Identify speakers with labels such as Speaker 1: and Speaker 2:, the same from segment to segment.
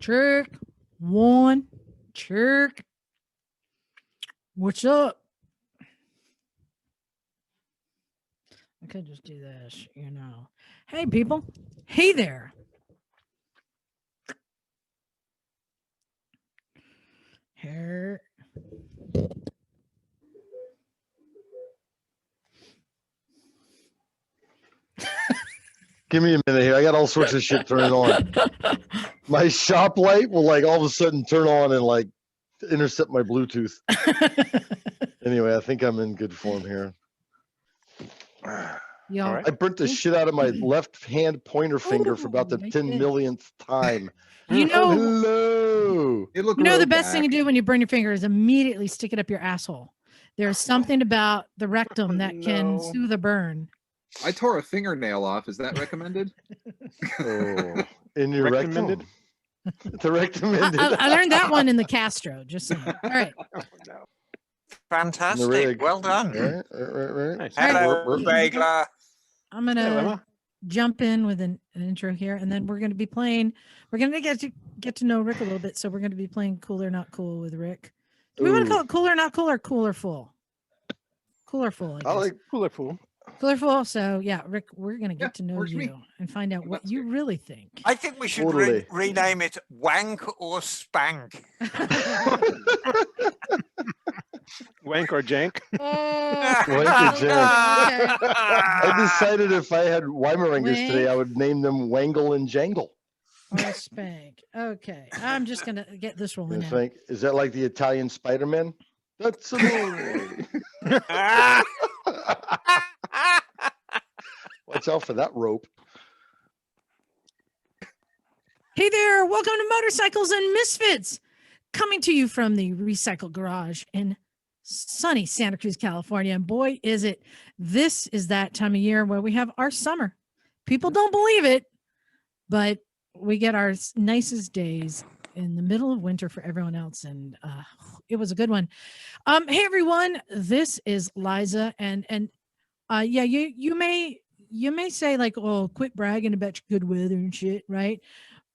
Speaker 1: Check. One. Check. What's up? I could just do this, Hey, people. Hey there. Here.
Speaker 2: Give me a minute here. I got all sorts of shit turning on. My shop light will all of a sudden turn on and intercept my Bluetooth. Anyway, I think I'm in good form here.
Speaker 1: Right.
Speaker 2: I burnt the shit out of my left hand pointer finger for about the 10 millionth time. Hello.
Speaker 1: The best thing to do when you burn your finger is immediately stick it up your asshole. There's something about the rectum that can soothe a burn.
Speaker 3: I tore a fingernail off. Is that recommended?
Speaker 2: Oh, in your rectum? The recommended.
Speaker 1: I learned that one in the Castro. Just saying. All right.
Speaker 4: Fantastic. Well done.
Speaker 2: Right.
Speaker 4: Hello, Bagel.
Speaker 1: I'm going to jump in with an intro here, and then we're going to be playing. We're going to get to know Rick a little bit, so we're going to be playing Cool or Not Cool with Rick. Do we want to call it Cool or Not Cool or Cool or Full? Cool or Full, I guess.
Speaker 2: I like Cool or Full.
Speaker 1: Cool or Full. So, yeah, Rick, we're going to get to know you and find out what you really think.
Speaker 4: I think we should rename it Wank or Spank.
Speaker 5: Wank or Jank?
Speaker 2: Wank or Jank. I decided if I had Weimarangas today, I would name them Wangle and Jangle.
Speaker 1: Or Spank. Okay. I'm just going to get this rolling out.
Speaker 2: Is that like the Italian Spider-Man? That's amore. Watch out for that rope.
Speaker 1: Hey there. Welcome to Motorcycles and Misfits. Coming to you from the Recycle Garage in sunny Santa Cruz, California. And boy, this is that time of year where we have our summer. People don't believe it, but we get our nicest days in the middle of winter for everyone else. And it was a good one. Hey, everyone. This is Liza. And you may say oh, quit bragging about your good weather and shit, right?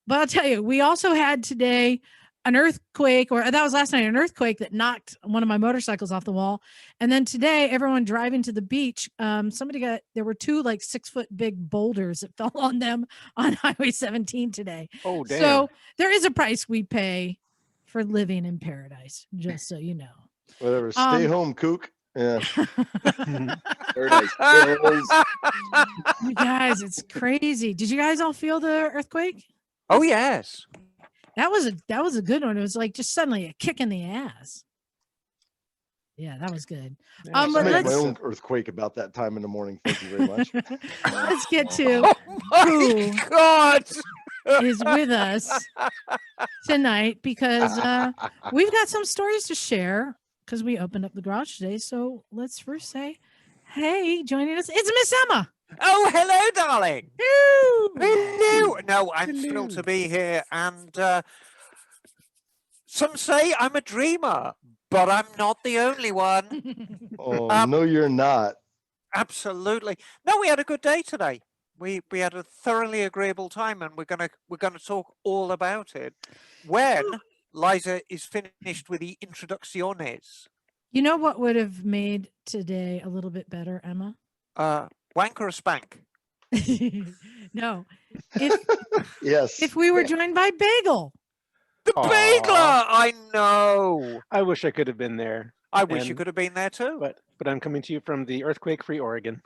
Speaker 1: But I'll tell you, we also had today an earthquake, or that was last night, an earthquake that knocked one of my motorcycles off the wall. And then today, everyone driving to the beach, there were two 6-foot big boulders that fell on them on Highway 17 today.
Speaker 5: Oh, damn.
Speaker 1: So there is a price we pay for living in paradise, just so you know.
Speaker 2: Whatever. Stay home, kook. Yeah.
Speaker 3: Paradise.
Speaker 1: You guys, it's crazy. Did you guys all feel the earthquake?
Speaker 4: Oh, yes.
Speaker 1: That was a good one. It was just suddenly a kick in the ass. Yeah, that was good.
Speaker 2: I made my own earthquake about that time in the morning. Thank you very much.
Speaker 1: Let's get to who
Speaker 4: God
Speaker 1: is with us tonight, because we've got some stories to share because we opened up the garage today. So let's first say, hey, joining us, it's Miss Emma.
Speaker 4: Oh, hello, darling.
Speaker 1: Hello.
Speaker 4: No, I'm thrilled to be here. And some say I'm a dreamer, but I'm not the only one.
Speaker 2: Oh, no, you're not.
Speaker 4: Absolutely. No, we had a good day today. We had a thoroughly agreeable time, and we're gonna talk all about it when Liza is finished with the introducciones.
Speaker 1: You know what would have made today a little bit better, Emma?
Speaker 4: Wank or a spank?
Speaker 1: No.
Speaker 2: Yes.
Speaker 1: If we were joined by Bagel.
Speaker 4: The Bagler! I know.
Speaker 5: I wish I could have been there.
Speaker 4: I wish you could have been there too.
Speaker 5: But I'm coming to you from the earthquake-free Oregon.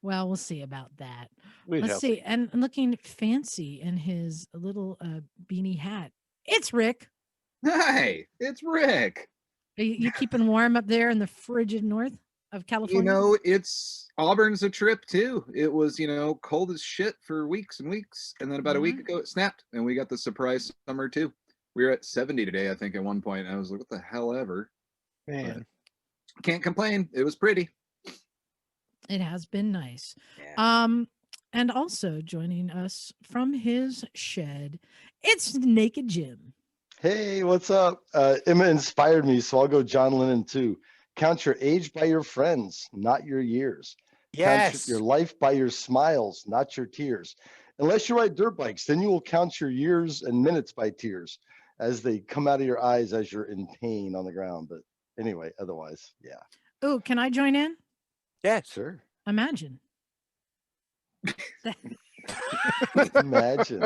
Speaker 1: Well, we'll see about that.
Speaker 5: Let's
Speaker 1: see. And looking fancy in his little beanie hat. It's Rick.
Speaker 3: Hi, it's Rick.
Speaker 1: Are you keeping warm up there in the frigid north of California?
Speaker 3: It's Auburn's a trip too. It was, cold as shit for weeks and weeks. And then about a week ago, it snapped and we got the surprise summer too. We were at 70 today, I think, at one point. I was like, what the hell ever?
Speaker 5: Man.
Speaker 3: But can't complain. It was pretty.
Speaker 1: It has been nice.
Speaker 3: Yeah.
Speaker 1: And also joining us from his shed, it's Naked Jim.
Speaker 2: Hey, what's up? Emma inspired me, so I'll go John Lennon too. Count your age by your friends, not your years.
Speaker 4: Yes.
Speaker 2: your life by your smiles, not your tears. Unless you ride dirt bikes, then you will count your years and minutes by tears as they come out of your eyes as you're in pain on the ground. But anyway, otherwise, yeah,
Speaker 1: Oh, can I join in?
Speaker 4: Yes.
Speaker 2: sure.
Speaker 1: Imagine.
Speaker 2: Imagine.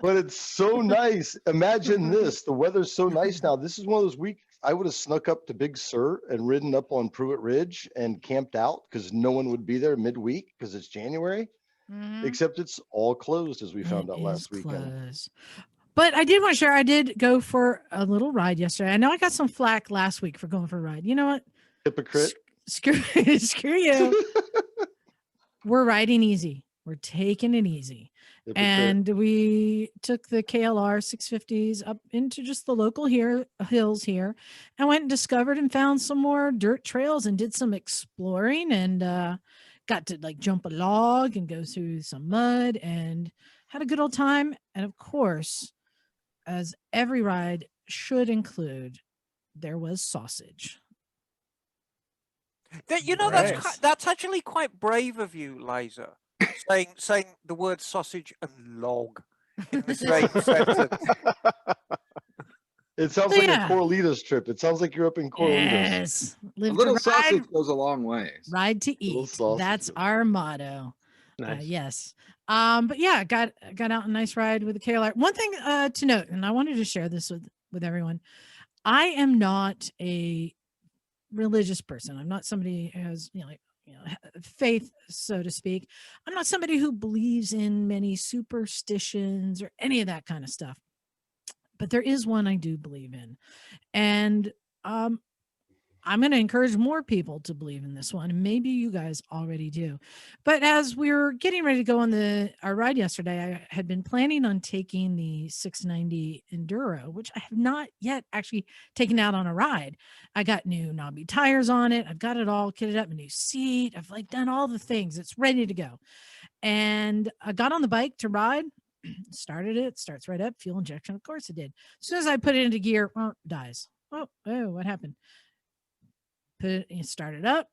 Speaker 2: But it's so nice. Imagine this. The weather's so nice now. This is one of those weeks I would have snuck up to Big Sur and ridden up on Pruitt Ridge and camped out because no one would be there midweek because it's January.
Speaker 1: Mhm.
Speaker 2: Except it's all closed as we found
Speaker 1: It
Speaker 2: out
Speaker 1: is
Speaker 2: last weekend.
Speaker 1: closed. But I did want to share, I did go for a little ride yesterday. I know I got some flack last week for going for a ride. You know what?
Speaker 2: Hypocrite.
Speaker 1: Screw you. We're riding easy. We're taking it easy.
Speaker 2: Hypocrite.
Speaker 1: And we took the KLR 650s up into just the local hills here and went and discovered and found some more dirt trails and did some exploring and got to like jump a log and go through some mud and had a good old time. And of course, as every ride should include, there was sausage.
Speaker 4: You know, that's
Speaker 5: Nice.
Speaker 4: that's actually quite brave of you, Liza, saying the word sausage and log in the same sentence.
Speaker 2: It sounds
Speaker 1: So,
Speaker 2: like
Speaker 1: yeah.
Speaker 2: a Corlitos trip. It sounds like you're up in Corlitos.
Speaker 1: Yes.
Speaker 3: A
Speaker 1: Live to
Speaker 3: little
Speaker 1: ride,
Speaker 3: sausage goes a long way.
Speaker 1: ride to
Speaker 2: Little
Speaker 1: eat.
Speaker 2: sausage.
Speaker 1: That's our motto.
Speaker 5: Nice.
Speaker 1: Yes. But yeah, got out a nice ride with the KLR. One thing to note, and I wanted to share this with everyone. I am not a religious person. I'm not somebody who has, faith, so to speak. I'm not somebody who believes in many superstitions or any of that kind of stuff. But there is one I do believe in. And I'm going to encourage more people to believe in this one. Maybe you guys already do. But as we were getting ready to go on our ride yesterday, I had been planning on taking the 690 Enduro, which I have not yet actually taken out on a ride. I got new knobby tires on it. I've got it all kitted up, a new seat. I've like done all the things. It's ready to go. And I got on the bike to ride, started it, starts right up, fuel injection. Of course it did. As soon as I put it into gear, dies. Oh, what happened? Start it up,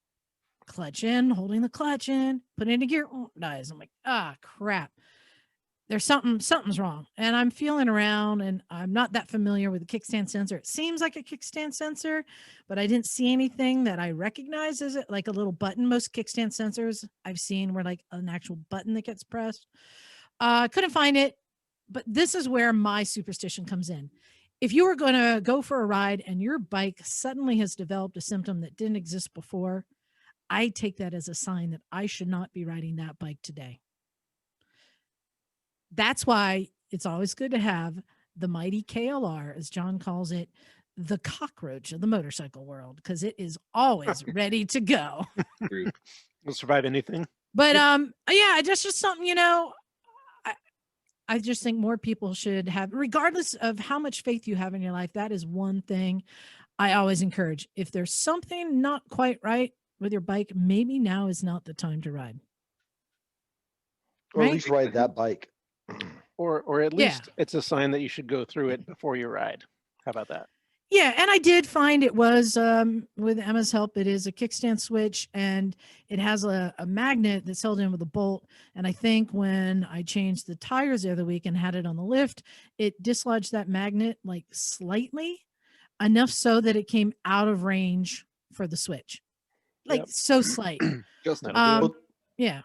Speaker 1: clutch in, holding the clutch in, put it into gear, dies. I'm like, crap. There's something's wrong. And I'm feeling around and I'm not that familiar with the kickstand sensor. It seems like a kickstand sensor, but I didn't see anything that I recognize as it, like a little button. Most kickstand sensors I've seen were like an actual button that gets pressed. Couldn't find it, but this is where my superstition comes in. If you were going to go for a ride and your bike suddenly has developed a symptom that didn't exist before, I take that as a sign that I should not be riding that bike today. That's why it's always good to have the mighty KLR, as John calls it, the cockroach of the motorcycle world, because it is always ready to go.
Speaker 5: Will survive anything.
Speaker 1: But yeah, just something, I just think more people should have, regardless of how much faith you have in your life. That is one thing I always encourage. If there's something not quite right with your bike, maybe now is not the time to ride.
Speaker 2: Or at
Speaker 1: Right?
Speaker 2: least ride that bike.
Speaker 5: Or at
Speaker 1: Yeah.
Speaker 5: least it's a sign that you should go through it before you ride. How about that?
Speaker 1: Yeah, and I did find it was with Emma's help. It is a kickstand switch, and it has a magnet that's held in with a bolt. And I think when I changed the tires the other week and had it on the lift, it dislodged that magnet like slightly, enough so that it came out of range for the switch, like
Speaker 5: Yep.
Speaker 1: so slight.
Speaker 3: Just
Speaker 5: That'll do it.
Speaker 1: Yeah.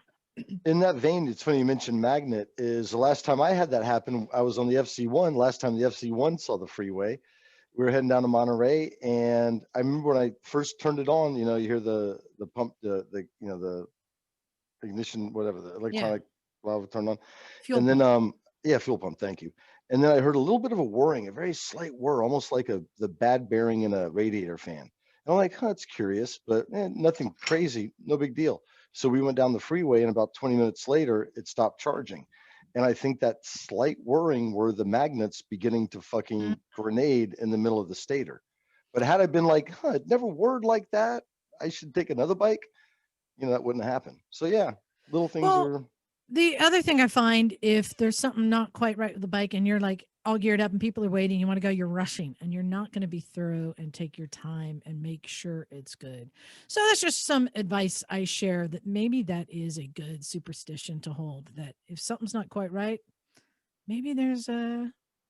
Speaker 2: In that vein, it's funny you mentioned magnet. Is the last time I had that happen, I was on the FC1. Last time the FC1 saw the freeway, we were heading down to Monterey, and I remember when I first turned it on. You hear the pump, the ignition, whatever, the electronic valve turned on,
Speaker 1: Fuel
Speaker 2: and then
Speaker 1: pump.
Speaker 2: fuel pump. Thank you. And then I heard a little bit of a whirring, a very slight whir, almost like the bad bearing in a radiator fan. And I'm like, it's curious, but nothing crazy, no big deal. So we went down the freeway, and about 20 minutes later, it stopped charging. And I think that slight whirring were the magnets beginning to fucking grenade in the middle of the stator. But had I been like, it never whirred like that, I should take another bike, that wouldn't happen. So yeah, little things
Speaker 1: Well,
Speaker 2: are.
Speaker 1: The other thing I find, if there's something not quite right with the bike and you're like, all geared up and people are waiting, you want to go, you're rushing, and you're not going to be thorough and take your time and make sure it's good. So that's just some advice I share, that maybe that is a good superstition to hold, that if something's not quite right, maybe there's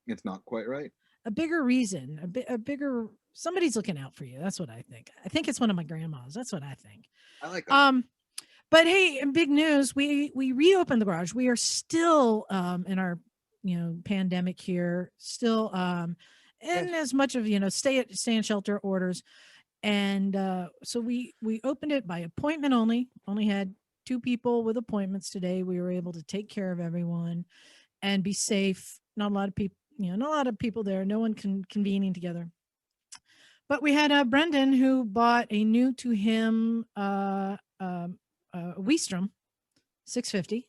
Speaker 3: It's not quite right.
Speaker 1: a bigger reason, a bigger, somebody's looking out for you. That's what I think. I think it's one of my grandmas. That's what I think.
Speaker 3: I like that.
Speaker 1: But hey, big news, we reopened the garage. We are still in our pandemic here, still in as much of stay in shelter orders. And so we opened it by appointment only had 2 people with appointments today. We were able to take care of everyone and be safe. Not a lot of people, not a lot of people there, no one convening together. But we had Brendan, who bought a new to him Weestrom 650.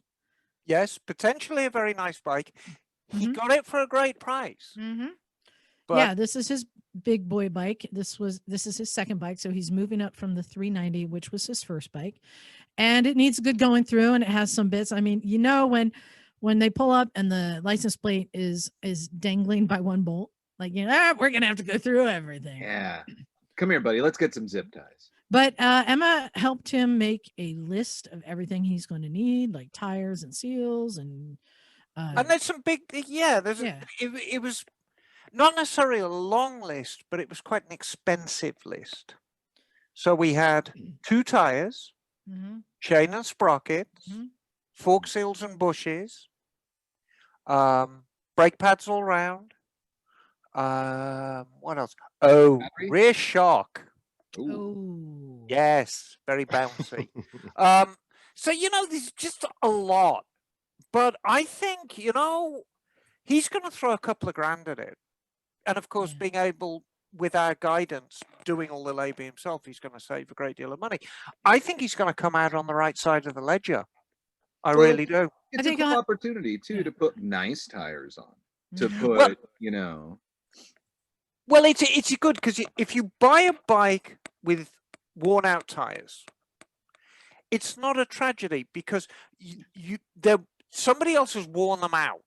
Speaker 4: Yes, potentially a very nice bike. He got it for a great price. But
Speaker 1: Yeah, this is his big boy bike. This is his second bike, so he's moving up from the 390, which was his first bike, and it needs good going through, and it has some bits. I mean, when they pull up and the license plate is dangling by one bolt, like we're gonna have to go through everything.
Speaker 3: Yeah. Come here, buddy. Let's get some zip ties.
Speaker 1: But Emma helped him make a list of everything he's going to need, like tires and seals and
Speaker 4: there's some big, it was not necessarily a long list, but it was quite an expensive list. So we had 2 tires, chain and sprockets, fork seals and bushes, brake pads all round. What else? Oh,
Speaker 3: Battery?
Speaker 4: rear shock.
Speaker 3: Ooh.
Speaker 4: Yes, very bouncy. So there's just a lot, but I think he's going to throw a couple of grand at it, and of course, being able, with our guidance, doing all the labor himself, he's going to save a great deal of money. I think he's going to come out on the right side of the ledger. I
Speaker 3: Well,
Speaker 4: really do.
Speaker 3: It's
Speaker 1: I
Speaker 3: a
Speaker 1: think
Speaker 3: cool opportunity too
Speaker 1: yeah.
Speaker 3: to put nice tires on. To
Speaker 1: Mhm.
Speaker 3: put,
Speaker 4: Well, it's good because if you buy a bike with worn out tires, it's not a tragedy because somebody else has worn them out,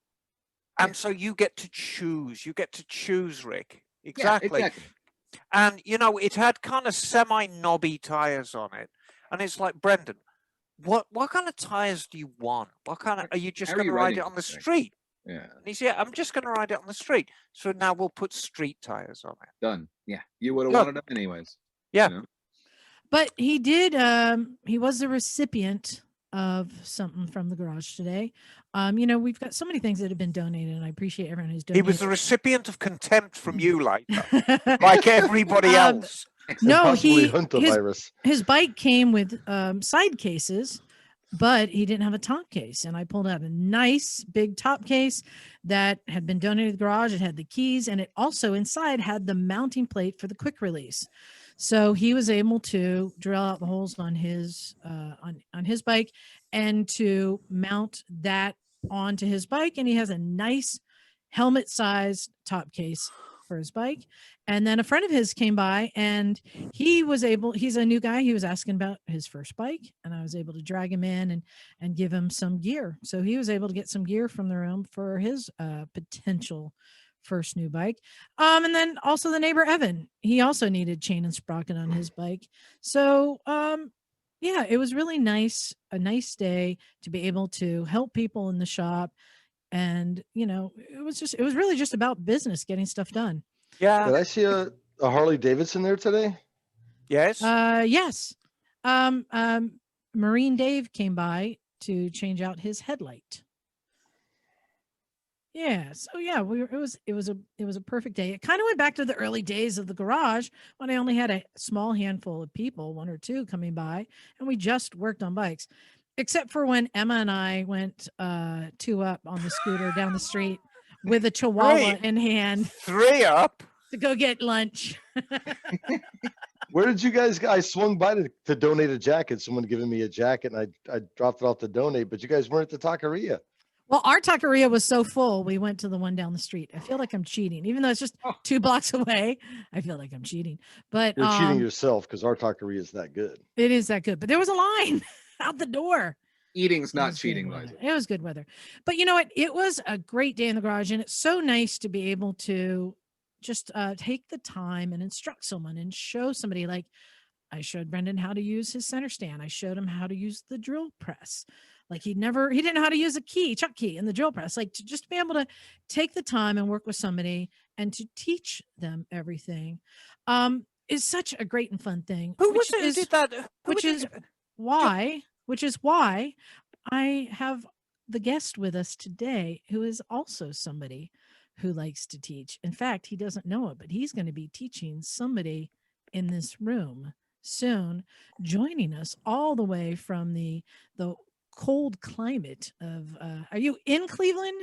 Speaker 4: and so you get to choose. You get to choose, Rick. Exactly.
Speaker 3: Yeah, exactly.
Speaker 4: And it had kind of semi-knobby tires on it, and it's like, Brendan, what kind of tires do you want? What kind of, are you just
Speaker 3: How are
Speaker 4: going to
Speaker 3: you
Speaker 4: ride
Speaker 3: riding
Speaker 4: it on the
Speaker 3: this thing?
Speaker 4: street?
Speaker 3: Yeah.
Speaker 4: And he said, yeah, I'm just going to ride it on the street. So now we'll put street tires on it.
Speaker 3: Done. Yeah. You would have
Speaker 4: Yeah.
Speaker 3: wanted them anyways.
Speaker 4: Yeah.
Speaker 1: But he did. He was the recipient of something from the garage today. We've got so many things that have been donated, and I appreciate everyone who's
Speaker 4: He
Speaker 1: donated.
Speaker 4: was the recipient of contempt from you, Liza, like everybody else.
Speaker 1: No,
Speaker 2: Possibly hantavirus.
Speaker 1: his bike came with side cases, but he didn't have a top case. And I pulled out a nice big top case that had been donated to the garage. It had the keys, and it also inside had the mounting plate for the quick release. So he was able to drill out the holes on his on his bike and to mount that onto his bike. And he has a nice helmet sized top case for his bike. And then a friend of his came by, and he's a new guy. He was asking about his first bike, and I was able to drag him in and give him some gear. So he was able to get some gear from the room for his potential first new bike. And then also the neighbor, Evan, he also needed chain and sprocket on his bike. So yeah, it was really nice, a nice day to be able to help people in the shop. And, it was really just about business, getting stuff done.
Speaker 4: Yeah.
Speaker 2: Did I see a Harley Davidson there today?
Speaker 4: Yes.
Speaker 1: Yes. Marine Dave came by to change out his headlight. Yeah. So yeah, it was a perfect day. It kind of went back to the early days of the garage when I only had a small handful of people, 1 or 2 coming by, and we just worked on bikes. Except for when Emma and I went 2 up on the scooter down the street with a chihuahua in hand
Speaker 4: 3 up
Speaker 1: to go get lunch.
Speaker 2: Where did you guys? I swung by to donate a jacket. Someone giving me a jacket, and I dropped it off to donate. But you guys weren't at the taqueria.
Speaker 1: Well, our taqueria was so full, we went to the one down the street. I feel like I'm cheating, even though it's just 2 blocks away. I feel like I'm cheating, but
Speaker 2: You're cheating yourself because our taqueria is that good.
Speaker 1: it is that good. But there was a line out the door.
Speaker 3: Eating's
Speaker 1: It
Speaker 3: not
Speaker 1: was good
Speaker 3: cheating,
Speaker 1: weather.
Speaker 3: Liza.
Speaker 1: It was good weather. But you know what? It was a great day in the garage, and it's so nice to be able to just take the time and instruct someone and show somebody. Like I showed Brendan how to use his center stand. I showed him how to use the drill press. Like he didn't know how to use a chuck key in the drill press. Like to just be able to take the time and work with somebody and to teach them everything is such a great and fun thing.
Speaker 4: Who was it who did that? Who
Speaker 1: Which
Speaker 4: was
Speaker 1: is
Speaker 4: it?
Speaker 1: why I have the guest with us today who is also somebody who likes to teach. In fact, he doesn't know it, but he's going to be teaching somebody in this room soon, joining us all the way from the cold climate of are you in Cleveland?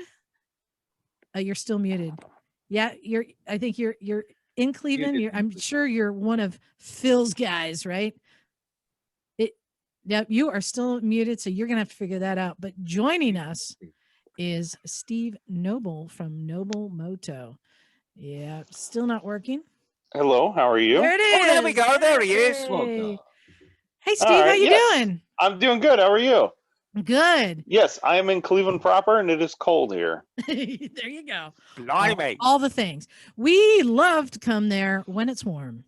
Speaker 1: You're still muted. Yeah, I think you're in Cleveland. I'm sure you're one of Phil's guys, right? Yep, you are still muted, so you're gonna have to figure that out. But joining us is Steve Knoble from Knoble Moto. Yeah, still not working.
Speaker 6: Hello, how are you?
Speaker 1: There it is.
Speaker 4: Oh, there we go. There he is.
Speaker 3: Well
Speaker 1: Hey,
Speaker 3: done.
Speaker 1: hey Steve,
Speaker 6: All
Speaker 1: how
Speaker 6: right,
Speaker 1: you
Speaker 6: yes.
Speaker 1: doing?
Speaker 6: I'm doing good. How are you?
Speaker 1: Good.
Speaker 6: Yes, I am in Cleveland proper, and it is cold here.
Speaker 1: There you go.
Speaker 4: Blimey.
Speaker 1: All the things. We love to come there when it's warm.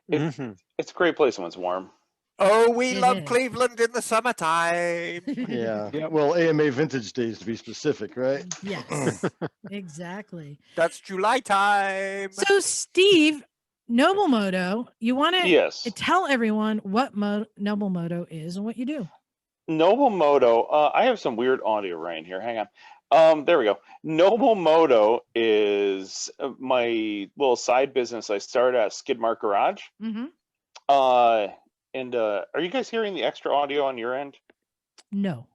Speaker 6: It's a great place when it's warm.
Speaker 4: Oh, we
Speaker 1: It
Speaker 4: love
Speaker 1: is.
Speaker 4: Cleveland in the summertime.
Speaker 2: Yeah.
Speaker 5: Yep.
Speaker 2: Well, AMA Vintage Days to be specific, right?
Speaker 1: Yes, exactly.
Speaker 4: That's July time.
Speaker 1: So, Steve, Knoble Moto, you want to
Speaker 6: Yes.
Speaker 1: tell everyone what Knoble Moto is and what you do.
Speaker 6: Knoble Moto. I have some weird audio right in here. Hang on. There we go. Knoble Moto is my little side business. I started at Skid Mark Garage.
Speaker 1: Mm-hmm.
Speaker 6: And are you guys hearing the extra audio on your end?
Speaker 1: No.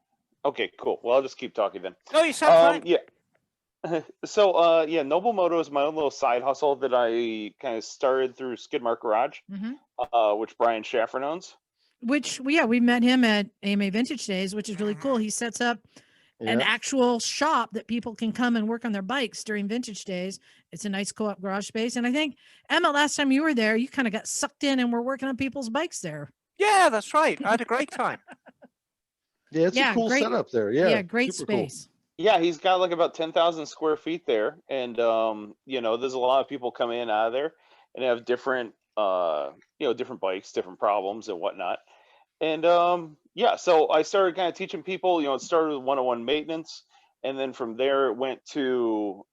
Speaker 6: Okay, cool. Well, I'll just keep talking then.
Speaker 4: No, you sound fine.
Speaker 6: Yeah. So, yeah, Knoble Moto is my own little side hustle that I kind of started through Skid Mark Garage,
Speaker 1: Mm-hmm.
Speaker 6: which Brian Shaffron owns.
Speaker 1: Which, we met him at AMA Vintage Days, which is really cool. He sets up an
Speaker 2: Yeah.
Speaker 1: actual shop that people can come and work on their bikes during Vintage Days. It's a nice co-op garage space. And I think, Emma, last time you were there, you kind of got sucked in and were working on people's bikes there.
Speaker 4: Yeah, that's right. I had a great time.
Speaker 2: Yeah, it's
Speaker 1: Yeah,
Speaker 2: a cool
Speaker 1: great-
Speaker 2: setup there. Yeah.
Speaker 1: Great
Speaker 2: super cool.
Speaker 1: space.
Speaker 6: Yeah, he's got like about 10,000 square feet there. And, there's a lot of people come in and out of there and have different, different bikes, different problems and whatnot. And, so I started kind of teaching people, it started with one-on-one maintenance. And then from there, it went to,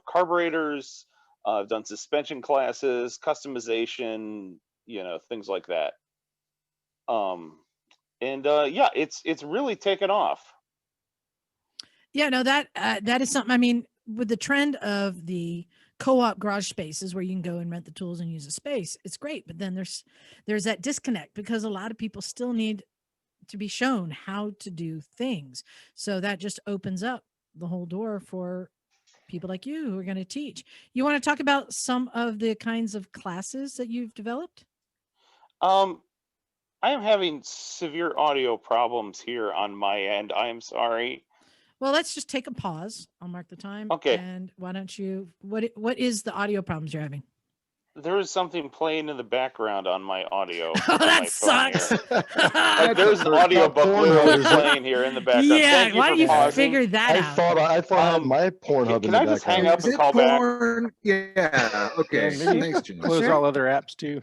Speaker 6: carburetors. I've done suspension classes, customization, things like that. It's really taken off.
Speaker 1: Yeah, no, that is something. I mean, with the trend of the co-op garage spaces where you can go and rent the tools and use a space, it's great. But then there's that disconnect because a lot of people still need to be shown how to do things. So that just opens up the whole door for people like you who are going to teach. You want to talk about some of the kinds of classes that you've developed?
Speaker 6: I am having severe audio problems here on my end. I am sorry.
Speaker 1: Well, let's just take a pause. I'll mark the time.
Speaker 6: Okay.
Speaker 1: And why don't you, what is the audio problems you're having?
Speaker 6: There is something playing in the background on my audio.
Speaker 1: Oh,
Speaker 6: on
Speaker 1: that
Speaker 6: my phone
Speaker 1: sucks.
Speaker 6: here. Like, there's an audiobook literally playing here in the background.
Speaker 1: Yeah,
Speaker 6: Thank you
Speaker 1: why
Speaker 6: for
Speaker 1: don't you
Speaker 6: pausing.
Speaker 1: figure that
Speaker 2: I
Speaker 1: out?
Speaker 2: thought I had my Pornhub in
Speaker 6: Can
Speaker 2: the
Speaker 6: I just hang
Speaker 2: background.
Speaker 6: up
Speaker 3: Is
Speaker 6: and
Speaker 3: it
Speaker 6: call back?
Speaker 3: porn? Yeah. Okay.
Speaker 5: Yeah, maybe
Speaker 3: Thanks, Jim.
Speaker 5: Close
Speaker 1: Sure.
Speaker 5: all other apps too.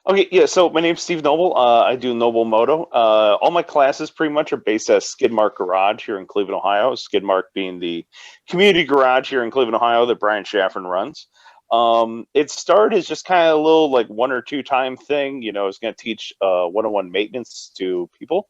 Speaker 6: Okay, yeah, so my name's Steve Knoble. I do Knoble Moto. All my classes pretty much are based at Skid Mark Garage here in Cleveland, Ohio. Skid Mark being the community garage here in Cleveland, Ohio that Brian Shaffron runs. It started as just kind of a little like 1 or 2 time thing. I was going to teach one-on-one maintenance to people,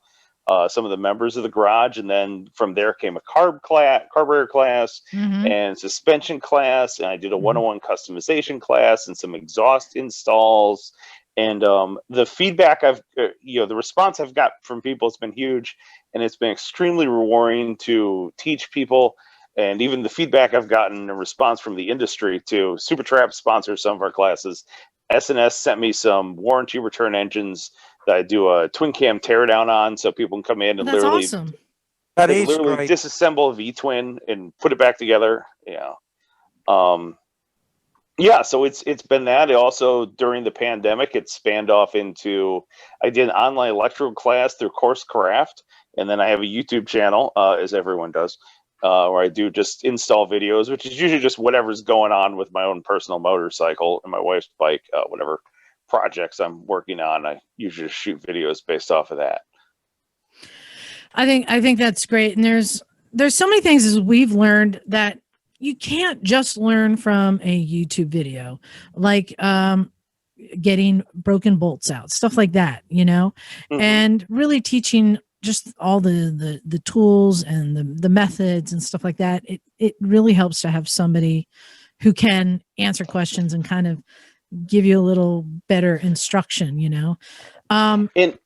Speaker 6: some of the members of the garage, and then from there came a carburetor class
Speaker 1: Mhm.
Speaker 6: and suspension class, and I did a one-on-one customization class and some exhaust installs. And the feedback the response I've got from people has been huge, and it's been extremely rewarding to teach people. And even the feedback I've gotten in response from the industry to SuperTrap sponsors some of our classes. S&S sent me some warranty return engines that I do a twin cam teardown on, so people can come in and
Speaker 1: That's
Speaker 6: literally
Speaker 1: awesome.
Speaker 4: That
Speaker 6: they
Speaker 4: is
Speaker 6: literally
Speaker 4: great.
Speaker 6: disassemble a V-twin and put it back together. Yeah. Yeah, so it's been that. It also, during the pandemic, it spanned off into, I did an online electrical class through Course Craft, and then I have a YouTube channel, as everyone does, where I do just install videos, which is usually just whatever's going on with my own personal motorcycle and my wife's bike, whatever projects I'm working on. I usually just shoot videos based off of that.
Speaker 1: I think that's great. And there's so many things as we've learned that you can't just learn from a YouTube video, like getting broken bolts out, stuff like that,
Speaker 6: Mhm.
Speaker 1: and really teaching just all the tools and the methods and stuff like that. It really helps to have somebody who can answer questions and kind of give you a little better instruction,
Speaker 6: And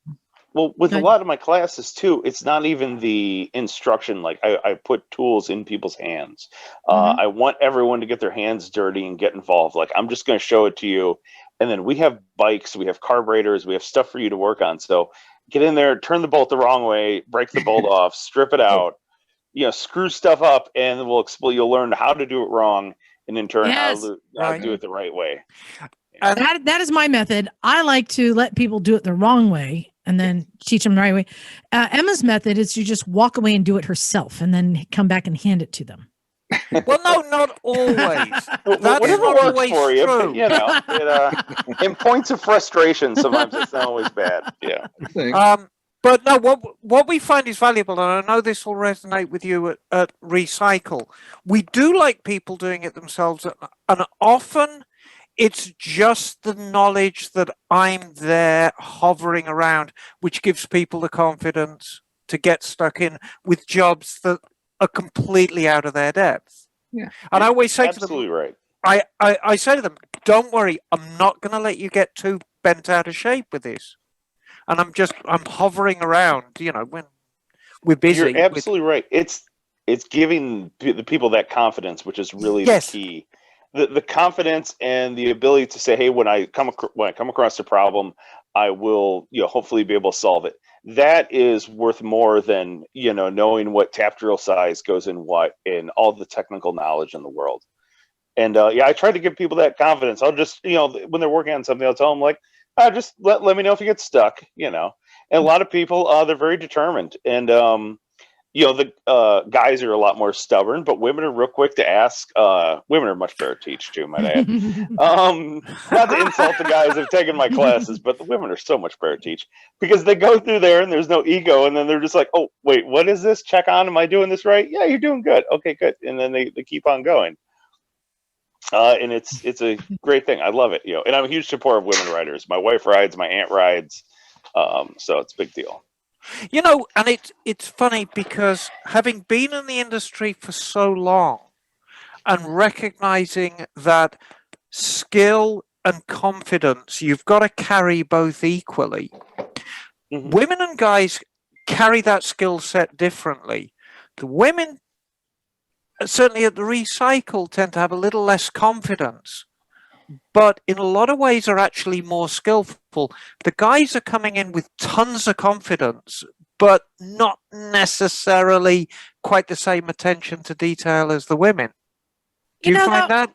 Speaker 6: well, with
Speaker 1: Go
Speaker 6: a
Speaker 1: ahead.
Speaker 6: lot of my classes too, it's not even the instruction. Like I put tools in people's hands.
Speaker 1: Mhm.
Speaker 6: I want everyone to get their hands dirty and get involved. Like I'm just going to show it to you, and then we have bikes, we have carburetors, we have stuff for you to work on. So get in there, turn the bolt the wrong way, break the bolt off, strip it out, screw stuff up, and we'll explain. You'll learn how to do it wrong, and in turn how
Speaker 1: Yes.
Speaker 6: to
Speaker 4: Right.
Speaker 6: do it the right way.
Speaker 4: And
Speaker 1: That is my method. I like to let people do it the wrong way and then teach them the right way. Emma's method is to just walk away and do it herself and then come back and hand it to them.
Speaker 4: well, no, not always. That's
Speaker 6: Whatever
Speaker 4: not
Speaker 6: works
Speaker 4: always
Speaker 6: for you,
Speaker 4: true.
Speaker 6: but in points of frustration, sometimes it's not always bad. Yeah.
Speaker 3: Thing.
Speaker 4: But no, what we find is valuable, and I know this will resonate with you at Recycle. We do like people doing it themselves, and often it's just the knowledge that I'm there hovering around, which gives people the confidence to get stuck in with jobs that are completely out of their depth.
Speaker 3: Yeah.
Speaker 4: And I always say to them,
Speaker 6: Absolutely right.
Speaker 4: I say to them, don't worry, I'm not going to let you get too bent out of shape with this. And I'm hovering around, when we're busy.
Speaker 6: You're absolutely right. It's giving the people that confidence, which is really
Speaker 4: Yes.
Speaker 6: the key. The confidence and the ability to say, hey, when I come across a problem, I will hopefully be able to solve it. That is worth more than knowing what tap drill size goes in what, and all the technical knowledge in the world. And I try to give people that confidence. I'll just when they're working on something, I'll tell them like, just let me know if you get stuck. And a lot of people, they're very determined, and the guys are a lot more stubborn, but women are real quick to ask. Women are much better to teach too, might I add. Not to insult the guys who've taken my classes, but the women are so much better to teach because they go through there and there's no ego, and then they're just like, oh wait, what is this? Check on, am I doing this right? Yeah, you're doing good. Okay, good. And then they keep on going. And it's a great thing. I love it. And I'm a huge supporter of women riders. My wife rides, my aunt rides. So it's a big deal.
Speaker 4: And it's funny because having been in the industry for so long and recognizing that skill and confidence, you've got to carry both equally.
Speaker 6: Mhm.
Speaker 4: Women and guys carry that skill set differently. The women, certainly at the Recycle, tend to have a little less confidence, but in a lot of ways are actually more skillful. The guys are coming in with tons of confidence, but not necessarily quite the same attention to detail as the women. Do you find that?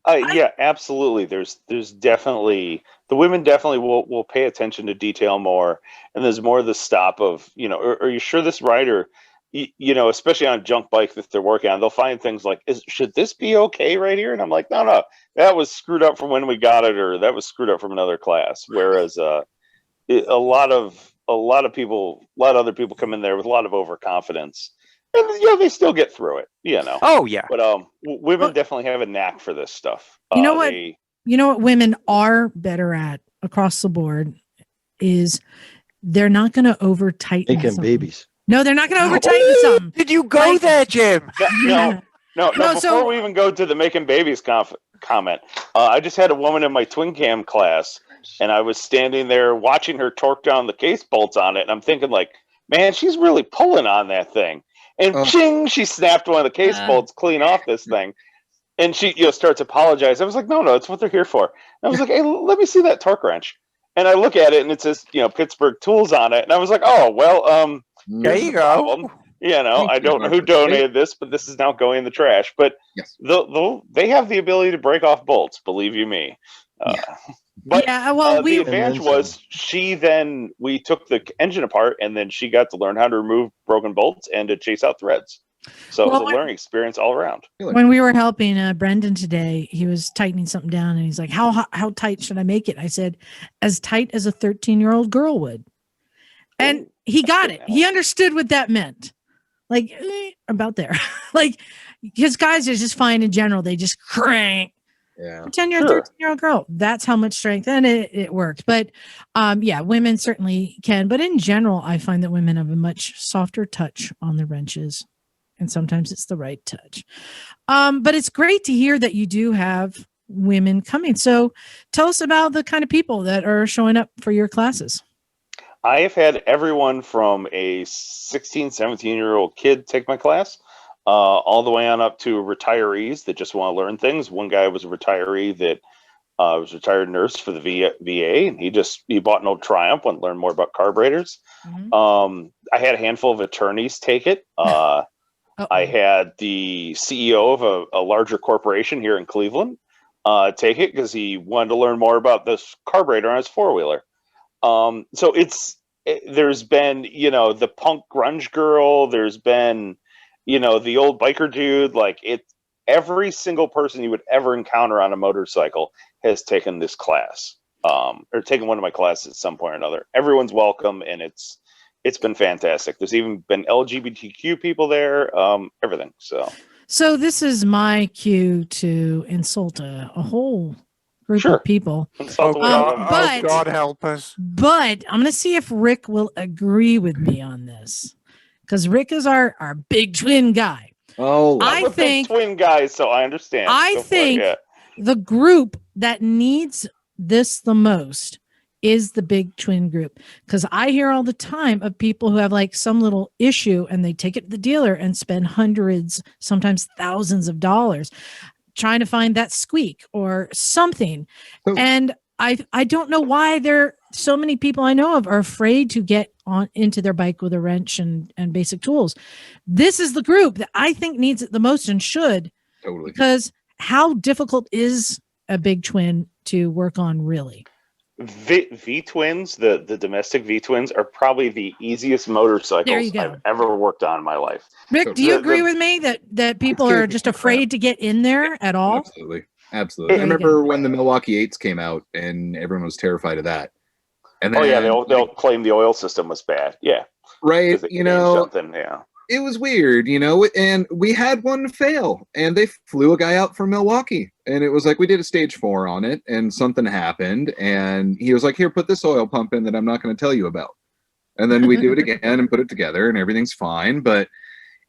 Speaker 6: Yeah, absolutely. There's definitely, the women definitely will pay attention to detail more, and there's more of the stop of, are you sure this rider, especially on a junk bike that they're working on, they'll find things like, should this be okay right here? And I'm like, no, that was screwed up from when we got it, or that was screwed up from another class. Whereas a lot of other people come in there with a lot of overconfidence, and they still get through it,
Speaker 4: Oh yeah.
Speaker 6: But women definitely have a knack for this stuff.
Speaker 1: You know what? You know what women are better at across the board is they're not going to over tighten
Speaker 2: Making
Speaker 1: something.
Speaker 2: babies.
Speaker 1: No, they're not going to over tighten something.
Speaker 4: Did you go there, Jim?
Speaker 6: No. Before
Speaker 1: so-
Speaker 6: we even go to the making babies comment, I just had a woman in my twin cam class, and I was standing there watching her torque down the case bolts on it, and I'm thinking like, man, she's really pulling on that thing. And ching, she snapped one of the case bolts clean off this thing. And she starts apologizing. I was like, no, it's what they're here for. And I was like, hey, let me see that torque wrench. And I look at it, and it says, Pittsburgh Tools on it. And I was like, oh, well,
Speaker 4: There
Speaker 6: here's
Speaker 4: you
Speaker 6: the
Speaker 4: go.
Speaker 6: problem. You know,
Speaker 3: Thank
Speaker 6: I
Speaker 3: you,
Speaker 6: don't know who
Speaker 3: Harper.
Speaker 6: donated this, but this is now going in the trash. But
Speaker 3: Yes.
Speaker 6: they have the ability to break off bolts, believe you me.
Speaker 3: Yeah.
Speaker 6: But
Speaker 1: yeah, well,
Speaker 6: the
Speaker 1: we
Speaker 6: advantage
Speaker 2: And then
Speaker 6: was we took the engine apart, and then she got to learn how to remove broken bolts and to chase out threads. So it
Speaker 1: Well,
Speaker 6: was a learning experience all around.
Speaker 1: when we were helping Brendan today, he was tightening something down, and he's like, "How tight should I make it?" I said, "As tight as a 13-year-old girl would." And
Speaker 6: Ooh,
Speaker 1: he
Speaker 6: that's
Speaker 1: got
Speaker 6: good
Speaker 1: it. He
Speaker 6: now.
Speaker 1: understood what that meant. Like about there, like because guys are just fine in general. They just crank.
Speaker 3: Yeah.
Speaker 1: Pretend you're a
Speaker 6: Sure.
Speaker 1: 13-year-old girl. That's how much strength, and it works. But yeah, women certainly can. But in general, I find that women have a much softer touch on the wrenches, and sometimes it's the right touch. But it's great to hear that you do have women coming. So tell us about the kind of people that are showing up for your classes.
Speaker 6: I have had everyone from a 16, 17-year-old kid take my class, all the way on up to retirees that just want to learn things. One guy was a retiree that was a retired nurse for the VA, and he bought an old Triumph, wanted to learn more about carburetors.
Speaker 1: Mhm.
Speaker 6: I had a handful of attorneys take it. I had the CEO of a larger corporation here in Cleveland take it because he wanted to learn more about this carburetor on his four-wheeler. So there's been, the punk grunge girl, there's been, the old biker dude, every single person you would ever encounter on a motorcycle has taken this class, or taken one of my classes at some point or another. Everyone's welcome, and it's been fantastic. There's even been LGBTQ people there, everything.
Speaker 1: So this is my cue to insult a whole group
Speaker 6: Sure.
Speaker 1: of people.
Speaker 6: Insult the way I am.
Speaker 1: but-
Speaker 4: God help us.
Speaker 1: But I'm going to see if Rick will agree with me on this, because Rick is our big twin guy.
Speaker 3: Oh,
Speaker 1: I
Speaker 6: I'm a
Speaker 1: think-
Speaker 6: big twin guy, so I understand.
Speaker 1: I
Speaker 6: Go for it,
Speaker 1: think
Speaker 6: yeah.
Speaker 1: the group that needs this the most is the big twin group, because I hear all the time of people who have some little issue and they take it to the dealer and spend hundreds, sometimes thousands of dollars trying to find that squeak or something.
Speaker 3: Oh.
Speaker 1: And I don't know why so many people I know of are afraid to get on into their bike with a wrench and basic tools. This is the group that I think needs it the most and should,
Speaker 3: totally.
Speaker 1: because how difficult is a big twin to work on, really?
Speaker 6: V twins, the domestic V twins, are probably the easiest motorcycles
Speaker 1: go.
Speaker 6: I've ever worked on in my life.
Speaker 1: Rick, do you
Speaker 6: The-
Speaker 1: agree
Speaker 6: the-
Speaker 1: with me that people
Speaker 3: gonna
Speaker 1: are
Speaker 3: kick
Speaker 1: just
Speaker 3: the crap.
Speaker 1: afraid to get in there at all?
Speaker 3: Absolutely. Absolutely. I
Speaker 1: There you
Speaker 3: remember when the Milwaukee 8s came out and everyone was terrified of that. And then,
Speaker 6: Oh yeah, they'll claim the oil system was bad. Yeah,
Speaker 3: right,
Speaker 6: 'cause it changed something. Yeah,
Speaker 3: it was weird, and we had one fail, and they flew a guy out from Milwaukee, and it was like we did a stage 4 on it, and something happened, and he was like, "Here, put this oil pump in that I'm not going to tell you about," and then we do it again and put it together, and everything's fine. But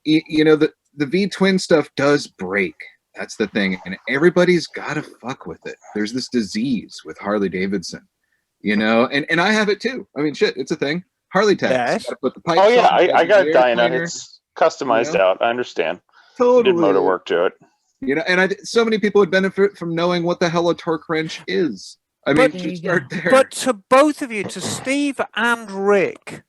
Speaker 3: the V twin stuff does break. That's the thing, and everybody's got to fuck with it. There's this disease with Harley Davidson, and I have it too. I mean, shit, it's a thing. Harley tags.
Speaker 4: Yes.
Speaker 3: Gotta put the pipes
Speaker 6: oh yeah,
Speaker 3: on,
Speaker 6: I got
Speaker 3: the air
Speaker 6: Dyna.
Speaker 3: cleaner.
Speaker 6: It's customized out. I understand.
Speaker 3: Totally.
Speaker 6: Did motor work to it.
Speaker 3: And so many people would benefit from knowing what the hell a torque wrench is. I mean,
Speaker 1: There
Speaker 3: to
Speaker 1: you
Speaker 3: start
Speaker 1: go.
Speaker 3: there.
Speaker 4: But to both of you, to Steve and Rick,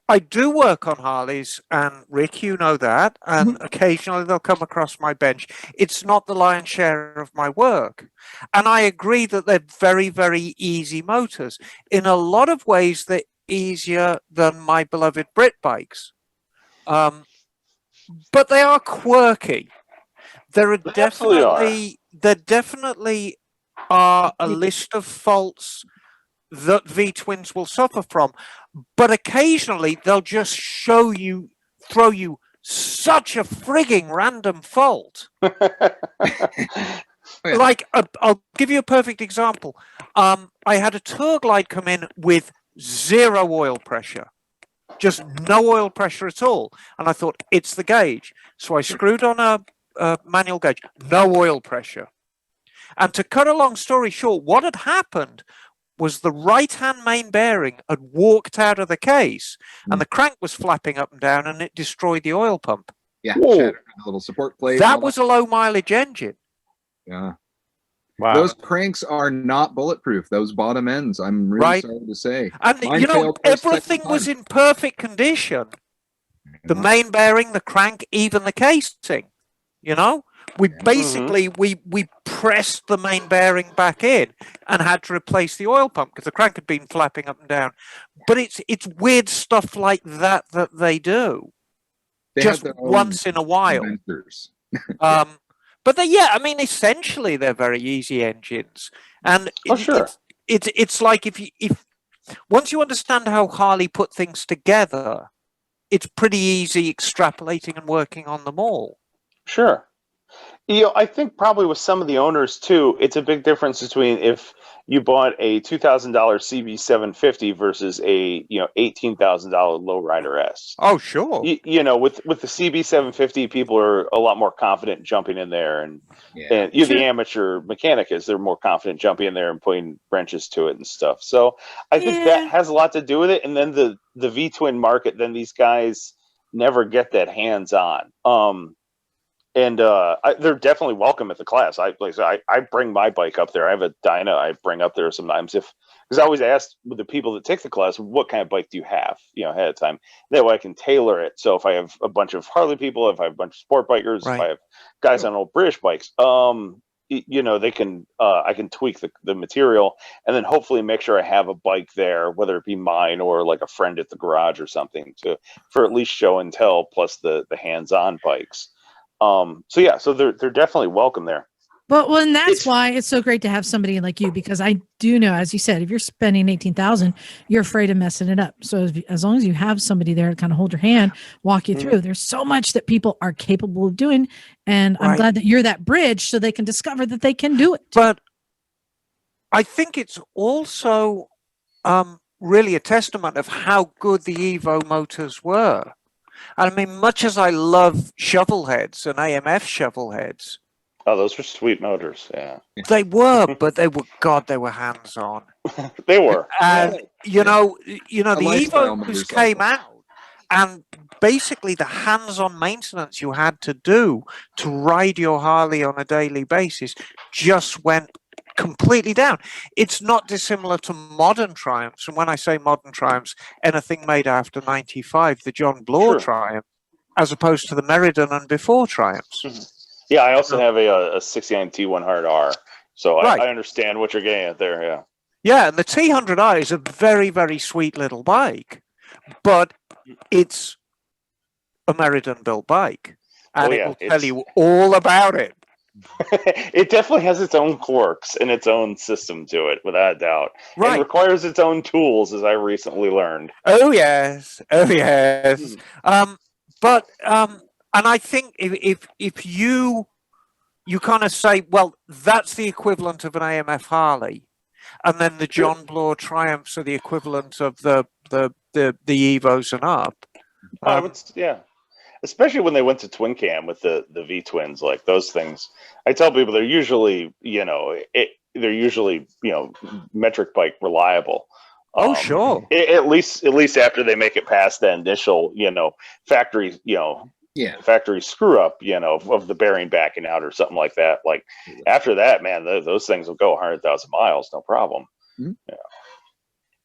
Speaker 4: I do work on Harleys, and Rick, you know that, and occasionally they'll come across my bench. It's not the lion's share of my work. And I agree that they're very, very easy motors. In a lot of ways, they're easier than my beloved Brit bikes. But they are quirky. There are
Speaker 6: absolutely
Speaker 4: definitely are a list of faults that V twins will suffer from, but occasionally they'll just throw you such a frigging random fault.
Speaker 3: Yeah.
Speaker 4: Like, I'll give you a perfect example. I had a tour glide come in with 0 oil pressure, just no oil pressure at all, and I thought it's the gauge. So I screwed on a manual gauge, no oil pressure. And to cut a long story short, what had happened was the right-hand main bearing had walked out of the case, and the crank was flapping up and down, and it destroyed the oil pump.
Speaker 3: Yeah,
Speaker 6: Whoa.
Speaker 3: shattered the little support plate.
Speaker 4: That was a low mileage engine.
Speaker 3: Yeah.
Speaker 5: Wow.
Speaker 3: Those cranks are not bulletproof. Those bottom ends. I'm really
Speaker 4: Right.
Speaker 3: sorry to say.
Speaker 4: And
Speaker 3: Mine failed for a second
Speaker 4: everything was
Speaker 3: time.
Speaker 4: in perfect condition. The main bearing, the crank, even the casing. You know, we basically we pressed the main bearing back in and had to replace the oil pump because the crank had been flapping up and down. But it's weird stuff like that they do
Speaker 3: They
Speaker 4: just
Speaker 3: have their own
Speaker 4: once in a while.
Speaker 3: inventors.
Speaker 4: But I mean, essentially they're very easy engines, and it's like if once you understand how Harley put things together, it's pretty easy extrapolating and working on them all.
Speaker 6: Sure. I think probably with some of the owners too, it's a big difference between if you bought a $2,000 CB750 versus a $18,000 lowrider S.
Speaker 4: Oh, sure.
Speaker 6: With the CB750, people are a lot more confident jumping in there, and the amateur mechanic they're more confident jumping in there and putting wrenches to it and stuff. So I think that has a lot to do with it. And then the V-twin market, then these guys never get that hands on. And they're definitely welcome at the class. I bring my bike up there. I have a Dyna I bring up there sometimes because I always ask with the people that take the class, what kind of bike do you have, ahead of time. That way I can tailor it. So if I have a bunch of Harley people, if I have a bunch of sport bikers, if I have guys on old British bikes, they can I can tweak the material and then hopefully make sure I have a bike there, whether it be mine or like a friend at the garage or something for at least show and tell, plus the hands-on bikes. So they're definitely welcome there.
Speaker 1: Well, and that's why it's so great to have somebody like you, because I do know, as you said, if you're spending $18,000, you're afraid of messing it up. So as long as you have somebody there to kind of hold your hand, walk you through, there's so much that people are capable of doing. And I'm glad that you're that bridge so they can discover that they can do it.
Speaker 4: But I think it's also really a testament of how good the Evo motors were. I mean, much as I love shovel heads and AMF shovel heads.
Speaker 6: Oh, those were sweet motors. Yeah.
Speaker 4: They were, but they were hands-on.
Speaker 6: They were.
Speaker 4: And, the Evos came out, and basically the hands-on maintenance you had to do to ride your Harley on a daily basis just went completely down. It's not dissimilar to modern Triumphs, and when I say modern Triumphs, anything made after 95, the John Bloor Triumph, as opposed to the Meriden and before Triumphs.
Speaker 6: Mm-hmm. Yeah, I also have a 69 T100R, so I understand what you're getting at there. Yeah.
Speaker 4: Yeah, and the T100R is a very, very sweet little bike, but it's a Meriden built bike, and it will tell you all about it.
Speaker 6: It definitely has its own quirks and its own system to it, without a doubt. It requires its own tools, as I recently learned.
Speaker 4: Oh yes. And I think if you kind of say, well, that's the equivalent of an AMF Harley, and then the John Bloor Triumphs are the equivalent of the Evos and up.
Speaker 6: Especially when they went to twin cam with the V twins, like those things. I tell people they're usually, metric bike reliable.
Speaker 4: Oh, sure.
Speaker 6: At least after they make it past the initial, factory, factory screw up, of the bearing backing out or something like that. Like after that, man, those things will go 100,000 miles, no problem. Mm-hmm. Yeah.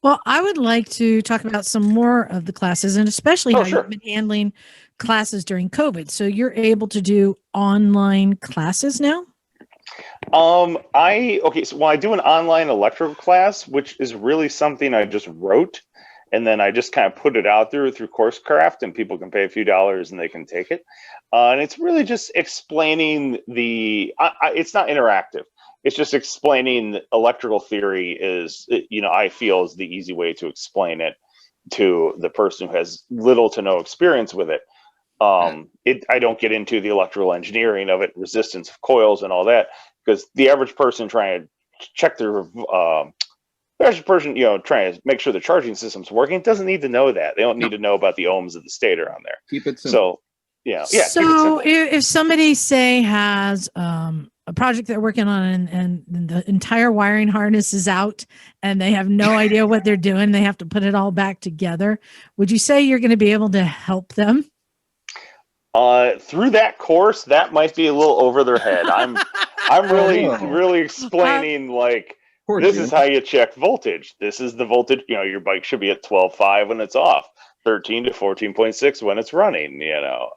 Speaker 1: Well, I would like to talk about some more of the classes, and especially how you've been handling classes during COVID. So you're able to do online classes now?
Speaker 6: I do an online electrical class, which is really something I just wrote, and then I just kind of put it out there through CourseCraft, and people can pay a few dollars and they can take it. And it's really just explaining it's not interactive. It's just explaining electrical theory I feel is the easy way to explain it to the person who has little to no experience with it. I don't get into the electrical engineering of it, resistance of coils and all that, because the average person trying to check their trying to make sure the charging system's working doesn't need to know that. They don't need to know about the ohms of the stator on there.
Speaker 3: Keep it simple.
Speaker 1: So if somebody has a project they're working on and the entire wiring harness is out and they have no idea what they're doing, they have to put it all back together, would you say you're going to be able to help them?
Speaker 6: Through that course, that might be a little over their head. I'm really explaining this is how you check voltage. This is the voltage. Your bike should be at 12.5 when it's off. 13 to 14.6 when it's running, you know.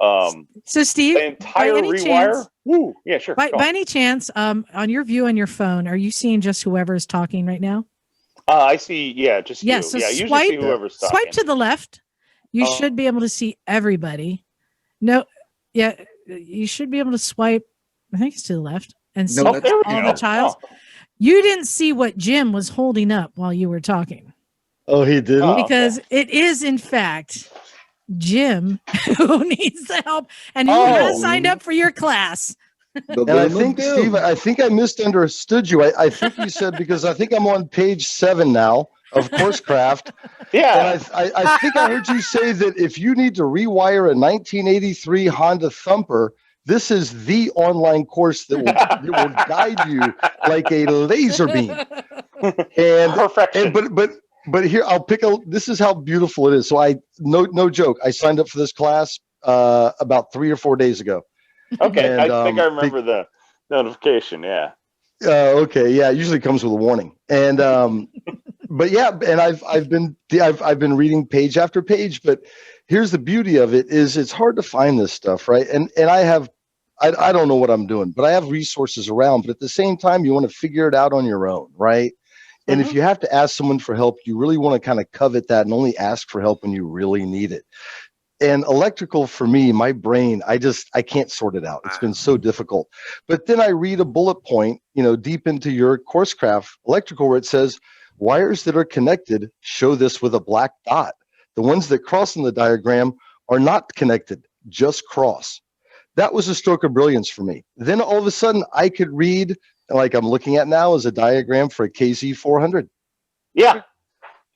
Speaker 1: So Steve,
Speaker 6: The entire
Speaker 1: by any
Speaker 6: rewire.
Speaker 1: chance,
Speaker 6: Woo, yeah, sure.
Speaker 1: by
Speaker 6: go on.
Speaker 1: any chance, on your view on your phone, are you seeing just whoever is talking right now?
Speaker 6: I see, just
Speaker 1: Yeah,
Speaker 6: you.
Speaker 1: so
Speaker 6: Yeah, I usually see
Speaker 1: swipe
Speaker 6: whoever's talking.
Speaker 1: swipe to the left. You should be able to see everybody. No, yeah, you should be able to swipe. I think it's to the left and see
Speaker 3: No, that's
Speaker 6: there we
Speaker 1: all
Speaker 6: go.
Speaker 1: the tiles.
Speaker 6: Oh.
Speaker 1: You didn't see what Jim was holding up while you were talking.
Speaker 2: Oh, he didn't.
Speaker 6: Oh.
Speaker 1: Because it is, in fact, Jim who needs the help and who
Speaker 6: Oh.
Speaker 1: has signed up for your class.
Speaker 3: The
Speaker 2: And I
Speaker 3: loom of
Speaker 2: think,
Speaker 3: doom.
Speaker 2: Steve, I think I misunderstood you. I think you said, because I think I'm on page 7 now of Coursecraft.
Speaker 6: Yeah.
Speaker 2: And I think I heard you say that if you need to rewire a 1983 Honda Thumper, this is the online course that will guide you like a laser beam. And
Speaker 6: Perfection.
Speaker 2: but here I'll pick a. This is how beautiful it is. So no joke. I signed up for this class about 3 or 4 days ago.
Speaker 6: Okay,
Speaker 2: And,
Speaker 6: I think I remember the notification. Yeah.
Speaker 2: Okay, yeah. It usually comes with a warning. And but yeah, and I've been reading page after page. But here's the beauty of it: is it's hard to find this stuff, right? And I don't know what I'm doing, but I have resources around. But at the same time, you want to figure it out on your own, right? And if you have to ask someone for help, you really want to kind of covet that and only ask for help when you really need it. And electrical, for me, my brain, I can't sort it out. It's been so difficult. But then I read a bullet point, deep into your Coursecraft electrical, where it says wires that are connected show this with a black dot. The ones that cross in the diagram are not connected, just cross. That was a stroke of brilliance for me. Then all of a sudden I could read, like I'm looking at now, as a diagram for a KZ400.
Speaker 6: Yeah.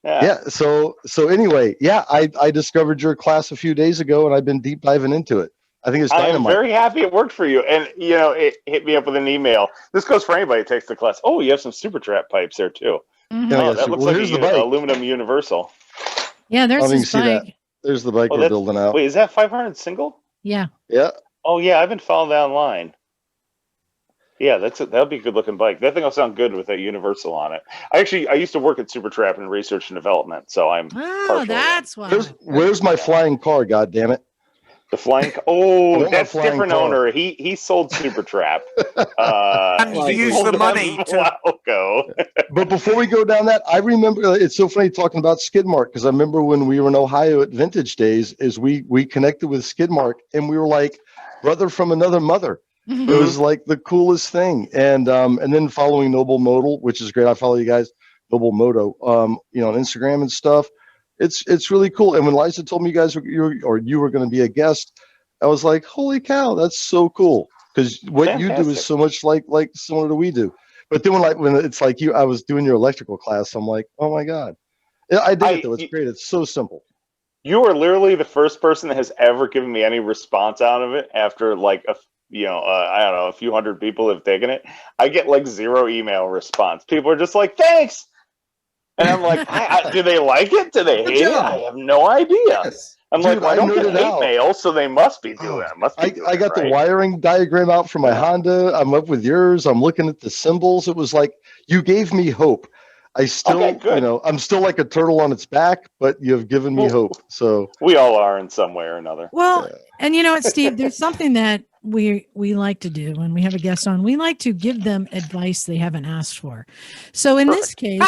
Speaker 2: Yeah. So anyway, yeah, I discovered your class a few days ago, and I've been deep diving into it. I think it's
Speaker 6: I am
Speaker 2: dynamite.
Speaker 6: very happy it worked for you. And, it hit me up with an email. This goes for anybody who takes the class. Oh, you have some super trap pipes there, too.
Speaker 1: Mhm.
Speaker 2: Yeah,
Speaker 6: Oh, that looks like
Speaker 2: here's the bike.
Speaker 6: aluminum universal.
Speaker 1: Yeah, there's
Speaker 2: I mean,
Speaker 1: this
Speaker 2: see that.
Speaker 1: bike.
Speaker 2: There's the bike
Speaker 6: Oh,
Speaker 2: we're building out.
Speaker 6: Wait, is that 500 single?
Speaker 1: Yeah.
Speaker 2: Yeah.
Speaker 6: Oh, yeah, I've been following that online. Yeah, that'll be a good looking bike. That thing will sound good with that universal on it. I used to work at Super Trap in research and development, so I'm
Speaker 1: Oh,
Speaker 6: partial to
Speaker 1: that's why.
Speaker 2: Where's my flying car? God damn it!
Speaker 6: the flying.
Speaker 2: I
Speaker 6: Oh,
Speaker 2: want my
Speaker 6: that's
Speaker 2: flying
Speaker 6: different
Speaker 2: car.
Speaker 6: owner. He sold Super Trap.
Speaker 4: And
Speaker 6: he
Speaker 4: use
Speaker 6: sold
Speaker 4: the
Speaker 6: them
Speaker 4: money
Speaker 6: a
Speaker 4: to.
Speaker 6: while ago.
Speaker 2: But before we go down that, I remember it's so funny talking about Skidmark, because I remember when we were in Ohio at Vintage Days, is we connected with Skidmark, and we were like brother from another mother. It was like the coolest thing. And then following Knoble Moto, which is great. I follow you guys, Knoble Moto, on Instagram and stuff. It's really cool. And when Liza told me you were going to be a guest, I was like, holy cow, that's so cool. Because what you do is
Speaker 6: Fantastic.
Speaker 2: so much like similar to we do. But then when it's like I was doing your electrical class, I'm like, oh my God. Yeah, I dig it though. It's great. It's so simple.
Speaker 6: You are literally the first person that has ever given me any response out of it after like I don't know, a few hundred people have taken it. I get like 0 email response. People are just like, thanks. And I'm like, do they like it? Do they
Speaker 3: Good
Speaker 6: hate it?
Speaker 3: job.
Speaker 6: I have no idea.
Speaker 3: Yes.
Speaker 6: I'm
Speaker 2: Dude,
Speaker 6: like, well, I
Speaker 2: I
Speaker 6: don't get
Speaker 2: nerded
Speaker 6: hate
Speaker 2: out.
Speaker 6: mail, so they must be doing it.
Speaker 2: I got the wiring diagram out for my Honda. I'm up with yours. I'm looking at the symbols. It was like you gave me hope. I still,
Speaker 6: Okay, good.
Speaker 2: I'm still like a turtle on its back, but you've given me hope. So
Speaker 6: we all are in some way or another.
Speaker 1: Well, and you know what, Steve, there's something that we like to do when we have a guest on. We like to give them advice they haven't asked for. So in this case,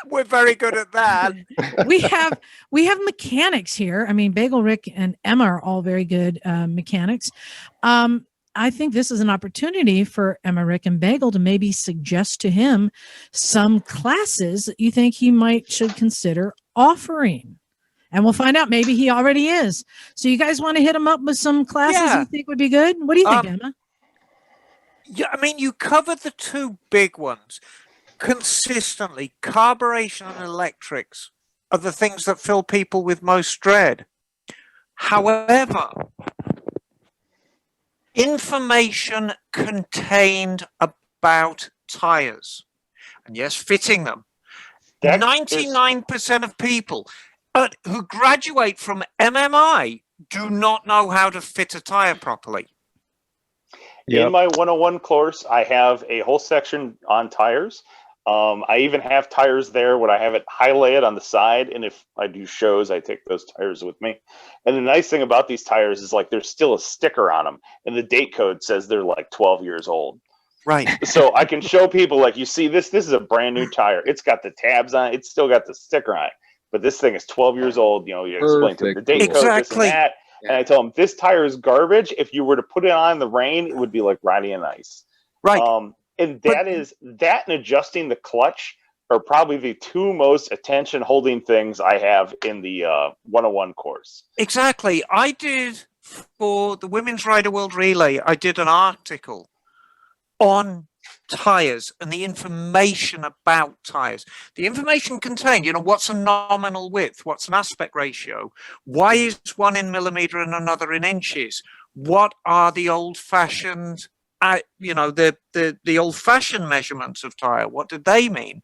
Speaker 4: We're very good at that.
Speaker 1: we have mechanics here. I mean, Bagel, Rick, and Emma are all very good mechanics. I think this is an opportunity for Emma, Rick, and Bagel to maybe suggest to him some classes that you think he should consider offering. And we'll find out. Maybe he already is. So you guys want to hit him up with some classes you think would be good? What do you think, Emma?
Speaker 4: Yeah, I mean, you covered the 2 big ones. Consistently, carburation and electrics are the things that fill people with most dread. However, information contained about tires, and yes, fitting them. 99% of people who graduate from MMI do not know how to fit a tire properly.
Speaker 6: In my 101 course, I have a whole section on tires. I even have tires there when I have it highlighted on the side, and if I do shows, I take those tires with me. And the nice thing about these tires is like there's still a sticker on them, and the date code says they're like 12 years old.
Speaker 4: Right.
Speaker 6: So I can show people, like, you see this is a brand new tire. It's got the tabs on it. It's still got the sticker on it. But this thing is 12 years old. You know, you explain to them the date code, this and
Speaker 4: Exactly.
Speaker 6: that. And I tell them, this tire is garbage. If you were to put it on in the rain, it would be like riding in ice.
Speaker 4: Right.
Speaker 6: And that and adjusting the clutch are probably the two most attention holding things I have in the 101 course.
Speaker 4: Exactly. I did, for the Women's Rider World Relay, I did an article on tires and the information about tires. The information contained, you know, what's a nominal width, what's an aspect ratio, why is one in millimeter and another in inches, what are the old-fashioned, you know, the old-fashioned measurements of tire, what do they mean,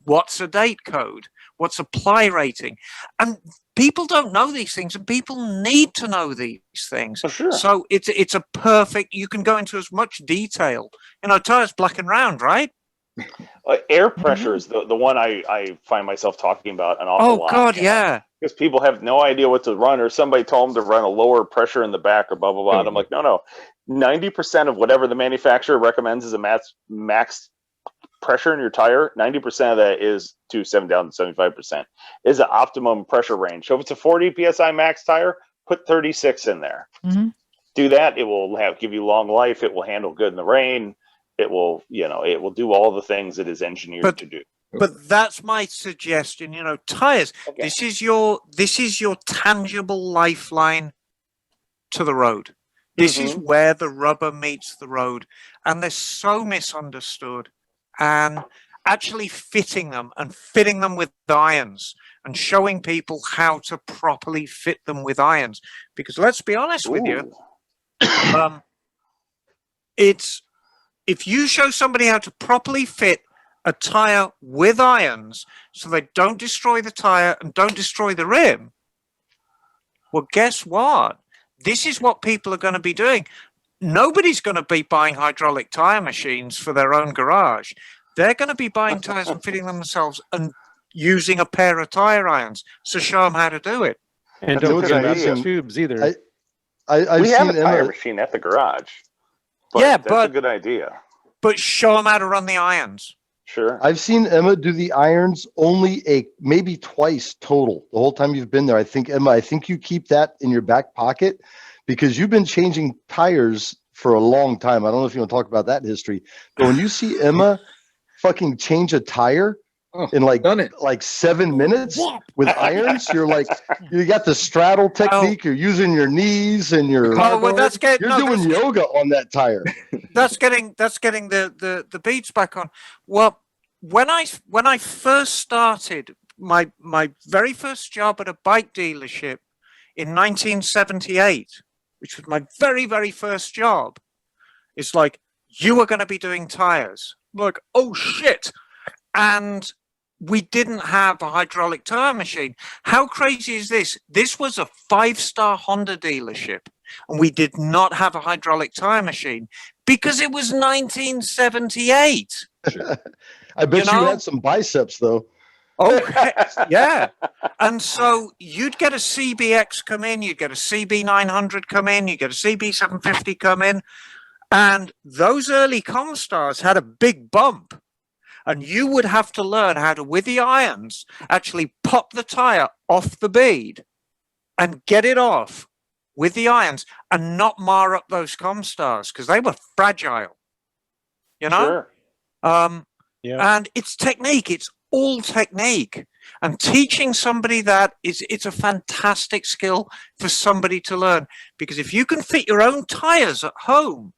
Speaker 4: what's a date code, what's a ply rating, and people don't know these things, and people need to know these things.
Speaker 6: For sure.
Speaker 4: So it's a perfect, you can go into as much detail. You know, tires black and round, right?
Speaker 6: Air pressure is the one I find myself talking about an awful lot.
Speaker 4: Oh God, yeah.
Speaker 6: Because people have no idea what to run, or somebody told them to run a lower pressure in the back, or blah blah blah. And I'm like, no. 90% of whatever the manufacturer recommends is a max pressure in your tire. 90% of that is 7 down to 75% is an optimum pressure range. So if it's a 40 psi max tire, put 36 in there.
Speaker 1: Mm-hmm.
Speaker 6: Do that. It will give you long life. It will handle good in the rain. It will, it will do all the things it is engineered to do.
Speaker 4: But that's my suggestion. You know, tires.
Speaker 6: Okay.
Speaker 4: This is your tangible lifeline to the road. This is where the rubber meets the road, and they're so misunderstood. And actually fitting them with irons and showing people how to properly fit them with irons. Because let's be honest with you, if you show somebody how to properly fit a tire with irons so they don't destroy the tire and don't destroy the rim, well, guess what? This is what people are going to be doing. Nobody's going to be buying hydraulic tire machines for their own garage. They're going to be buying tires and fitting them themselves and using a pair of tire irons to show them how to do it.
Speaker 5: And
Speaker 6: That's
Speaker 5: don't
Speaker 6: a good
Speaker 5: forget about
Speaker 6: idea.
Speaker 5: the tubes either.
Speaker 2: I've
Speaker 6: We have
Speaker 2: seen
Speaker 6: a tire
Speaker 2: Emma.
Speaker 6: machine at the garage.
Speaker 4: Yeah,
Speaker 6: that's
Speaker 4: but-
Speaker 6: a good idea.
Speaker 4: But show them how to run the irons.
Speaker 6: Sure.
Speaker 2: I've seen Emma do the irons only maybe twice total the whole time you've been there. I think, Emma, I think you keep that in your back pocket because you've been changing tires for a long time. I don't know if you want to talk about that history, but when you see Emma fucking change a tire in like 7 minutes with irons, you're like, you got the straddle technique. You're using your knees and your. You're doing yoga on that tire.
Speaker 4: That's getting the beats back on. Well, when I first started my very first job at a bike dealership in 1978, which was my very, very first job, it's like, you are going to be doing tires. I'm like, oh shit. And we didn't have a hydraulic tire machine. How crazy is this? This was a 5-star Honda dealership, and we did not have a hydraulic tire machine because it was 1978.
Speaker 2: I bet you had some biceps though.
Speaker 4: Oh, yeah. And so you'd get a CBX come in, you'd get a CB900 come in, you'd get a CB750 come in, and those early Comstars had a big bump. And you would have to learn how to, with the irons, actually pop the tire off the bead and get it off with the irons and not mar up those Comstars because they were fragile, you know?
Speaker 6: Sure.
Speaker 4: And it's technique. It's all technique. And teaching somebody that it's a fantastic skill for somebody to learn, because if you can fit your own tires at home,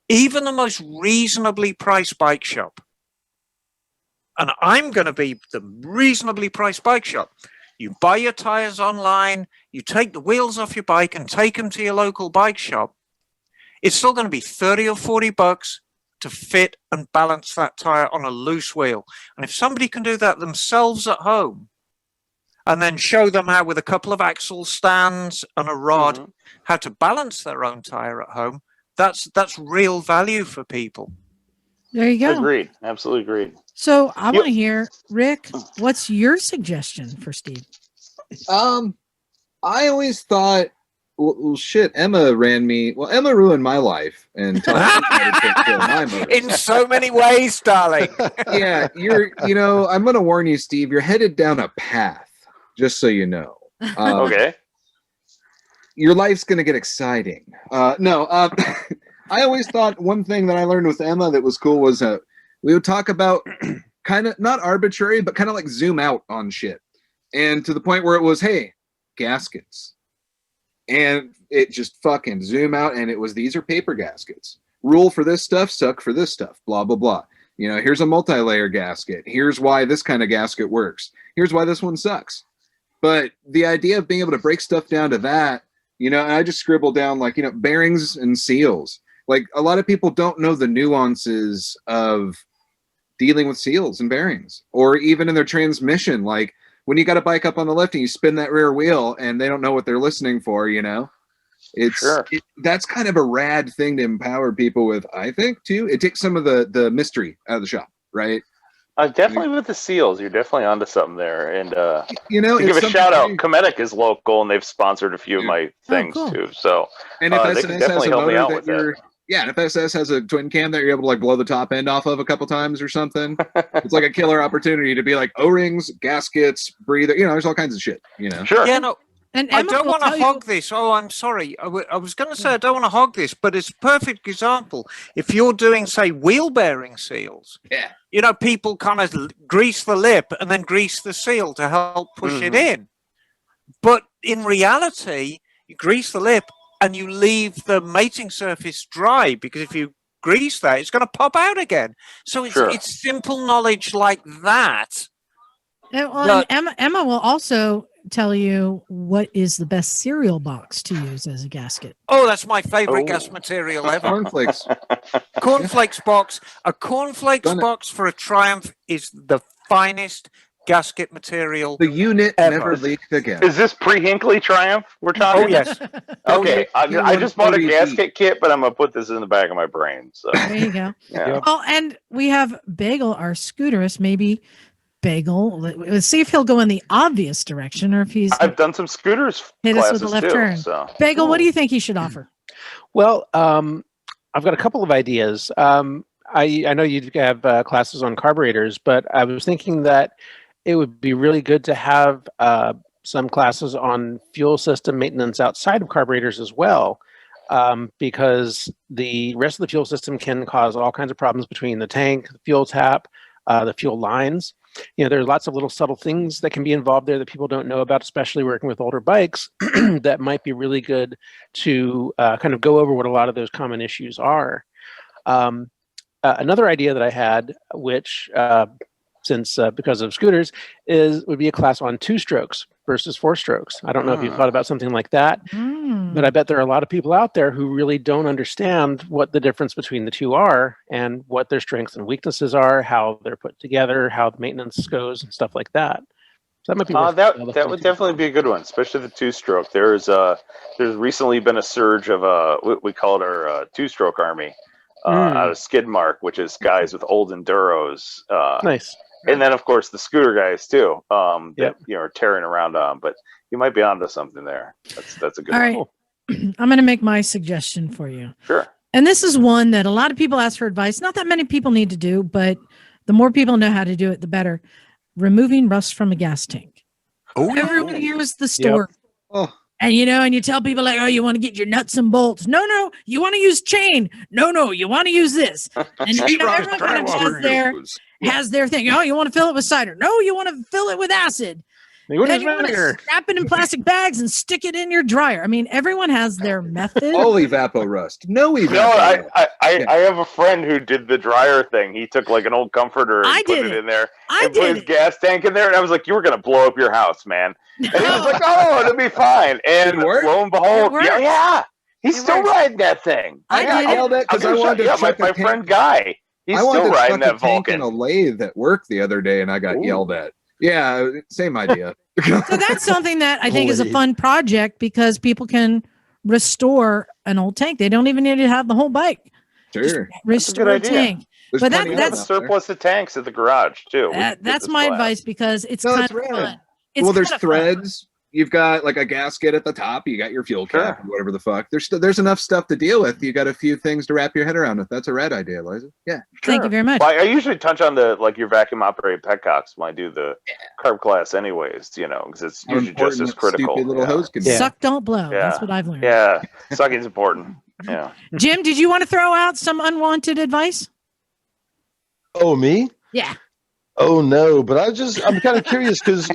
Speaker 4: even the most reasonably priced bike shop, and I'm going to be the reasonably priced bike shop. You buy your tires online, you take the wheels off your bike and take them to your local bike shop. It's still going to be 30 or 40 bucks to fit and balance that tire on a loose wheel. And if somebody can do that themselves at home and then show them how, with a couple of axle stands and a rod, how to balance their own tire at home, that's real value for people.
Speaker 1: There you go.
Speaker 6: Agreed. Absolutely agreed.
Speaker 1: So I
Speaker 6: Yep.
Speaker 1: want to hear, Rick, what's your suggestion for Steve?
Speaker 3: I always thought, well, shit, Emma ruined my life and taught me how to take care of my motorcycle.
Speaker 4: In so many ways, darling.
Speaker 3: Yeah, I'm going to warn you, Steve, you're headed down a path, just so you know.
Speaker 6: Okay.
Speaker 3: Your life's going to get exciting. I always thought one thing that I learned with Emma that was cool was we would talk about kind of not arbitrary, but kind of like zoom out on shit. And to the point where it was, hey, gaskets. And it just fucking zoom out. And it was, these are paper gaskets. Rule for this stuff, suck for this stuff, blah, blah, blah. Here's a multi-layer gasket. Here's why this kind of gasket works. Here's why this one sucks. But the idea of being able to break stuff down to that, and I just scribbled down like, bearings and seals. Like a lot of people don't know the nuances of dealing with seals and bearings, or even in their transmission. Like when you got a bike up on the lift and you spin that rear wheel and they don't know what they're listening for, that's kind of a rad thing to empower people with, I think, too. It takes some of the mystery out of the shop, right?
Speaker 6: Definitely with the seals, you're definitely onto something there. And to give
Speaker 3: it's
Speaker 6: a shout out,
Speaker 3: something-
Speaker 6: Cometic is local and they've sponsored a few of my things
Speaker 1: cool.
Speaker 6: too. So
Speaker 3: And if
Speaker 6: they
Speaker 3: SS
Speaker 6: can
Speaker 3: has
Speaker 6: definitely
Speaker 3: a
Speaker 6: help me
Speaker 3: motor
Speaker 6: out
Speaker 3: that
Speaker 6: with that.
Speaker 3: and if SS has a twin cam that you're able to like blow the top end off of a couple times or something, it's like a killer opportunity to be like O-rings, gaskets, breather. There's all kinds of shit.
Speaker 6: Sure.
Speaker 4: Yeah, no,
Speaker 1: And
Speaker 4: I
Speaker 1: Emma
Speaker 4: don't
Speaker 1: will
Speaker 4: want to
Speaker 1: tell you-
Speaker 4: hog this. Oh, I'm sorry. I was going to say I don't want to hog this, but it's a perfect example. If you're doing, say, wheel bearing seals,
Speaker 3: Yeah.
Speaker 4: people kind of grease the lip and then grease the seal to help push it in. But in reality, you grease the lip and you leave the mating surface dry, because if you grease that, it's going to pop out again. So it's simple knowledge like that.
Speaker 1: And Emma will also tell you what is the best cereal box to use as a gasket.
Speaker 4: Oh, that's my favorite gas material ever.
Speaker 3: Cornflakes.
Speaker 4: Cornflakes box. A cornflakes
Speaker 3: Done it.
Speaker 4: box for a Triumph is the finest gasket material.
Speaker 3: The unit
Speaker 4: Ever.
Speaker 3: never leaked again.
Speaker 6: Is this pre-Hinckley Triumph we're talking?
Speaker 4: Oh, yes.
Speaker 6: Okay, I just bought a
Speaker 3: Q140
Speaker 6: gasket kit, but I'm gonna put this in the back of my brain. So
Speaker 1: There you go.
Speaker 6: yeah.
Speaker 1: Well, and we have Bagel, our scooterist. Maybe Bagel. Let's see if he'll go in the obvious direction or if he's
Speaker 6: I've done some scooters
Speaker 1: hit us
Speaker 6: classes
Speaker 1: with a left
Speaker 6: too.
Speaker 1: turn.
Speaker 6: So
Speaker 1: Bagel. What do you think he should offer?
Speaker 5: Well, I've got a couple of ideas. I know you have classes on carburetors, but I was thinking that it would be really good to have some classes on fuel system maintenance outside of carburetors as well, because the rest of the fuel system can cause all kinds of problems between the tank, the fuel tap, the fuel lines. There's lots of little subtle things that can be involved there that people don't know about, especially working with older bikes, that might be really good to kind of go over what a lot of those common issues are. Another idea that I had, which because of scooters, would be a class on 2-strokes versus 4-strokes. I don't know if you've thought about something like that, but I bet there are a lot of people out there who really don't understand what the difference between the two are and what their strengths and weaknesses are, how they're put together, how the maintenance goes, and stuff like that. So that might be
Speaker 6: that would definitely be a good one, especially the 2-stroke. There's recently been a surge of we call it our 2-stroke army out of Skidmark, which is guys with old enduros.
Speaker 5: Nice.
Speaker 6: And then, of course, the scooter guys too, that are tearing around on. But you might be onto something there. That's a good
Speaker 1: All
Speaker 6: one.
Speaker 1: right. I'm going to make my suggestion for you.
Speaker 6: Sure.
Speaker 1: And this is one that a lot of people ask for advice. Not that many people need to do, but the more people know how to do it, the better. Removing rust from a gas tank.
Speaker 4: Oh,
Speaker 1: Everyone hears the story.
Speaker 3: Oh,
Speaker 1: And you tell people like, oh, you want to get your nuts and bolts. No, you want to use chain. No, you want to use this. And everyone kind of has their thing. Oh, you want to fill it with cider. No, you want to fill it with acid. Then you want to wrap it in plastic bags and stick it in your dryer. I mean, everyone has their method.
Speaker 3: all evapo rust. No evapo
Speaker 6: No,
Speaker 3: rust.
Speaker 6: I have a friend who did the dryer thing. He took like an old comforter and put it in there and put his gas tank in there. And I was like, you were going to blow up your house, man. And he was like, oh, it'll be fine. And lo and behold, yeah. He's still riding that thing.
Speaker 3: I got yelled at because I wanted to check
Speaker 6: my friend Guy. He's still riding that Vulcan.
Speaker 3: In a lathe at work the other day, and I got yelled at. Yeah, same idea.
Speaker 1: So that's something that I think is a fun project because people can restore an old tank. They don't even need to have the whole bike.
Speaker 3: Sure.
Speaker 1: Restore a tank.
Speaker 3: There's
Speaker 1: But
Speaker 3: plenty
Speaker 6: We
Speaker 3: of
Speaker 6: have
Speaker 3: them
Speaker 6: a
Speaker 3: out there.
Speaker 6: surplus of tanks at the garage too. We could
Speaker 1: that's
Speaker 6: just
Speaker 1: my
Speaker 6: go out.
Speaker 1: advice because it's
Speaker 3: No,
Speaker 1: kind
Speaker 3: that's
Speaker 1: of
Speaker 3: rad.
Speaker 1: fun. It's
Speaker 3: Well, there's
Speaker 1: kinda fun.
Speaker 3: threads. You've got like a gasket at the top. You got your fuel cap,
Speaker 6: Sure.
Speaker 3: whatever the fuck. There's enough stuff to deal with. You got a few things to wrap your head around with. That's a rad idea, Liza. Yeah.
Speaker 1: Thank you
Speaker 6: Sure.
Speaker 1: very much.
Speaker 6: Well, I usually touch on the your vacuum operated petcocks when I do the carb class, anyways. Because it's
Speaker 3: How
Speaker 6: usually just
Speaker 3: important
Speaker 6: as
Speaker 3: that
Speaker 6: critical.
Speaker 3: stupid little
Speaker 6: yeah.
Speaker 3: hose can be.
Speaker 5: Yeah.
Speaker 1: Suck, don't blow. That's
Speaker 6: Yeah.
Speaker 1: what I've learned.
Speaker 6: Yeah, sucking's important. Yeah.
Speaker 1: Jim, did you want to throw out some unwanted advice?
Speaker 2: Oh, me?
Speaker 1: Yeah.
Speaker 2: Oh no, but I'm kind of curious because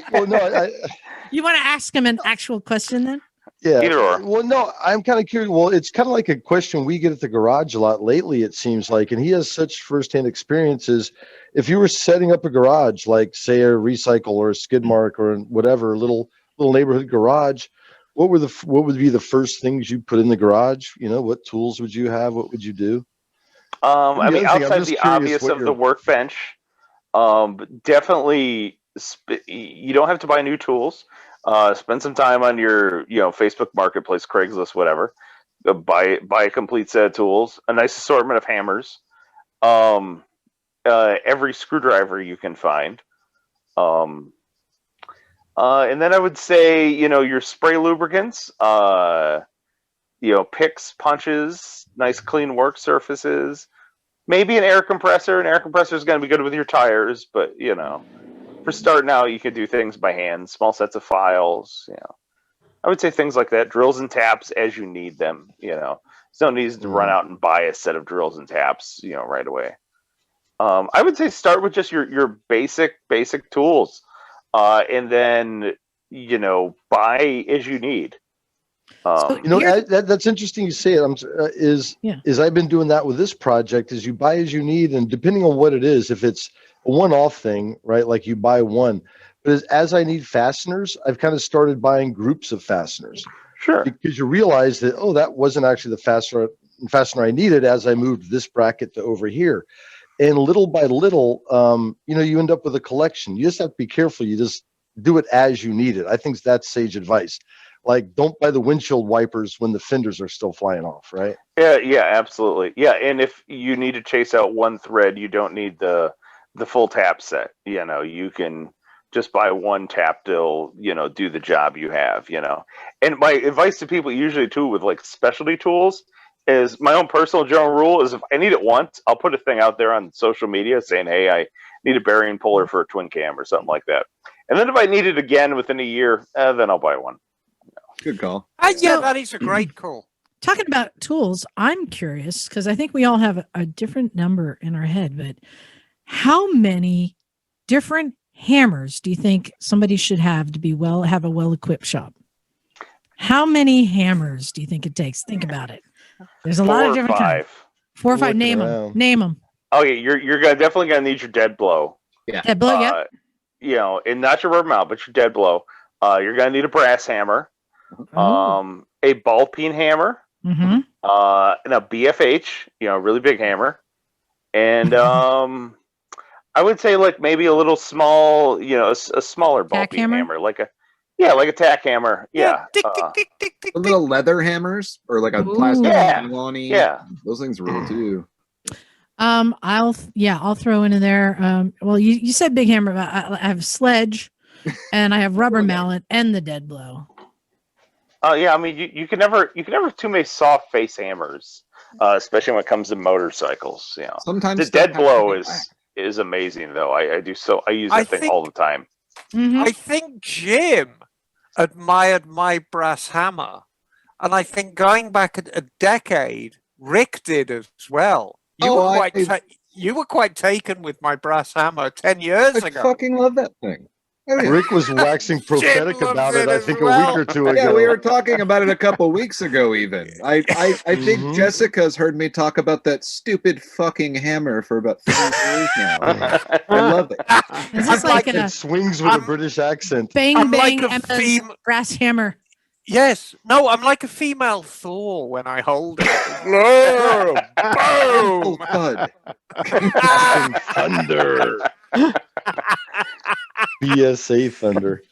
Speaker 1: You want to ask him an actual question then?
Speaker 2: yeah.
Speaker 6: Either or.
Speaker 2: Well, no, I'm kind of curious. Well, it's kind of like a question we get at the garage a lot lately, it seems like, and he has such firsthand experiences. If you were setting up a garage, like say a recycle or a skid mark or whatever, little neighborhood garage, what would be the first things you put in the garage? What tools would you have? What would you do?
Speaker 6: I mean,
Speaker 2: other thing, I'm
Speaker 6: outside
Speaker 2: just
Speaker 6: the
Speaker 2: curious
Speaker 6: obvious
Speaker 2: what
Speaker 6: of the
Speaker 2: your-
Speaker 6: workbench, definitely you don't have to buy new tools. Spend some time on your Facebook Marketplace, Craigslist, whatever. Buy a complete set of tools, a nice assortment of hammers, every screwdriver you can find, and then I would say your spray lubricants, picks, punches, nice clean work surfaces. Maybe an air compressor. An air compressor is going to be good with your tires, but for starting out, you could do things by hand, small sets of files. I would say things like that. Drills and taps as you need them. There's no need to run out and buy a set of drills and taps, right away. I would say start with just your basic tools, and then buy as you need.
Speaker 2: That's interesting you say it. Is I've been doing that with this project. Is you buy as you need, and depending on what it is, if it's a one-off thing, right? Like you buy one, but as I need fasteners, I've kind of started buying groups of fasteners.
Speaker 6: Sure.
Speaker 2: Because you realize that that wasn't actually the fastener I needed as I moved this bracket to over here, and little by little, you end up with a collection. You just have to be careful. You just do it as you need it. I think that's sage advice. Like, don't buy the windshield wipers when the fenders are still flying off, right?
Speaker 6: Yeah, absolutely. Yeah, and if you need to chase out one thread, you don't need the full tap set. You can just buy one tap till do the job you have. And my advice to people usually too with like specialty tools is my own personal general rule is if I need it once, I'll put a thing out there on social media saying, hey, I need a bearing puller for a twin cam or something like that. And then if I need it again within a year, then I'll buy one.
Speaker 3: Good call.
Speaker 4: Yeah, that is a great call.
Speaker 1: Talking about tools, I'm curious because I think we all have a different number in our head, but how many different hammers do you think somebody should have to have a well-equipped shop? How many hammers do you think it takes? Think about it. There's a lot of different kinds. 4 or 5. Name them. Name them.
Speaker 6: Oh yeah, you're definitely gonna need your dead blow.
Speaker 3: Yeah.
Speaker 1: Dead blow. Yeah.
Speaker 6: And not your rubber mount, but your dead blow. You're gonna need a brass hammer, a ball peen hammer,
Speaker 1: Mm-hmm.
Speaker 6: and a BFH, really big hammer, and I would say like maybe a little small, a smaller ball
Speaker 1: Tack
Speaker 6: peen
Speaker 1: hammer?
Speaker 6: hammer, like a tack hammer. Yeah.
Speaker 4: Tick, tick, tick, tick, tick,
Speaker 3: The little leather hammers or like a plastic
Speaker 6: Yeah.
Speaker 3: nylon-y.
Speaker 6: Yeah.
Speaker 3: Those things rule too.
Speaker 1: I'll throw in there. Well, you said big hammer. But I have sledge, and I have rubber mallet and the dead blow.
Speaker 6: Yeah, I mean, you can never have too many soft face hammers, especially when it comes to motorcycles.
Speaker 3: Sometimes
Speaker 6: The
Speaker 3: stuff
Speaker 6: dead
Speaker 3: has to
Speaker 6: blow
Speaker 3: be
Speaker 6: is
Speaker 3: black.
Speaker 6: amazing though. I use
Speaker 4: I
Speaker 6: that thing
Speaker 4: think-
Speaker 6: all the time.
Speaker 1: Mm-hmm.
Speaker 4: I think Jim admired my brass hammer, and I think going back a decade, Rick did as well. You were quite taken with my brass hammer 10 years
Speaker 3: I
Speaker 4: ago.
Speaker 3: fucking love that thing. Oh, yeah.
Speaker 2: Rick was waxing prophetic
Speaker 4: loves
Speaker 2: about
Speaker 4: it
Speaker 2: it, I
Speaker 4: as
Speaker 2: think,
Speaker 4: well.
Speaker 2: a week or two ago.
Speaker 3: Yeah, we were talking about it a couple weeks ago. Even I think
Speaker 2: Mhm.
Speaker 3: Jessica's heard me talk about that stupid fucking hammer for about 3 years now. I love it.
Speaker 1: Is this like a
Speaker 2: It swings with a
Speaker 4: I'm-
Speaker 2: British accent.
Speaker 1: bang
Speaker 4: I'm
Speaker 1: bang
Speaker 4: like a
Speaker 1: Emma's
Speaker 4: fem-
Speaker 1: brass hammer?
Speaker 4: Yes. No, I'm like a female Thor when I hold it. Boom!
Speaker 3: Full
Speaker 4: Boom!
Speaker 3: thud.
Speaker 2: Fucking thunder. BSA thunder.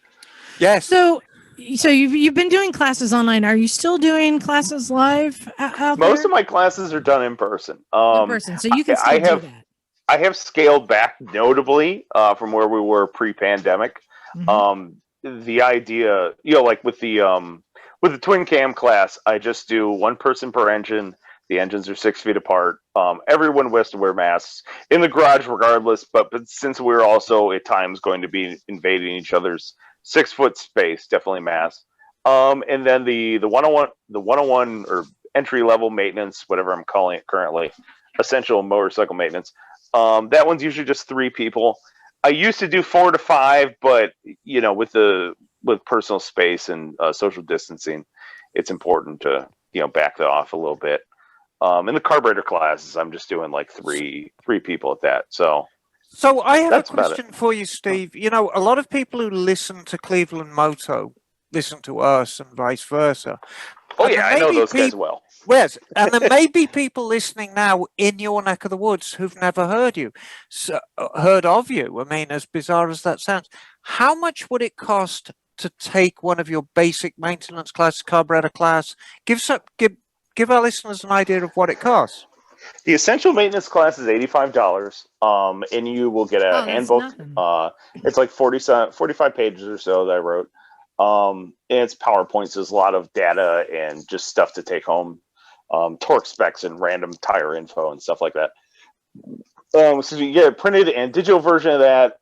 Speaker 4: Yes.
Speaker 1: So you've been doing classes online. Are you still doing classes live out
Speaker 6: Most
Speaker 1: there?
Speaker 6: of my classes are done in person.
Speaker 1: In person, so you can
Speaker 6: I
Speaker 1: still
Speaker 6: have-
Speaker 1: do that.
Speaker 6: I have scaled back notably from where we were pre-pandemic. The idea, like with the twin cam class, I just do one person per engine. The engines are 6 feet apart. Everyone has to wear masks in the garage regardless, but since we're also at times going to be invading each other's 6 foot space, definitely masks. And then the 101 or entry level maintenance, whatever I'm calling it currently, essential motorcycle maintenance. That one's usually just 3 people. I used to do 4 to 5, but with personal space and social distancing, it's important to back that off a little bit. In the carburetor classes, I'm just doing like three people at that. So
Speaker 4: I have a
Speaker 6: that's about
Speaker 4: question for you, Steve. A lot of people who listen to Cleveland Moto listen to us and vice versa.
Speaker 6: Oh
Speaker 4: And
Speaker 6: yeah,
Speaker 4: there
Speaker 6: I
Speaker 4: may
Speaker 6: know
Speaker 4: be
Speaker 6: those guys well.
Speaker 4: Yes, and there may be people listening now in your neck of the woods who've never heard of you. I mean, as bizarre as that sounds, how much would it cost to take one of your basic maintenance classes, carburetor class? Give our listeners an idea of what it costs.
Speaker 6: The essential maintenance class is $85, and you will get a handbook. It's like 45 pages or so that I wrote. And it's PowerPoints. There's a lot of data and just stuff to take home. Torque specs and random tire info and stuff like that. So you get a printed and digital version of that.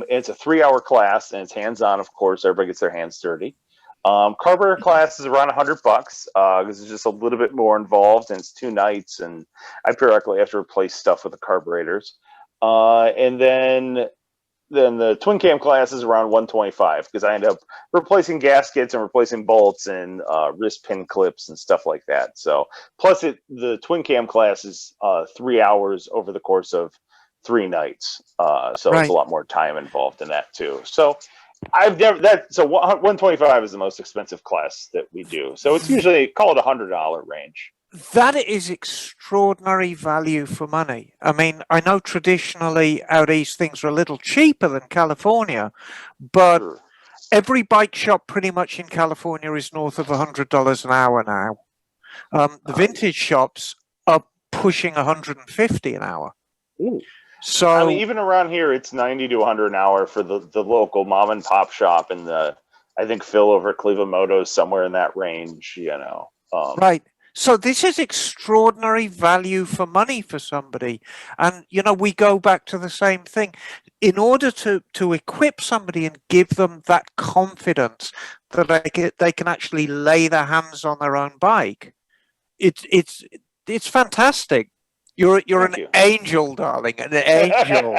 Speaker 6: It's a 3-hour class and it's hands-on, of course. Everybody gets their hands dirty. Carburetor class is around $100 because it's just a little bit more involved and it's 2 nights and I periodically have to replace stuff with the carburetors. And then the twin cam class is around $125 because I end up replacing gaskets and replacing bolts and wrist pin clips and stuff like that. So plus the twin cam class is 3 hours over the course of 3 nights. So It's a lot more time involved in that too. So so 125 is the most expensive class that we do. So it's usually call it $100 range.
Speaker 4: That is extraordinary value for money. I mean, I know traditionally out east things are a little cheaper than California, but every bike shop pretty much in California is north of $100 an hour now. The vintage shops are pushing $150 an hour.
Speaker 6: Ooh.
Speaker 4: So
Speaker 6: I mean, even around here, it's $90 to $100 an hour for the local mom and pop shop, and I think Phil over at Cleveland Moto is somewhere in that range. Right.
Speaker 4: So this is extraordinary value for money for somebody. And, we go back to the same thing. In order to equip somebody and give them that confidence that they can actually lay their hands on their own bike, it's fantastic. You're an angel, darling, an angel.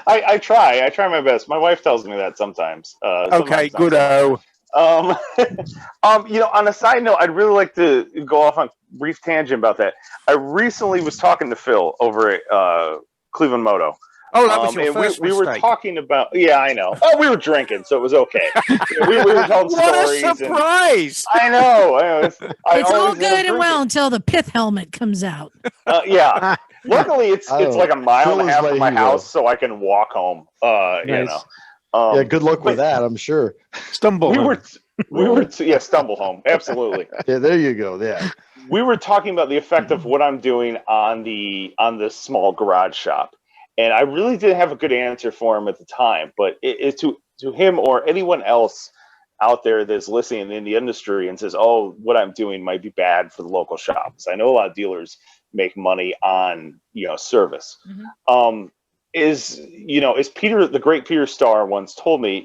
Speaker 6: I try my best. My wife tells me that sometimes.
Speaker 4: Okay, good-o.
Speaker 6: On a side note, I'd really like to go off on a brief tangent about that. I recently was talking to Phil over at Cleveland Moto.
Speaker 4: Oh, that was your first
Speaker 6: we were talking about. Yeah, I know. Oh, we were drinking, so it was okay. we were telling stories.
Speaker 4: What a surprise!
Speaker 6: I know.
Speaker 1: It's all good and well until the pith helmet comes out.
Speaker 6: Yeah. Luckily, it's like a mile and a half from my house, so I can walk home.
Speaker 5: Nice.
Speaker 2: Yeah, good luck with that, I'm sure.
Speaker 5: Stumble.
Speaker 6: Stumble home. Absolutely.
Speaker 2: Yeah, there you go. Yeah.
Speaker 6: We were talking about the effect of what I'm doing on the small garage shop. And I really didn't have a good answer for him at the time, but it to him or anyone else out there that's listening in the industry and says, "Oh, what I'm doing might be bad for the local shops." I know a lot of dealers make money on service. Is Peter, the great Peter Starr once told me,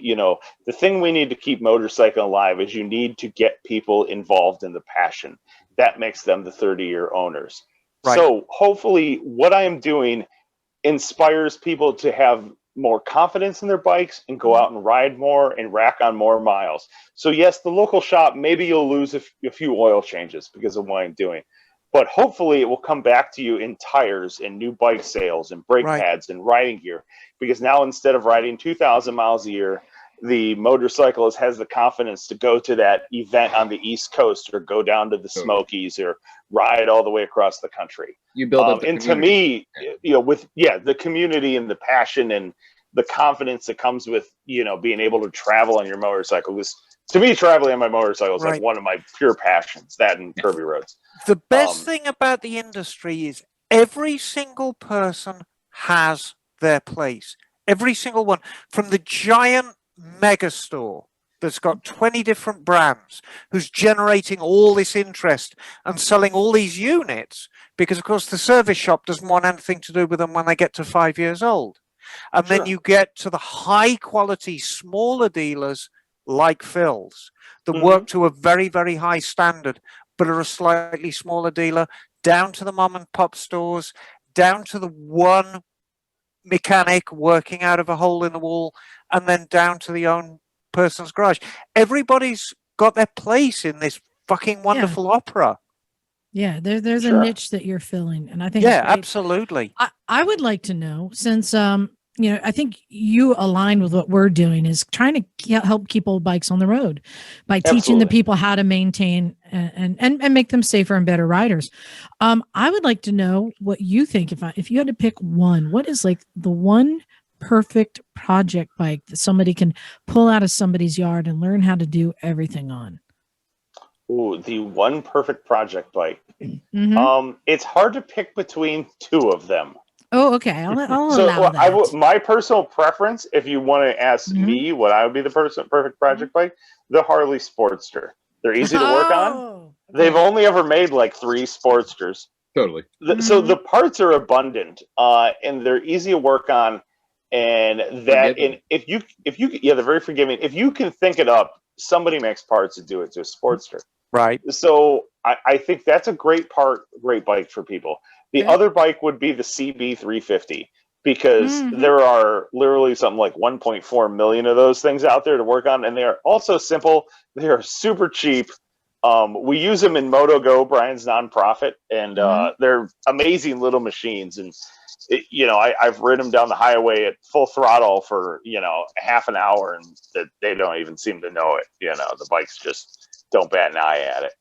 Speaker 6: the thing we need to keep motorcycling alive is you need to get people involved in the passion. That makes them the 30-year owners. Right. So hopefully what I am doing inspires people to have more confidence in their bikes and go out and ride more and rack on more miles. So yes, the local shop, maybe you'll lose a few oil changes because of what I'm doing. But hopefully it will come back to you in tires and new bike sales and brake pads and riding gear. Because now instead of riding 2,000 miles a year, the motorcyclist has the confidence to go to that event on the East Coast or go down to the Smokies or ride all the way across the country.
Speaker 3: You build up
Speaker 6: and community. To me, with the community and the passion and the confidence that comes with, being able to travel on your motorcycle. Because to me, traveling on my motorcycle is like one of my pure passions, that and Kirby roads.
Speaker 4: The best thing about the industry is every single person has their place. Every single one, from the giant mega store that's got 20 different brands, who's generating all this interest and selling all these units, because of course the service shop doesn't want anything to do with them when they get to 5 years old. And then you get to the high quality smaller dealers like Phil's that work to a very, very high standard, but are a slightly smaller dealer, down to the mom and pop stores, down to the one mechanic working out of a hole in the wall, and then down to the own person's garage. Everybody's got their place in this fucking wonderful opera.
Speaker 1: Yeah, there's
Speaker 6: Sure.
Speaker 1: a niche that you're filling, and I think it's
Speaker 4: Yeah,
Speaker 1: great.
Speaker 4: absolutely.
Speaker 1: I would like to know, since I think you align with what we're doing, is trying to help keep old bikes on the road by teaching the
Speaker 6: Absolutely.
Speaker 1: people how to maintain and make them safer and better riders. I would like to know what you think. If you had to pick one, what is like the one perfect project bike that somebody can pull out of somebody's yard and learn how to do everything on?
Speaker 6: Ooh, the one perfect project bike.
Speaker 1: Mhm.
Speaker 6: It's hard to pick between two of them.
Speaker 1: Oh, okay. I'll
Speaker 6: So
Speaker 1: allow that.
Speaker 6: my personal preference, if you want to ask
Speaker 1: Mhm.
Speaker 6: me what I would be the perfect project bike, the Harley Sportster. They're easy to work on.
Speaker 1: Oh,
Speaker 6: They've
Speaker 1: okay.
Speaker 6: only ever made like 3 Sportsters.
Speaker 3: Totally.
Speaker 6: So the parts are abundant, and they're easy to work on. And that,
Speaker 3: Forgiving.
Speaker 6: and if you, yeah, they're very forgiving. If you can think it up, somebody makes parts to do it to a Sportster.
Speaker 4: Right.
Speaker 6: So I think that's a great bike for people. The
Speaker 1: Okay.
Speaker 6: other bike would be the CB350, because
Speaker 1: Mhm.
Speaker 6: there are literally something like 1.4 million of those things out there to work on, and they are also simple. They are super cheap. We use them in MotoGo, Brian's nonprofit, and they're amazing little machines. And I've ridden them down the highway at full throttle for half an hour, and they don't even seem to know it. The bikes just don't bat an eye at it.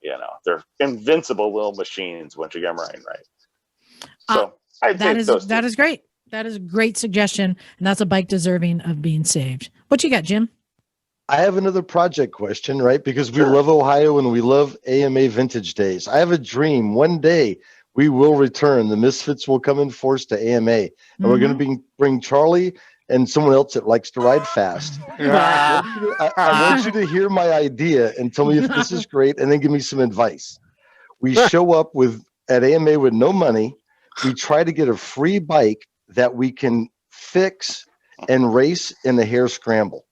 Speaker 6: They're invincible little machines once you get them right. So I'd say
Speaker 1: that is great. That is a great suggestion, and that's a bike deserving of being saved. What you got, Jim?
Speaker 2: I have another project question, right? Because we
Speaker 6: Sure.
Speaker 2: love Ohio and we love AMA Vintage Days. I have a dream. One day we will return. The Misfits will come in force to AMA, and we're going to bring Charlie and someone else that likes to ride fast. I want you to hear my idea and tell me if this is great, and then give me some advice. We show up at AMA with no money. We try to get a free bike that we can fix and race in the hare scramble.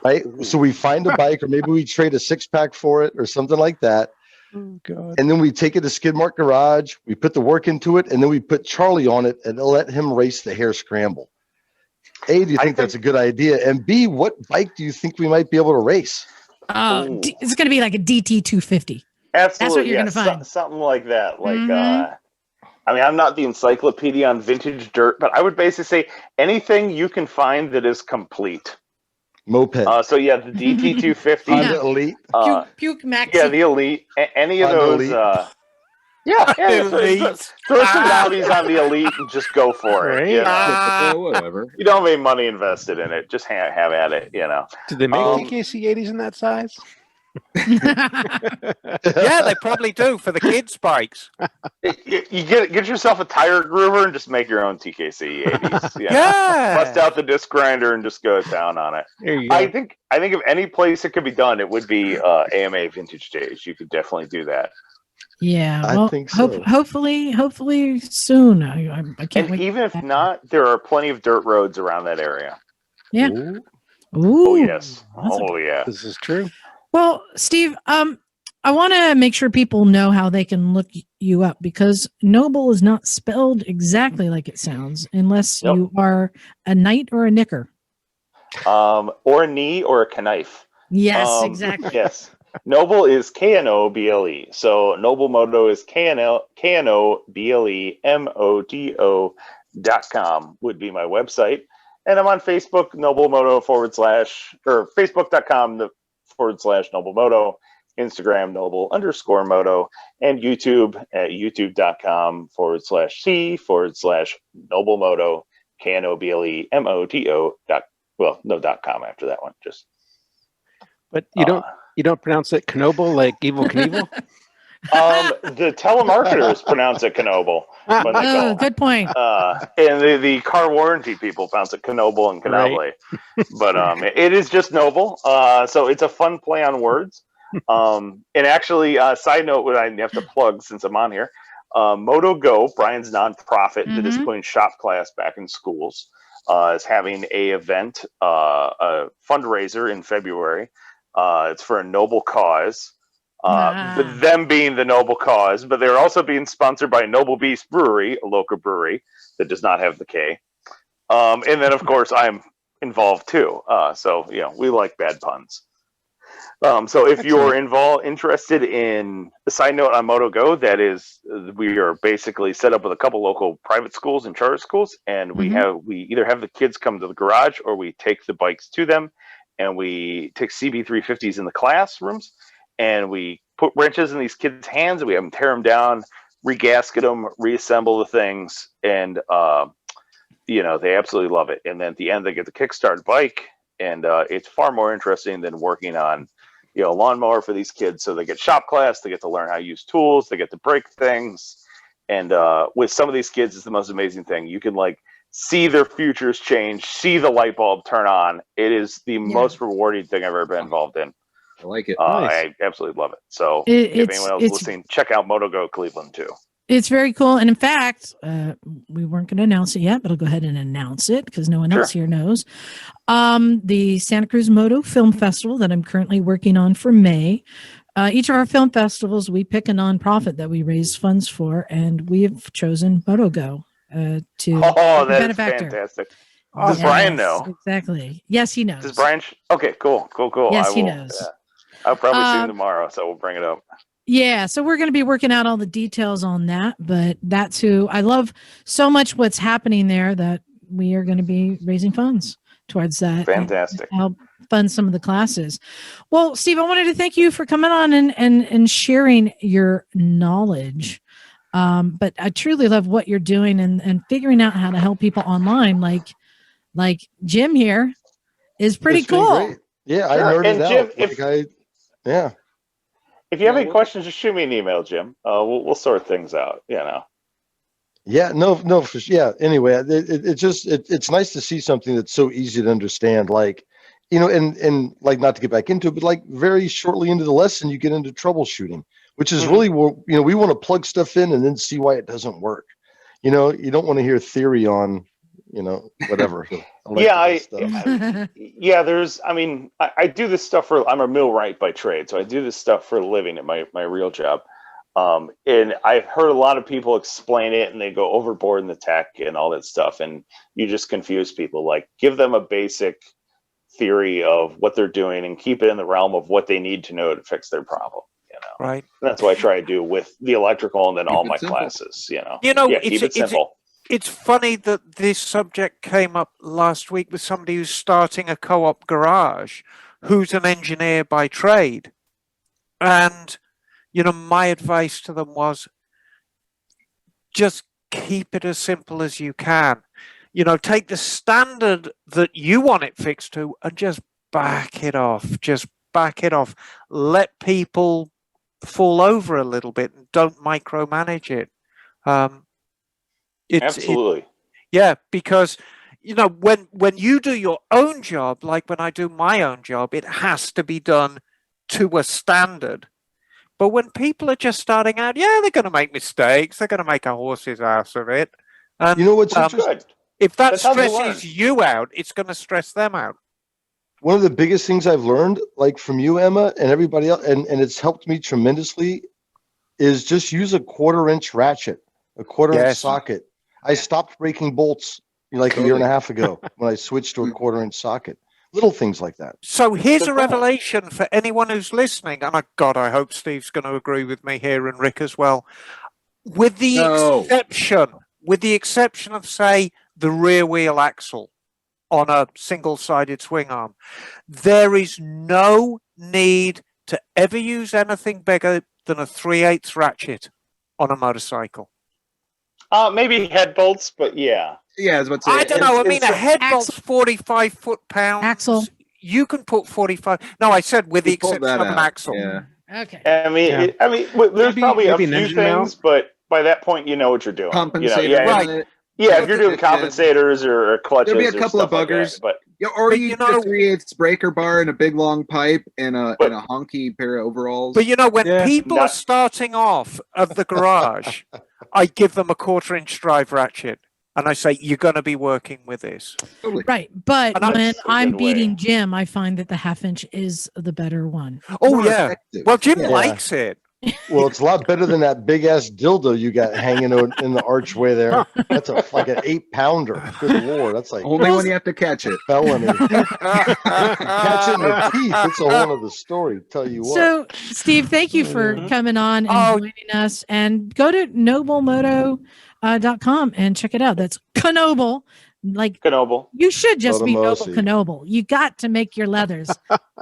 Speaker 2: Right? So we find a bike, or maybe we trade a 6-pack for it or something like that.
Speaker 5: Oh, God.
Speaker 2: And then we take it to Skidmark Garage, we put the work into it, and then we put Charlie on it and let him race the hare scramble. A, do you think that's a good idea? And B, what bike do you think we might be able to race?
Speaker 6: Ooh.
Speaker 1: It's going to be like a DT 250.
Speaker 6: Absolutely.
Speaker 1: That's what you're gonna find.
Speaker 6: Something like that. I'm not the encyclopedia on vintage dirt, but I would basically say anything you can find that is complete.
Speaker 2: Moped.
Speaker 6: So yeah, the DT 250.
Speaker 2: Honda Elite.
Speaker 1: Puke Maxi.
Speaker 6: Yeah, the Elite. Any of
Speaker 2: Honda
Speaker 6: those.
Speaker 2: Elite.
Speaker 6: Throw some Audis on the Elite and just go for it.
Speaker 3: Yeah, whatever.
Speaker 6: You don't have any money invested in it. Just have at it.
Speaker 5: Did they make TKC 80s in that size?
Speaker 4: Yeah, they probably do for the kids' bikes.
Speaker 6: You get yourself a tire groover and just make your own TKC 80s.
Speaker 4: Yeah.
Speaker 6: Bust out the disc grinder and just go down on it.
Speaker 5: There you go.
Speaker 6: I think if any place it could be done, it would be AMA Vintage Days. You could definitely do that.
Speaker 1: Yeah,
Speaker 2: I
Speaker 1: well,
Speaker 2: think so.
Speaker 1: hopefully soon. I can't
Speaker 6: And
Speaker 1: wait.
Speaker 6: even if not, there are plenty of dirt roads around that area.
Speaker 1: Yeah.
Speaker 2: Ooh.
Speaker 1: Ooh.
Speaker 6: Oh yes.
Speaker 1: That's a-
Speaker 6: Oh yeah.
Speaker 5: This is true.
Speaker 1: Well, Steve, I want to make sure people know how they can look you up, because Knoble is not spelled exactly like it sounds unless
Speaker 6: Nope.
Speaker 1: you are a knight or a knicker.
Speaker 6: Or a knee or a knife.
Speaker 1: Yes, exactly.
Speaker 6: Yes. Knoble is Knoble. So Knoble Moto is KNOBLEMOTO.com would be my website. And I'm on Facebook, Knoble Moto / or Facebook.com/Knoble Moto, Instagram, Knoble_Moto, and YouTube at youtube.com/C/Knoble Moto, KNOBLEMOTO. No .com after that one. Just
Speaker 5: But you don't pronounce it Knoble like Evil Knievel?
Speaker 6: The telemarketers pronounce it Knoble when they
Speaker 1: Oh,
Speaker 6: call.
Speaker 1: good point.
Speaker 6: And the car warranty people pronounce it Knoble and Knoble.
Speaker 5: Right.
Speaker 6: But it is just Knoble. So it's a fun play on words. And actually, side note, what I have to plug since I'm on here, Moto Go, Brian's nonprofit that is putting shop class back in schools, is having a event, a fundraiser in February. It's for a noble cause. But them being the noble cause, but they're also being sponsored by Noble Beast Brewery, a local brewery that does not have the K. And then, of course, I'm involved too. So, we like bad puns. So if you're interested in a side note on Moto Go, that is, we are basically set up with a couple local private schools and charter schools, and we either have the kids come to the garage or we take the bikes to them, and we take CB350s in the classrooms, and we put wrenches in these kids' hands, and we have them tear them down, regasket them, reassemble the things, and they absolutely love it. And then at the end, they get the kickstart bike, and it's far more interesting than working on a lawnmower for these kids. So they get shop class, they get to learn how to use tools, they get to break things. And with some of these kids, it's the most amazing thing. You can see their futures change, see the light bulb turn on. It is the most rewarding thing I've ever been involved in.
Speaker 3: I like it.
Speaker 5: Nice.
Speaker 6: I absolutely love it. So if anyone else is listening, check out Moto Go Cleveland too.
Speaker 1: It's very cool. And in fact, we weren't going to announce it yet, but I'll go ahead and announce it because no one else here knows. The Santa Cruz Moto Film Festival that I'm currently working on for May. Each of our film festivals, we pick a nonprofit that we raise funds for, and we have chosen Moto Go to
Speaker 6: that is fantastic. Does Brian know?
Speaker 1: Exactly. Yes, he knows.
Speaker 6: Does Brian? Okay, cool.
Speaker 1: Yes, he knows.
Speaker 6: I'll probably see him tomorrow, so we'll bring it up.
Speaker 1: Yeah, so we're going to be working out all the details on that, but that's who I love so much what's happening there that we are going to be raising funds towards that.
Speaker 6: Fantastic.
Speaker 1: Help fund some of the classes. Well, Steve, I wanted to thank you for coming on and sharing your knowledge. But I truly love what you're doing and figuring out how to help people online. Like Jim here is pretty cool.
Speaker 2: Great. Yeah, I nerded out.
Speaker 6: Jim, if you have any questions, just shoot me an email, Jim. We'll sort things out.
Speaker 2: Yeah, no, for sure. Yeah. Anyway, it's nice to see something that's so easy to understand. And not to get back into it, but very shortly into the lesson, you get into troubleshooting, which is really what we want to plug stuff in and then see why it doesn't work. You don't want to hear theory on whatever.
Speaker 6: I do this stuff I'm a millwright by trade, so I do this stuff for a living at my real job. And I've heard a lot of people explain it and they go overboard in the tech and all that stuff, and you just confuse people. Give them a basic theory of what they're doing and keep it in the realm of what they need to know to fix their problem.
Speaker 4: Right.
Speaker 6: And that's what I try to do with the electrical and then all my classes. Keep it simple.
Speaker 4: It's funny that this subject came up last week with somebody who's starting a co-op garage, who's an engineer by trade. And, my advice to them was just keep it as simple as you can. Take the standard that you want it fixed to and just back it off. Just back it off. Let people fall over a little bit and don't micromanage it.
Speaker 6: Absolutely.
Speaker 4: Because when you do your own job, like when I do my own job, it has to be done to a standard. But when people are just starting out, they're going to make mistakes. They're going to make a horse's ass of it. And,
Speaker 2: what's interesting?
Speaker 4: If that stresses you out, it's going to stress them out.
Speaker 2: One of the biggest things I've learned, from you, Emma, and everybody else, and it's helped me tremendously, is just use a 1/4-inch ratchet, a 1/4-inch socket. I stopped breaking bolts a year and a half ago when I switched to a 1/4-inch socket. Little things like that.
Speaker 4: So here's a revelation for anyone who's listening, and I hope Steve's going to agree with me here, and Rick as well. With the exception of, say, the rear wheel axle on a single-sided swing arm, there is no need to ever use anything bigger than a 3/8 ratchet on a motorcycle.
Speaker 6: Maybe head bolts, but yeah.
Speaker 3: Yeah, I was about to say.
Speaker 4: I don't know. I mean, a head bolt's 45 foot-pounds.
Speaker 1: Axle.
Speaker 4: You can put 45. No, I said with the exception of an axle.
Speaker 3: Yeah.
Speaker 1: Okay.
Speaker 6: I mean,
Speaker 5: Yeah.
Speaker 6: there's probably a
Speaker 5: maybe an
Speaker 6: few
Speaker 5: engine
Speaker 6: things,
Speaker 5: mount?
Speaker 6: but by that point, you know what you're doing.
Speaker 3: Compensator.
Speaker 6: Yeah,
Speaker 3: on
Speaker 4: Right.
Speaker 3: it.
Speaker 6: yeah. If you're doing
Speaker 3: Yeah.
Speaker 6: compensators or clutches,
Speaker 3: There'll be a
Speaker 6: or
Speaker 3: couple of
Speaker 6: stuff like that,
Speaker 3: buggers.
Speaker 6: but
Speaker 3: Yeah, or
Speaker 4: But
Speaker 3: you
Speaker 4: you
Speaker 3: need a
Speaker 4: know-
Speaker 3: 3/8 breaker bar and a big long pipe and a
Speaker 6: But-
Speaker 3: honky pair of overalls.
Speaker 4: But you know, when
Speaker 5: Yeah.
Speaker 4: people are
Speaker 6: Not-
Speaker 4: starting off of the garage, I give them a 1/4-inch drive ratchet, and I say, "You're going to be working with this."
Speaker 3: Totally.
Speaker 1: Right. But
Speaker 4: And
Speaker 1: when
Speaker 6: that's a
Speaker 1: I'm
Speaker 6: good way.
Speaker 1: beating Jim, I find that the 1/2 inch is the better one.
Speaker 4: Oh
Speaker 3: More
Speaker 4: yeah.
Speaker 3: effective.
Speaker 4: Well, Jim
Speaker 3: Yeah.
Speaker 4: likes it.
Speaker 2: Well, it's a lot better than that big ass dildo you got hanging in the archway there. That's like an 8-pounder. Good lord, that's like
Speaker 3: Only when you have to catch it.
Speaker 2: felony. Catch it in the teeth. It's a whole other story. Tell you what.
Speaker 1: So, Steve, thank you for
Speaker 6: Mhm.
Speaker 1: coming on and
Speaker 4: Oh.
Speaker 1: joining us. And go to knoblemoto.com and check it out. That's Knoble. Like,
Speaker 6: Knoble.
Speaker 1: you should just be Noble
Speaker 2: Automosi.
Speaker 1: Knoble. You got to make your leathers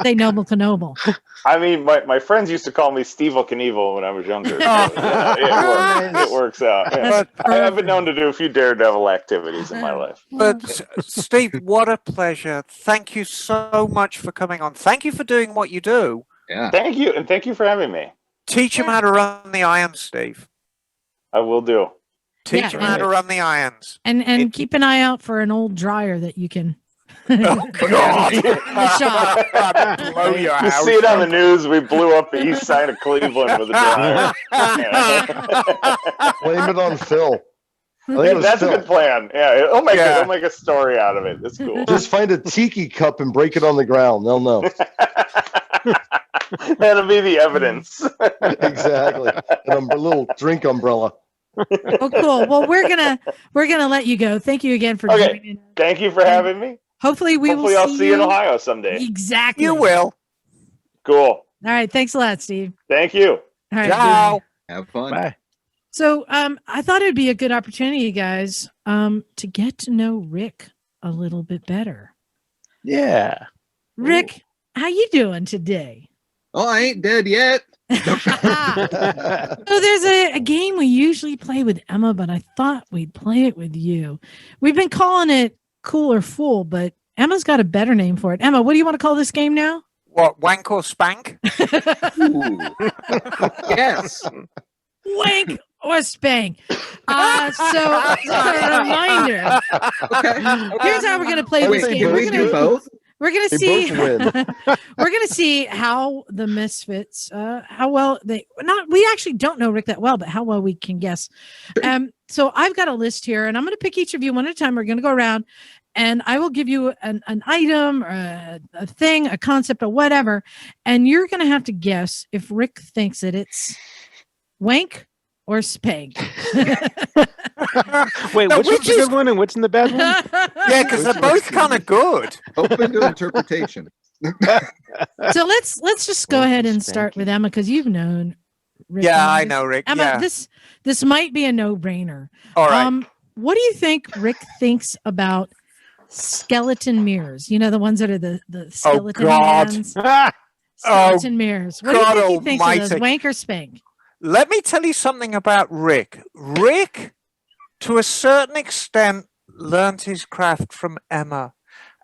Speaker 1: say Noble Knoble.
Speaker 6: I mean, my friends used to call me Steve Knievel when I was younger. So, it works out. Yeah.
Speaker 1: That's
Speaker 6: I've been known to do a few daredevil activities in my life.
Speaker 4: But Steve, what a pleasure! Thank you so much for coming on. Thank you for doing what you do.
Speaker 3: Yeah.
Speaker 6: Thank you, and thank you for having me.
Speaker 4: Teach him how to run the irons, Steve.
Speaker 6: I will do.
Speaker 4: Teach
Speaker 1: Yeah,
Speaker 4: him how to run the irons.
Speaker 1: And keep an eye out for an old dryer that you can.
Speaker 4: Oh God!
Speaker 1: shop.
Speaker 4: Blow your
Speaker 6: You
Speaker 4: house
Speaker 6: see it on
Speaker 4: up.
Speaker 6: the news. We blew up the east side of Cleveland with a dryer.
Speaker 2: Blame it on Phil. I think it was
Speaker 6: That's a
Speaker 2: Phil.
Speaker 6: good plan. Yeah, it'll make
Speaker 4: Yeah.
Speaker 6: it'll make a story out of it. That's cool.
Speaker 2: Just find a tiki cup and break it on the ground. They'll know.
Speaker 6: That'll be the evidence.
Speaker 2: Exactly. A little drink umbrella.
Speaker 1: Oh, cool. Well, we're gonna let you go. Thank you again for
Speaker 6: Okay.
Speaker 1: joining us.
Speaker 6: Thank you for having me.
Speaker 1: Hopefully, we
Speaker 6: Hopefully,
Speaker 1: will
Speaker 6: I'll see you in Ohio someday.
Speaker 1: Exactly.
Speaker 4: You will.
Speaker 6: Cool.
Speaker 1: All right. Thanks a lot, Steve.
Speaker 6: Thank you.
Speaker 1: All right.
Speaker 4: Ciao.
Speaker 3: Have fun.
Speaker 5: Bye.
Speaker 1: So, I thought it'd be a good opportunity, you guys, to get to know Rick a little bit better.
Speaker 5: Yeah.
Speaker 1: Rick, how you doing today?
Speaker 3: Oh, I ain't dead yet.
Speaker 1: So there's a game we usually play with Emma, but I thought we'd play it with you. We've been calling it Cool or Fool, but Emma's got a better name for it. Emma, what do you want to call this game now?
Speaker 4: What, Wank or Spank?
Speaker 3: Ooh. Yes.
Speaker 1: Wank or Spank. So as a reminder,
Speaker 3: Okay.
Speaker 1: here's how we're going to play
Speaker 3: Wait,
Speaker 1: this game.
Speaker 3: can we do both?
Speaker 1: We're gonna
Speaker 2: They
Speaker 1: see.
Speaker 2: both win.
Speaker 1: We're gonna see how the Misfits, how well they not. We actually don't know Rick that well, but how well we can guess. So I've got a list here, and I'm gonna pick each of you one at a time. We're gonna go around, and I will give you an item, or a thing, a concept, or whatever, and you're gonna have to guess if Rick thinks that it's Wank or Spank.
Speaker 5: Wait,
Speaker 4: No,
Speaker 5: which
Speaker 4: which
Speaker 5: one's the
Speaker 4: is-
Speaker 5: good one and what's in the bad one?
Speaker 4: Yeah, because they're both kind of good.
Speaker 3: Open to interpretation.
Speaker 1: So let's just go
Speaker 2: Wank
Speaker 1: ahead
Speaker 2: or
Speaker 1: and start with Emma because you've known Rick.
Speaker 4: Yeah, I
Speaker 1: longest.
Speaker 4: know, Rick.
Speaker 1: Emma,
Speaker 4: Yeah.
Speaker 1: this might be a no-brainer.
Speaker 4: All right.
Speaker 1: What do you think Rick thinks about skeleton mirrors? You know, the ones that are the skeleton
Speaker 4: God.
Speaker 1: hands,
Speaker 5: Ah,
Speaker 1: skeleton mirrors. What
Speaker 4: God
Speaker 1: do you think he thinks of those?
Speaker 4: almighty.
Speaker 1: Wank or Spank?
Speaker 4: Let me tell you something about Rick. Rick, to a certain extent, learned his craft from Emma.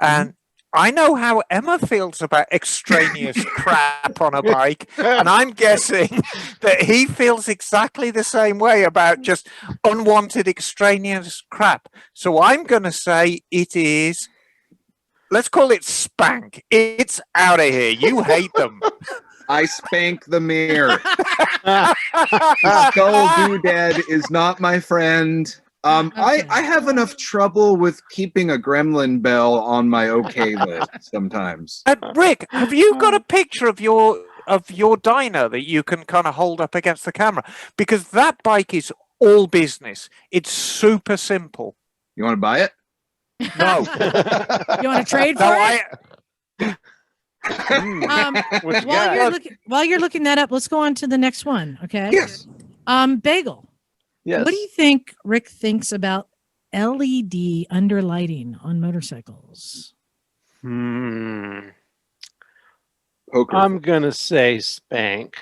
Speaker 4: And I know how Emma feels about extraneous crap on a bike. And I'm guessing that he feels exactly the same way about just unwanted extraneous crap. So I'm going to say it is, let's call it Spank. It's out of here. You hate them.
Speaker 3: I spank the mirror. Skull Doodad is not my friend.
Speaker 1: Okay.
Speaker 3: I have enough trouble with keeping a gremlin bell on my okay list sometimes.
Speaker 4: Rick, have you got a picture of your dyno that you can kind of hold up against the camera? Because that bike is all business. It's super simple.
Speaker 3: You want to buy it?
Speaker 4: No,
Speaker 1: You want to trade for
Speaker 4: no,
Speaker 1: it?
Speaker 5: what you
Speaker 1: While you're looking that up, let's go on to the next one. Okay.
Speaker 3: Yes.
Speaker 1: Bagel.
Speaker 5: Yes.
Speaker 1: What do you think Rick thinks about LED underlighting on motorcycles?
Speaker 3: Poker.
Speaker 5: I'm gonna say Spank.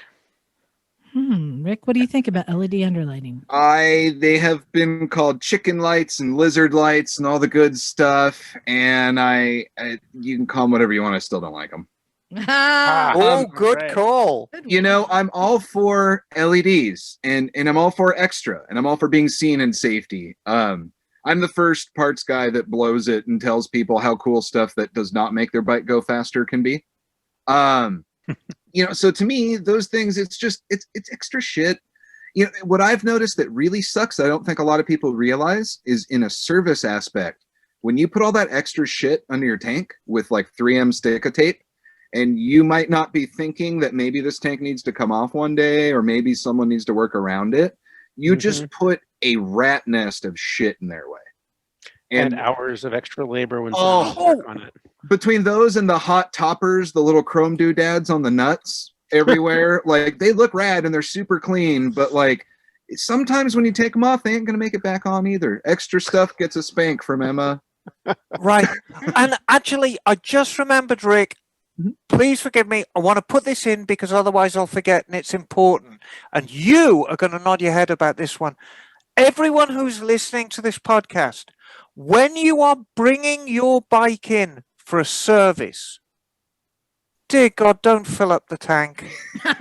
Speaker 1: Rick, what do you think about LED underlighting?
Speaker 3: They have been called chicken lights and lizard lights and all the good stuff, and you can call them whatever you want. I still don't like them.
Speaker 4: Oh, good
Speaker 5: right.
Speaker 4: call.
Speaker 3: You know, I'm all for LEDs and I'm all for extra and I'm all for being seen in safety. I'm the first parts guy that blows it and tells people how cool stuff that does not make their bike go faster can be. You know, so to me, those things, it's extra shit. You know, what I've noticed that really sucks, I don't think a lot of people realize, is in a service aspect. When you put all that extra shit under your tank with like 3M stick-a-tape, and you might not be thinking that maybe this tank needs to come off one day, or maybe someone needs to work around it, you just put a rat nest of shit in their way.
Speaker 5: And hours of extra labor when someone needs to work on it.
Speaker 3: Between those and the hot toppers, the little chrome doodads on the nuts everywhere, like they look rad and they're super clean, but like sometimes when you take them off, they ain't gonna make it back on either. Extra stuff gets a spank from Emma.
Speaker 4: Right. And actually, I just remembered, Rick, please forgive me. I want to put this in because otherwise I'll forget, and it's important. And you are going to nod your head about this one. Everyone who's listening to this podcast, when you are bringing your bike in for a service, dear God, don't fill up the tank.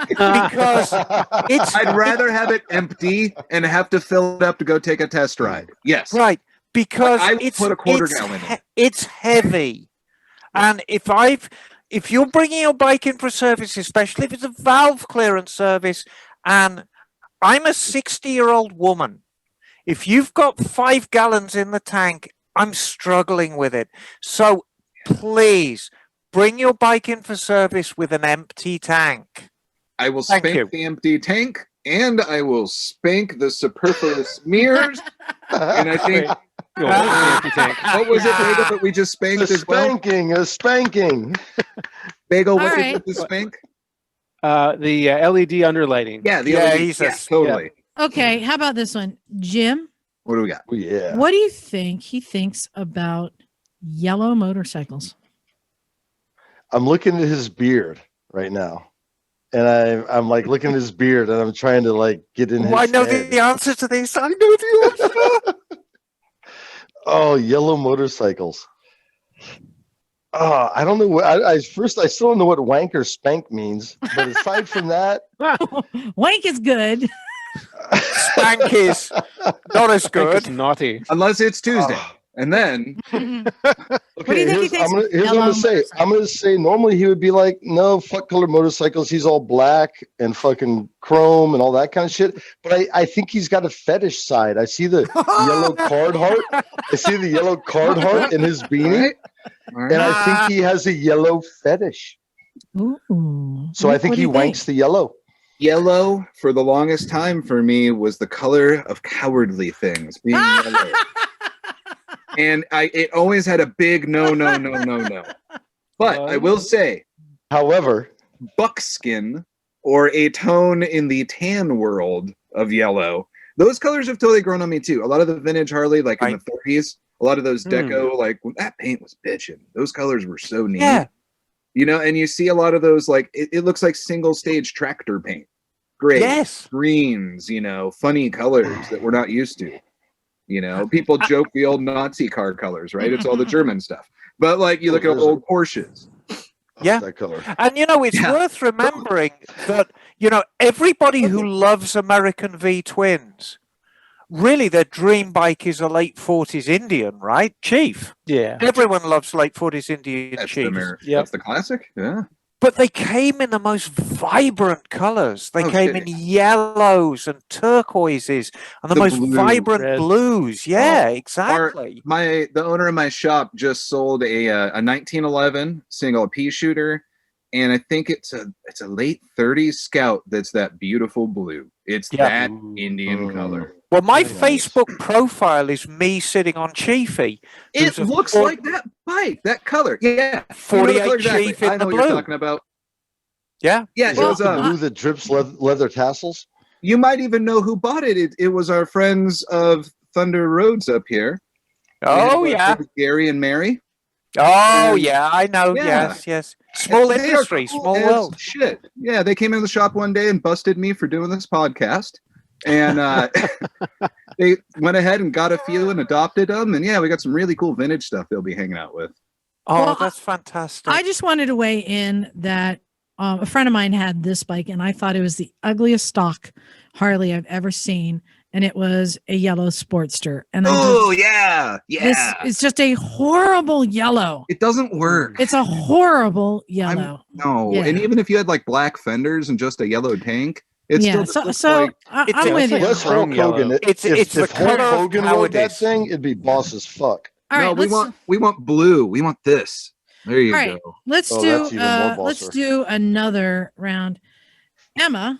Speaker 4: Because
Speaker 3: I'd rather have it empty and have to fill it up to go take a test ride. Yes.
Speaker 4: Right. Because
Speaker 3: I would put a quarter gallon in.
Speaker 4: It's heavy. And if you're bringing your bike in for a service, especially if it's a valve clearance service, and I'm a 60-year-old woman, if you've got 5 gallons in the tank, I'm struggling with it. So please bring your bike in for service with an empty tank.
Speaker 3: I will spank the empty tank, and I will spank the superfluous mirrors. And I think what was it, Bagel, that we just spanked as well?
Speaker 2: A spanking.
Speaker 3: Bagel, what is it, the spank?
Speaker 5: The LED underlighting.
Speaker 3: Yeah, the LED. Yeah, totally.
Speaker 1: Okay, how about this one? Jim,
Speaker 3: what do we got?
Speaker 2: Oh, yeah.
Speaker 1: what do you think he thinks about yellow motorcycles?
Speaker 2: I'm looking at his beard right now. And I'm like looking at his beard and I'm trying to like get in his
Speaker 4: I know
Speaker 2: head.
Speaker 4: the answer to this. I know the answer.
Speaker 2: Oh, yellow motorcycles. Oh, I don't know what I still don't know what wank or spank means. But aside from that,
Speaker 1: Wank is good.
Speaker 4: Spank is not as good.
Speaker 5: It's naughty.
Speaker 3: Unless it's Tuesday. And then
Speaker 2: okay,
Speaker 1: What do you think he thinks?
Speaker 2: here's what I'm gonna say. I'm gonna say normally he would be like, no, fuck colored motorcycles. He's all black and fucking chrome and all that kind of shit. But I think he's got a fetish side. I see the yellow card heart. I see the yellow card heart in his beanie. And I think he has a yellow fetish.
Speaker 1: Ooh.
Speaker 2: So I think he wanks the yellow.
Speaker 3: Yellow, for the longest time for me, was the color of cowardly things, being yellow. And it always had a big no. But I will say,
Speaker 2: however,
Speaker 3: buckskin, or a tone in the tan world of yellow, those colors have totally grown on me too. A lot of the vintage Harley, like in the 30s, a lot of those deco, like that paint was bitching. Those colors were so neat.
Speaker 4: Yeah.
Speaker 3: You know, and you see a lot of those, like it looks like single stage tractor paint. Great.
Speaker 4: Yes.
Speaker 3: Greens, you know, funny colors that we're not used to. You know, people joke the old Nazi car colors, right? It's all the German stuff. But like you look at old Porsches.
Speaker 4: Yeah.
Speaker 2: That color.
Speaker 4: And you know, it's worth remembering that, you know, everybody who loves American V twins, really their dream bike is a late 40s Indian, right? Chief.
Speaker 5: Yeah.
Speaker 4: Everyone loves late 40s Indian
Speaker 3: That's
Speaker 4: Chiefs.
Speaker 3: That's the classic. Yeah.
Speaker 4: But they came in the most vibrant colors. They came
Speaker 3: shit.
Speaker 4: in yellows and turquoises and the most
Speaker 3: blue,
Speaker 4: vibrant
Speaker 5: red.
Speaker 4: blues. Yeah, exactly.
Speaker 3: The owner of my shop just sold a 1911 single pea shooter, and I think it's a late 30s Scout that's that beautiful blue. It's that Indian color.
Speaker 4: Well, my Facebook profile is me sitting on Chiefy.
Speaker 3: It looks like that bike, that color. Yeah.
Speaker 4: 48 Chief in
Speaker 3: I know
Speaker 4: the
Speaker 3: what you're
Speaker 4: blue.
Speaker 3: talking about.
Speaker 4: Yeah.
Speaker 3: Yeah,
Speaker 2: Is that the blue that drips leather tassels?
Speaker 3: You might even know who bought it. It was our friends of Thunder Roads up here.
Speaker 4: Oh, yeah.
Speaker 3: Gary and Mary.
Speaker 4: Oh, yeah, I know.
Speaker 3: Yeah.
Speaker 4: Yes. Small
Speaker 3: They are
Speaker 4: industry,
Speaker 3: cool
Speaker 4: small
Speaker 3: as
Speaker 4: world.
Speaker 3: Shit. Yeah, they came into the shop one day and busted me for doing this podcast. And they went ahead and got a few and adopted them. And yeah, we got some really cool vintage stuff they'll be hanging out with.
Speaker 4: Oh,
Speaker 1: Well,
Speaker 4: that's fantastic.
Speaker 1: I just wanted to weigh in that a friend of mine had this bike, and I thought it was the ugliest stock Harley I've ever seen, and it was a yellow Sportster. And
Speaker 3: Oh yeah,
Speaker 1: this
Speaker 3: yeah.
Speaker 1: is just a horrible yellow.
Speaker 3: It doesn't work.
Speaker 1: It's a horrible yellow.
Speaker 3: No,
Speaker 1: Yeah.
Speaker 3: and even if you had like black fenders and just a yellow tank, it
Speaker 1: Yeah,
Speaker 3: still just
Speaker 1: so
Speaker 3: looks like
Speaker 1: I'm with you.
Speaker 2: Let's Hulk Hogan it.
Speaker 4: It's
Speaker 2: if
Speaker 4: the
Speaker 2: Hulk
Speaker 4: color of
Speaker 2: Hogan rode that
Speaker 4: cowardice.
Speaker 2: thing, it'd be boss as fuck.
Speaker 1: All right,
Speaker 3: no. We want blue. We want this. There you
Speaker 1: All right.
Speaker 3: go.
Speaker 1: let's
Speaker 2: Oh,
Speaker 1: do
Speaker 2: that's even more
Speaker 1: let's
Speaker 2: bosser.
Speaker 1: do another round. Emma,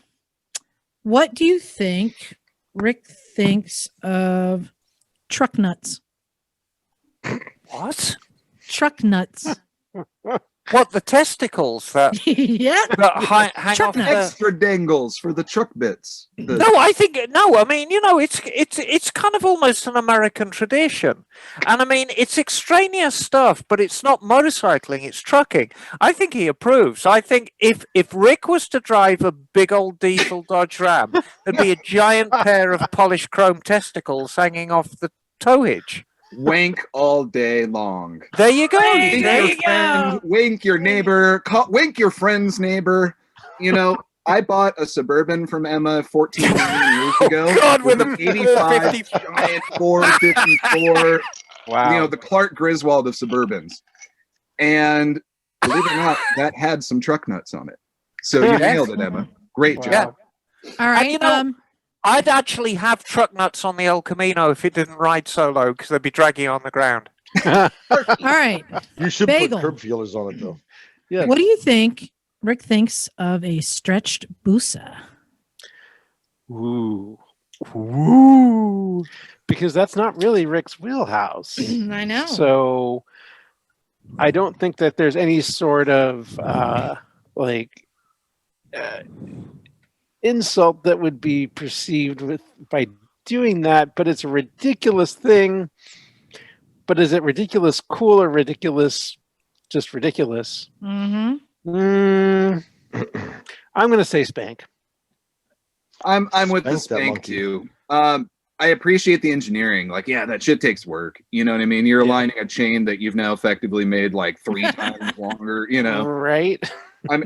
Speaker 1: what do you think Rick thinks of truck nuts?
Speaker 4: What?
Speaker 1: Truck nuts.
Speaker 4: What, the testicles that,
Speaker 1: Yeah.
Speaker 4: that hang
Speaker 1: Truck
Speaker 4: off
Speaker 1: nuts.
Speaker 4: the...
Speaker 3: Extra dangles for the truck bits. The-
Speaker 4: No, I think no. I mean, it's kind of almost an American tradition, and I mean, it's extraneous stuff, but it's not motorcycling; it's trucking. I think he approves. I think if Rick was to drive a big old diesel Dodge Ram, there'd be a giant pair of polished chrome testicles hanging off the tow hitch.
Speaker 3: Wank all day long.
Speaker 4: There you go.
Speaker 1: Hey,
Speaker 3: Wink
Speaker 1: there
Speaker 3: your
Speaker 1: you
Speaker 3: friend,
Speaker 1: go.
Speaker 3: wink your neighbor, wink your friend's neighbor. You know, I bought a Suburban from Emma 14 years ago.
Speaker 4: Oh, God, with
Speaker 3: an
Speaker 4: a
Speaker 3: 85
Speaker 4: 454.
Speaker 3: giant 454.
Speaker 5: Wow.
Speaker 3: You know, the Clark Griswold of Suburbans. And believe it or not, that had some truck nuts on it. So you nailed it, Emma. Great job.
Speaker 1: All right.
Speaker 4: you know, I'd actually have truck nuts on the El Camino if it didn't ride so low, because they'd be dragging on the ground.
Speaker 1: all right.
Speaker 2: You should
Speaker 1: Bagel.
Speaker 2: put curb feelers on it though.
Speaker 5: Yeah.
Speaker 1: What do you think Rick thinks of a stretched Busa?
Speaker 5: Ooh. Ooh. Because that's not really Rick's wheelhouse.
Speaker 1: I know.
Speaker 5: So I don't think that there's any sort of insult that would be perceived by doing that, but it's a ridiculous thing. But is it ridiculous cool or ridiculous just ridiculous?
Speaker 1: Mm-hmm.
Speaker 5: I'm going to say Spank.
Speaker 3: I'm with the
Speaker 2: Spank that
Speaker 3: Spank
Speaker 2: monkey.
Speaker 3: too. I appreciate the engineering. Like, yeah, that shit takes work. You know what I mean? You're aligning a chain that you've now effectively made like 3 times longer, you know.
Speaker 5: Right?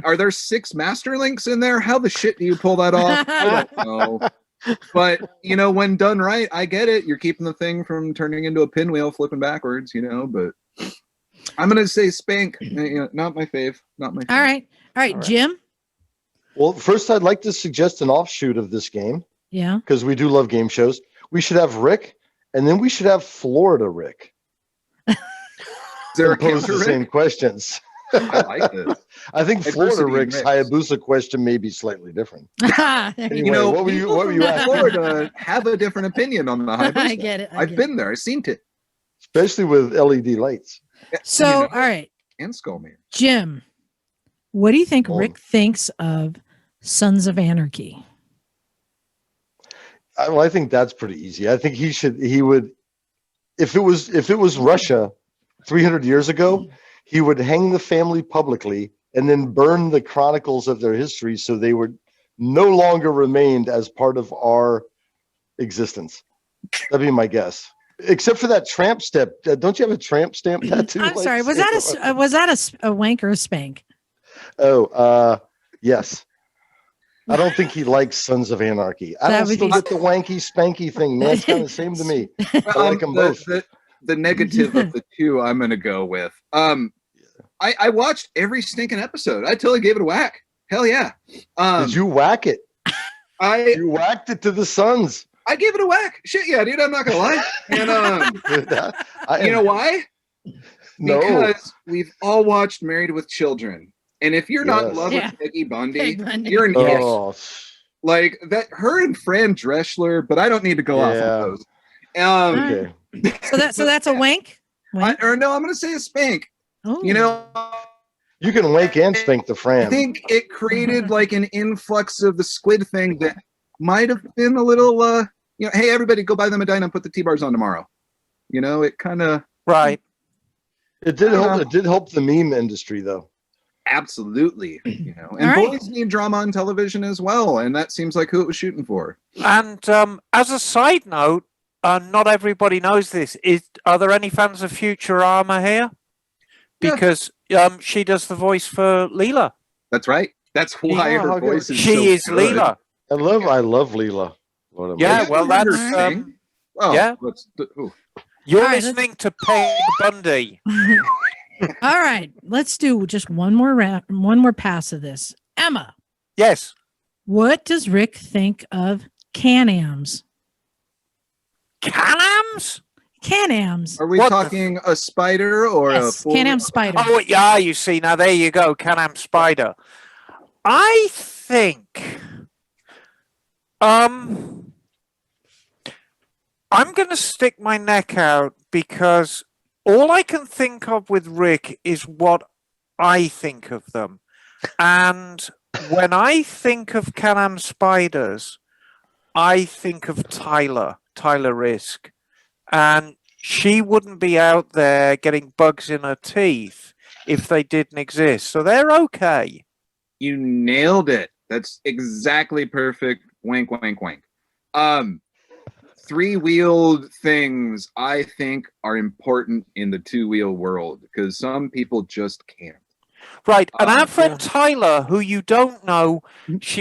Speaker 3: Are there 6 master links in there? How the shit do you pull that off? I don't know. But, you know, when done right, I get it. You're keeping the thing from turning into a pinwheel flipping backwards, you know, but I'm going to say Spank. You know, not my fave. Not my fave.
Speaker 1: All right. All right, Jim.
Speaker 2: Well, first I'd like to suggest an offshoot of this game
Speaker 1: Yeah.
Speaker 2: because we do love game shows. We should have Rick, and then we should have Florida Rick.
Speaker 3: Is there a
Speaker 2: and pose
Speaker 3: counter
Speaker 2: the
Speaker 3: Rick?
Speaker 2: same questions.
Speaker 3: I like this.
Speaker 2: I think Florida
Speaker 3: Diversity in
Speaker 2: Rick's
Speaker 3: mix.
Speaker 2: Hayabusa question may be slightly different. Anyway,
Speaker 3: You know,
Speaker 2: what were you
Speaker 3: people from
Speaker 2: asking?
Speaker 3: Florida have a different opinion on the Hayabusa.
Speaker 1: I get it.
Speaker 3: I've been there. I've seen it.
Speaker 2: Especially with LED lights.
Speaker 1: So,
Speaker 3: You know,
Speaker 1: all right,
Speaker 3: and Skullman.
Speaker 1: Jim, what do you think
Speaker 2: Oh.
Speaker 1: Rick thinks of Sons of Anarchy?
Speaker 2: Well, I think that's pretty easy. I think he would, if it was Russia 300 years ago, he would hang the family publicly and then burn the chronicles of their history so they would no longer remained as part of our existence. That'd be my guess. Except for that tramp step. Don't you have a tramp stamp tattoo?
Speaker 1: I'm
Speaker 2: like
Speaker 1: sorry. Was that a wank or a spank?
Speaker 2: Oh, yes. I don't think he likes Sons of Anarchy. I
Speaker 1: That
Speaker 2: don't
Speaker 1: would
Speaker 2: still
Speaker 1: be-
Speaker 2: get the wanky spanky thing, man. It's kind of the same to me. I like them both.
Speaker 3: The negative of the two I'm going to go with. I watched every stinking episode. I totally gave it a whack. Hell yeah.
Speaker 2: Did you whack it?
Speaker 3: I
Speaker 2: You whacked it to the Suns.
Speaker 3: I gave it a whack. Shit, yeah, dude. I'm not gonna lie. And you know why?
Speaker 2: No.
Speaker 3: Because we've all watched Married with Children, and if you're not in
Speaker 2: Yes.
Speaker 3: love
Speaker 1: Yeah.
Speaker 3: with Peggy Bundy,
Speaker 1: Peg Bundy.
Speaker 3: you're an idiot.
Speaker 2: Oh,
Speaker 3: Like that. Her and Fran Dreschler, but I don't need to go off
Speaker 2: Yeah.
Speaker 3: of those.
Speaker 2: okay.
Speaker 1: So that's a wank. Wank?
Speaker 3: I'm gonna say a spank.
Speaker 1: Oh.
Speaker 3: You know,
Speaker 2: You can wank and spank the
Speaker 3: I
Speaker 2: Fran.
Speaker 3: think it created like an influx of the squid thing that might have been a little, hey, everybody go buy the Medina and put the T-bars on tomorrow. You know, it kind of
Speaker 4: Right.
Speaker 2: It did help. It did help the meme industry, though.
Speaker 3: absolutely, and
Speaker 1: All right.
Speaker 3: boys need drama on television as well. And that seems like who it was shooting for.
Speaker 4: And as a side note, not everybody knows this. Are there any fans of Futurama here? because she does the voice for Leela.
Speaker 3: That's right. That's why
Speaker 2: Yeah,
Speaker 3: her
Speaker 2: how good.
Speaker 3: voice is
Speaker 4: She
Speaker 3: so
Speaker 4: is
Speaker 3: good.
Speaker 4: Leela.
Speaker 2: I love Leela. What a
Speaker 4: Yeah,
Speaker 2: amazing-
Speaker 4: well,
Speaker 3: Heard her
Speaker 4: that's
Speaker 3: sing? Oh,
Speaker 4: yeah.
Speaker 3: ooh.
Speaker 4: You're
Speaker 1: All right,
Speaker 4: listening to Peg Bundy.
Speaker 1: All right, let's do just one more pass of this. Emma,
Speaker 4: Yes.
Speaker 1: what does Rick think of Can-Ams?
Speaker 4: Can-Ams?
Speaker 1: Can-Ams.
Speaker 3: Are we
Speaker 4: What the
Speaker 3: talking a spider or a
Speaker 1: Yes,
Speaker 3: full?
Speaker 1: Can-Am spider.
Speaker 4: Oh, yeah, you see, now there you go, Can-Am Spider. I think I'm going to stick my neck out because all I can think of with Rick is what I think of them. And when I think of Can-Am Spiders, I think of Tyler Risk. And she wouldn't be out there getting bugs in her teeth if they didn't exist. So they're okay.
Speaker 3: You nailed it. That's exactly perfect. Wank, wank, wank. Three-wheeled things, I think, are important in the two-wheel world because some people just can't.
Speaker 4: Right, and our
Speaker 3: Yeah.
Speaker 4: friend Tyler, who you don't know, she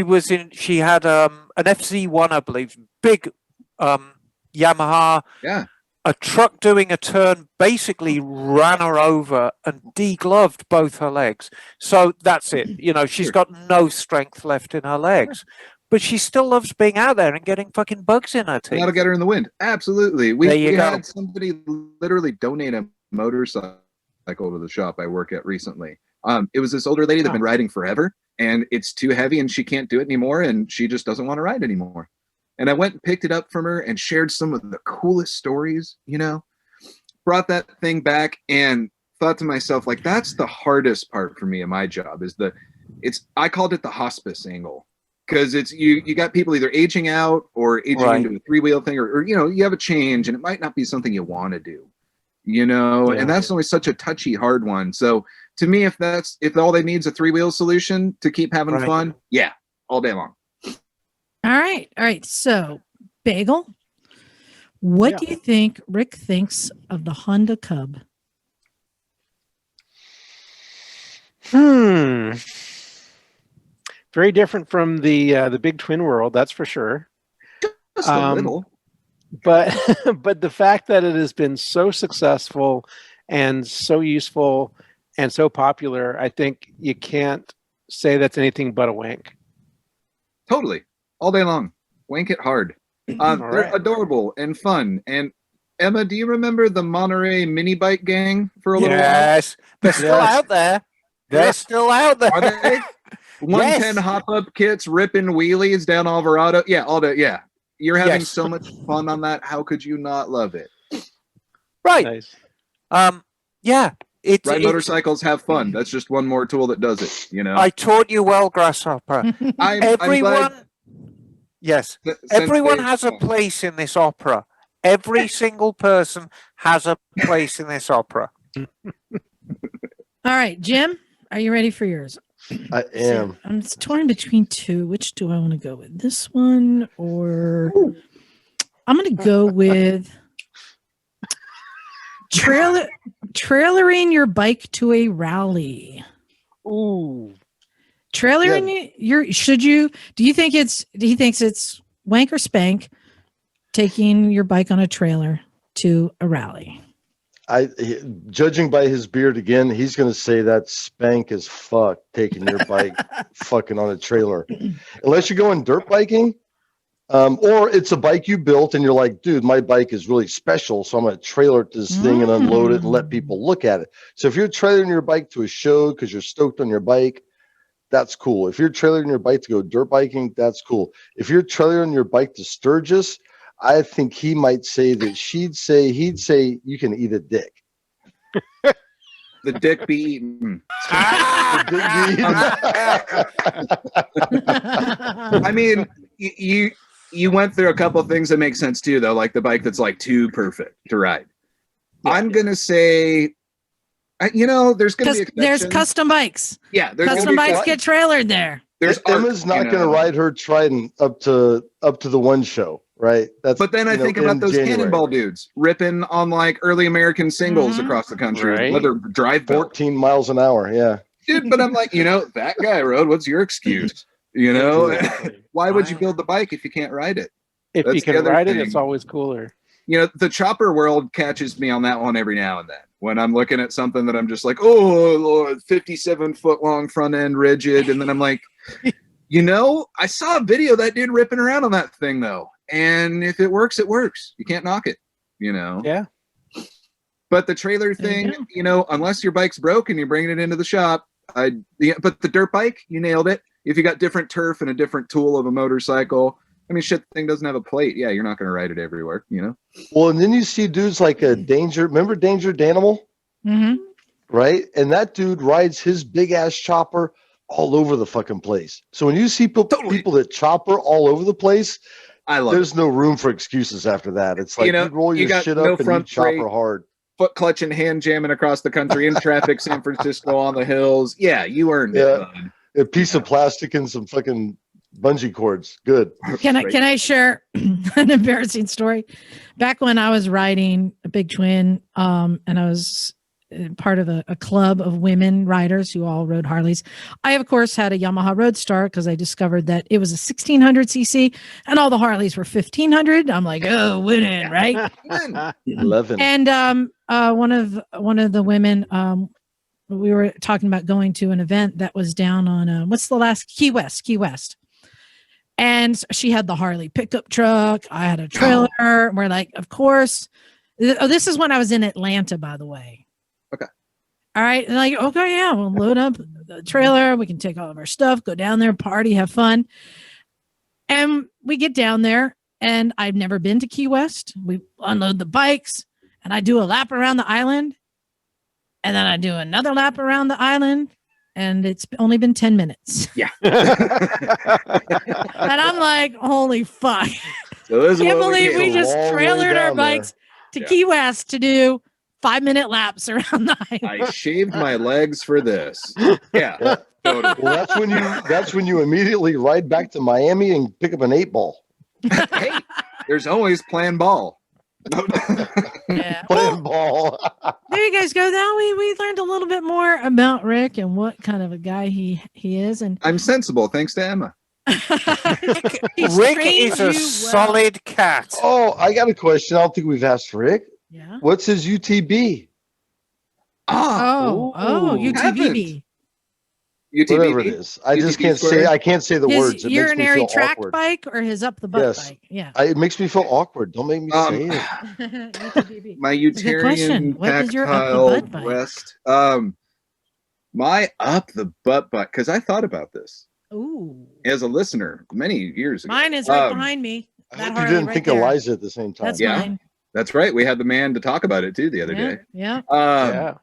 Speaker 4: had an FZ1, I believe, big Yamaha.
Speaker 3: Yeah.
Speaker 4: A truck doing a turn basically ran her over and degloved both her legs. So that's it. You know, she's
Speaker 3: Sure.
Speaker 4: got no strength left in her legs. But she still loves being out there and getting fucking bugs in her
Speaker 3: And
Speaker 4: teeth.
Speaker 3: that'll get her in the wind. Absolutely.
Speaker 4: There
Speaker 3: We
Speaker 4: you go.
Speaker 3: had somebody literally donate a motorcycle to the shop I work at recently. It was this older lady that's been riding forever, and it's too heavy, and she can't do it anymore, and she just doesn't want to ride anymore. And I went and picked it up from her and shared some of the coolest stories, you know, brought that thing back and thought to myself, like, that's the hardest part for me in my job is I called it the hospice angle. Because it's you got people either aging out or aging
Speaker 4: Right.
Speaker 3: into a three-wheel thing, or you know, you have a change and it might not be something you want to do, you know,
Speaker 5: Yeah.
Speaker 3: and that's always such a touchy, hard one. So to me, if all they need is a three-wheel solution to keep having
Speaker 4: Right.
Speaker 3: fun, yeah, all day long.
Speaker 1: All right. So, Bagel, what
Speaker 5: Yeah.
Speaker 1: do you think Rick thinks of the Honda Cub?
Speaker 5: Very different from the big twin world, that's for sure.
Speaker 3: Just a little.
Speaker 5: But but the fact that it has been so successful and so useful and so popular, I think you can't say that's anything but a wank.
Speaker 3: Totally, all day long. Wank it hard. They're
Speaker 5: right.
Speaker 3: adorable and fun. And Emma, do you remember the Monterey mini bike gang for a little while?
Speaker 4: Yes, they're still
Speaker 5: Yes.
Speaker 4: out there. They're
Speaker 3: Yeah.
Speaker 4: still out there.
Speaker 3: Are they? 110 hop-up kits, ripping wheelies down Alvarado. Yeah, all day. Yeah, you're having
Speaker 4: Yes.
Speaker 3: so much fun on that. How could you not love it?
Speaker 4: Right.
Speaker 5: Nice.
Speaker 4: Yeah.
Speaker 3: Ride motorcycles, have fun. That's just one more tool that does it. You know.
Speaker 4: I taught you well, Grasshopper.
Speaker 3: I'm
Speaker 4: Everyone.
Speaker 3: glad
Speaker 4: Yes.
Speaker 3: that
Speaker 4: Everyone
Speaker 3: Sensei-
Speaker 4: has a place in this opera. Every single person has a place in this opera.
Speaker 1: All right, Jim, are you ready for yours?
Speaker 2: I am.
Speaker 1: I'm torn between two. Which do I want to go with? This one or I'm going to go with trailering your bike to a rally.
Speaker 5: Ooh.
Speaker 1: Trailering do you think he thinks it's Wank or Spank taking your bike on a trailer to a rally?
Speaker 2: Judging by his beard again, he's going to say that Spank as fuck taking your bike fucking on a trailer. Unless you're going dirt biking, or it's a bike you built and you're like, dude, my bike is really special, so I'm going to trailer it to this thing and unload it and let people look at it. So if you're trailering your bike to a show because you're stoked on your bike, that's cool. If you're trailering your bike to go dirt biking, that's cool. If you're trailering your bike to Sturgis, I think he might say that he'd say you can eat a dick.
Speaker 3: The dick be eaten.
Speaker 2: The dick be eaten.
Speaker 3: I mean, you went through a couple of things that make sense too, though, like the bike that's like too perfect to ride. I'm gonna say, you know, there's gonna be
Speaker 1: There's
Speaker 3: exceptions.
Speaker 1: custom bikes.
Speaker 3: Yeah, there's
Speaker 1: Custom bikes get trailered there.
Speaker 3: There's
Speaker 2: Emma's not going to ride her Trident up to the one show. Right. That's.
Speaker 3: But then I think about
Speaker 2: in
Speaker 3: those
Speaker 2: January.
Speaker 3: Cannonball dudes ripping on like early American singles across the country.
Speaker 5: Right.
Speaker 3: Leather drive belt.
Speaker 2: 14 miles an hour. Yeah.
Speaker 3: Dude, but I'm like, that guy rode. What's your excuse?
Speaker 5: Exactly.
Speaker 3: Why would you build the bike if you can't ride it?
Speaker 5: If
Speaker 3: That's
Speaker 5: you
Speaker 3: the
Speaker 5: can
Speaker 3: other
Speaker 5: ride it,
Speaker 3: thing.
Speaker 5: it's always cooler.
Speaker 3: The chopper world catches me on that one every now and then when I'm looking at something that I'm just like, oh Lord, 57-foot long front end rigid. And then I'm like, I saw a video of that dude ripping around on that thing though. And if it works, it works. You can't knock it,
Speaker 5: Yeah.
Speaker 3: But the trailer
Speaker 1: There you
Speaker 3: thing, unless your bike's broken, you're bringing it into the shop. But the dirt bike, you nailed it. If you got different turf and a different tool of a motorcycle, I mean, shit, the thing doesn't have a plate. Yeah, you're not going to ride it everywhere,
Speaker 2: Well, and then you see dudes like remember Danger Danimal?
Speaker 1: Mm-hmm.
Speaker 2: Right? And that dude rides his big ass chopper all over the fucking place. So when you see people that chopper all over the place,
Speaker 3: I love
Speaker 2: there's no room for excuses after that. It's like you roll
Speaker 3: you
Speaker 2: your
Speaker 3: got
Speaker 2: shit
Speaker 3: no
Speaker 2: up and you
Speaker 3: front
Speaker 2: chopper
Speaker 3: brake.
Speaker 2: hard.
Speaker 3: Foot clutch and hand jamming across the country in traffic, San Francisco on the hills. Yeah, you earned it. Bud.
Speaker 2: A piece of plastic and some fucking bungee cords. Good.
Speaker 1: Can I share an embarrassing story? Back when I was riding a Big Twin, and I was part of a club of women riders who all rode Harleys. I, of course, had a Yamaha Roadstar because I discovered that it was a 1600cc and all the Harleys were 1500. I'm like, oh, winning, right?
Speaker 2: 11.
Speaker 1: And one of the women, we were talking about going to an event that was down on what's the last Key West. And she had the Harley pickup truck. I had a trailer. And we're like, of course. This is when I was in Atlanta, by the way.
Speaker 3: Okay.
Speaker 1: All right. And like, okay, yeah, we'll load up the trailer. We can take all of our stuff, go down there, party, have fun. And we get down there, and I've never been to Key West. We unload the bikes, and I do a lap around the island. And then I do another lap around the island. And it's only been 10 minutes.
Speaker 3: Yeah.
Speaker 1: And I'm like, holy fuck.
Speaker 3: So
Speaker 1: Can't believe we
Speaker 2: A
Speaker 1: just
Speaker 2: long way
Speaker 1: trailered our
Speaker 2: down
Speaker 1: bikes to
Speaker 3: Yeah.
Speaker 1: Key West to do 5-minute laps around the island.
Speaker 3: I shaved my legs for this. Yeah. Totally.
Speaker 2: Well, that's when you immediately ride back to Miami and pick up an 8-ball.
Speaker 3: Hey, there's always plan ball.
Speaker 1: Yeah.
Speaker 2: Playing ball.
Speaker 1: There you guys go. Now we learned a little bit more about Rick and what kind of a guy he is. And
Speaker 3: I'm sensible, thanks to Emma.
Speaker 1: he's
Speaker 4: Rick
Speaker 1: trained
Speaker 4: is
Speaker 1: you
Speaker 4: a
Speaker 1: well.
Speaker 4: solid cat.
Speaker 2: Oh, I got a question. I don't think we've asked Rick.
Speaker 1: Yeah.
Speaker 2: What's his UTB?
Speaker 1: Oh,
Speaker 3: haven't.
Speaker 1: UTBB.
Speaker 2: Whatever it
Speaker 3: UTV.
Speaker 2: is. I just
Speaker 3: UTV
Speaker 2: can't
Speaker 3: squared?
Speaker 2: say. I can't say the
Speaker 1: His
Speaker 2: words. It makes me
Speaker 1: urinary
Speaker 2: feel
Speaker 1: tract
Speaker 2: awkward.
Speaker 1: bike or his up the butt
Speaker 2: Yes.
Speaker 1: bike? Yeah.
Speaker 2: It makes me feel awkward. Don't make me say it.
Speaker 1: UTBB.
Speaker 3: My
Speaker 1: a good question.
Speaker 3: uterine
Speaker 1: What is your up the
Speaker 3: tactile
Speaker 1: butt bike?
Speaker 3: breast. My up the butt bike, because I thought about this
Speaker 1: Ooh.
Speaker 3: as a listener many years ago.
Speaker 1: Mine is right
Speaker 3: Um,
Speaker 1: behind me.
Speaker 2: I
Speaker 1: That
Speaker 2: hope you
Speaker 1: Harley
Speaker 2: didn't
Speaker 1: right
Speaker 2: think
Speaker 1: there.
Speaker 2: of Liza at the same time.
Speaker 1: That's
Speaker 3: Yeah.
Speaker 1: mine.
Speaker 3: That's right. We had the man to talk about it too the other
Speaker 1: Yeah.
Speaker 3: day.
Speaker 1: Yeah.
Speaker 5: Yeah.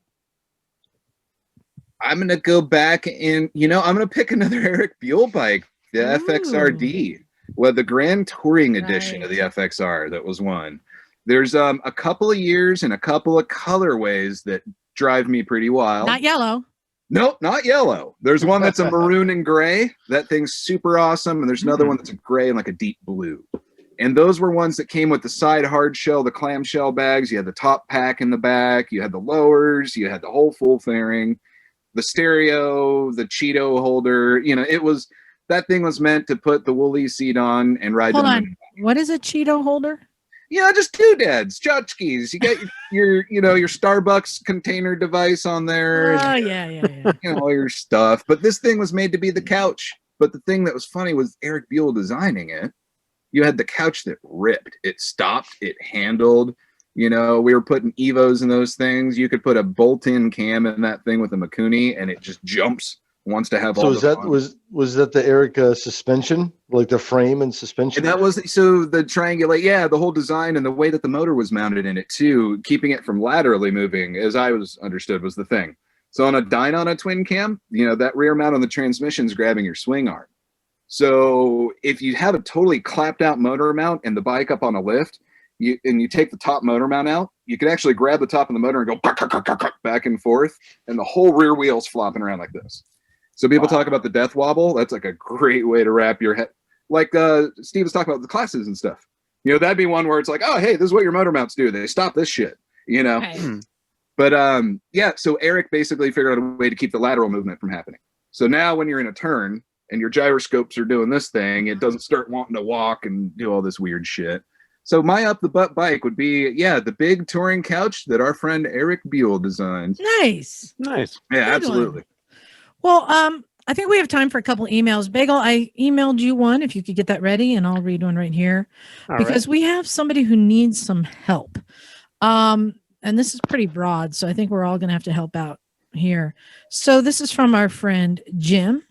Speaker 3: I'm gonna go back and I'm gonna pick another Eric Buell bike, the FXRD, well, the Grand Touring edition of the FXR. That was one. There's a couple of years and a couple of colorways that drive me pretty wild.
Speaker 1: Not yellow.
Speaker 3: Nope, not yellow. There's one that's a maroon and gray. That thing's super awesome. And there's another one that's a gray and like a deep blue. And those were ones that came with the side hard shell, the clamshell bags. You had the top pack in the back. You had the lowers. You had the whole full fairing, the stereo, the Cheeto holder. That thing was meant to put the woolly seat on and ride.
Speaker 1: Hold on. What is a Cheeto holder?
Speaker 3: Just doodads, tchotchkes. You got your Starbucks container device on there.
Speaker 1: Oh, yeah.
Speaker 3: All your stuff. But this thing was made to be the couch. But the thing that was funny was Eric Buell designing it. You had the couch that ripped. It stopped. It handled. We were putting Evos in those things. You could put a bolt-in cam in that thing with a Mikuni, and it just jumps. Wants to have
Speaker 2: So
Speaker 3: all.
Speaker 2: is that was that the Eric suspension, like the frame and suspension?
Speaker 3: And that was so the triangulate, the whole design and the way that the motor was mounted in it too, keeping it from laterally moving, as I was understood, was the thing. So on a Dyna on a twin cam, that rear mount on the transmission is grabbing your swing arm. So if you have a totally clapped out motor mount and the bike up on a lift, you take the top motor mount out, you could actually grab the top of the motor and go back and forth, and the whole rear wheel's flopping around like this. So people talk about the death wobble. That's like a great way to wrap your head. Like Steve was talking about the classes and stuff. You know, that'd be one where it's like, oh, hey, this is what your motor mounts do. They stop this shit, you know?
Speaker 1: Right.
Speaker 3: But yeah, so Eric basically figured out a way to keep the lateral movement from happening. So now when you're in a turn and your gyroscopes are doing this thing, it doesn't start wanting to walk and do all this weird shit. So my up the butt bike would be, yeah, the big touring couch that our friend Eric Buell designed.
Speaker 1: Nice.
Speaker 5: Nice.
Speaker 3: Yeah,
Speaker 1: Good
Speaker 3: absolutely.
Speaker 1: Well, I think we have time for a couple emails. Bagel, I emailed you one if you could get that ready, and I'll read one right here
Speaker 5: All
Speaker 1: because we have somebody who needs some help. And this is pretty broad, so I think we're all going to have to help out here. So this is from our friend Jim.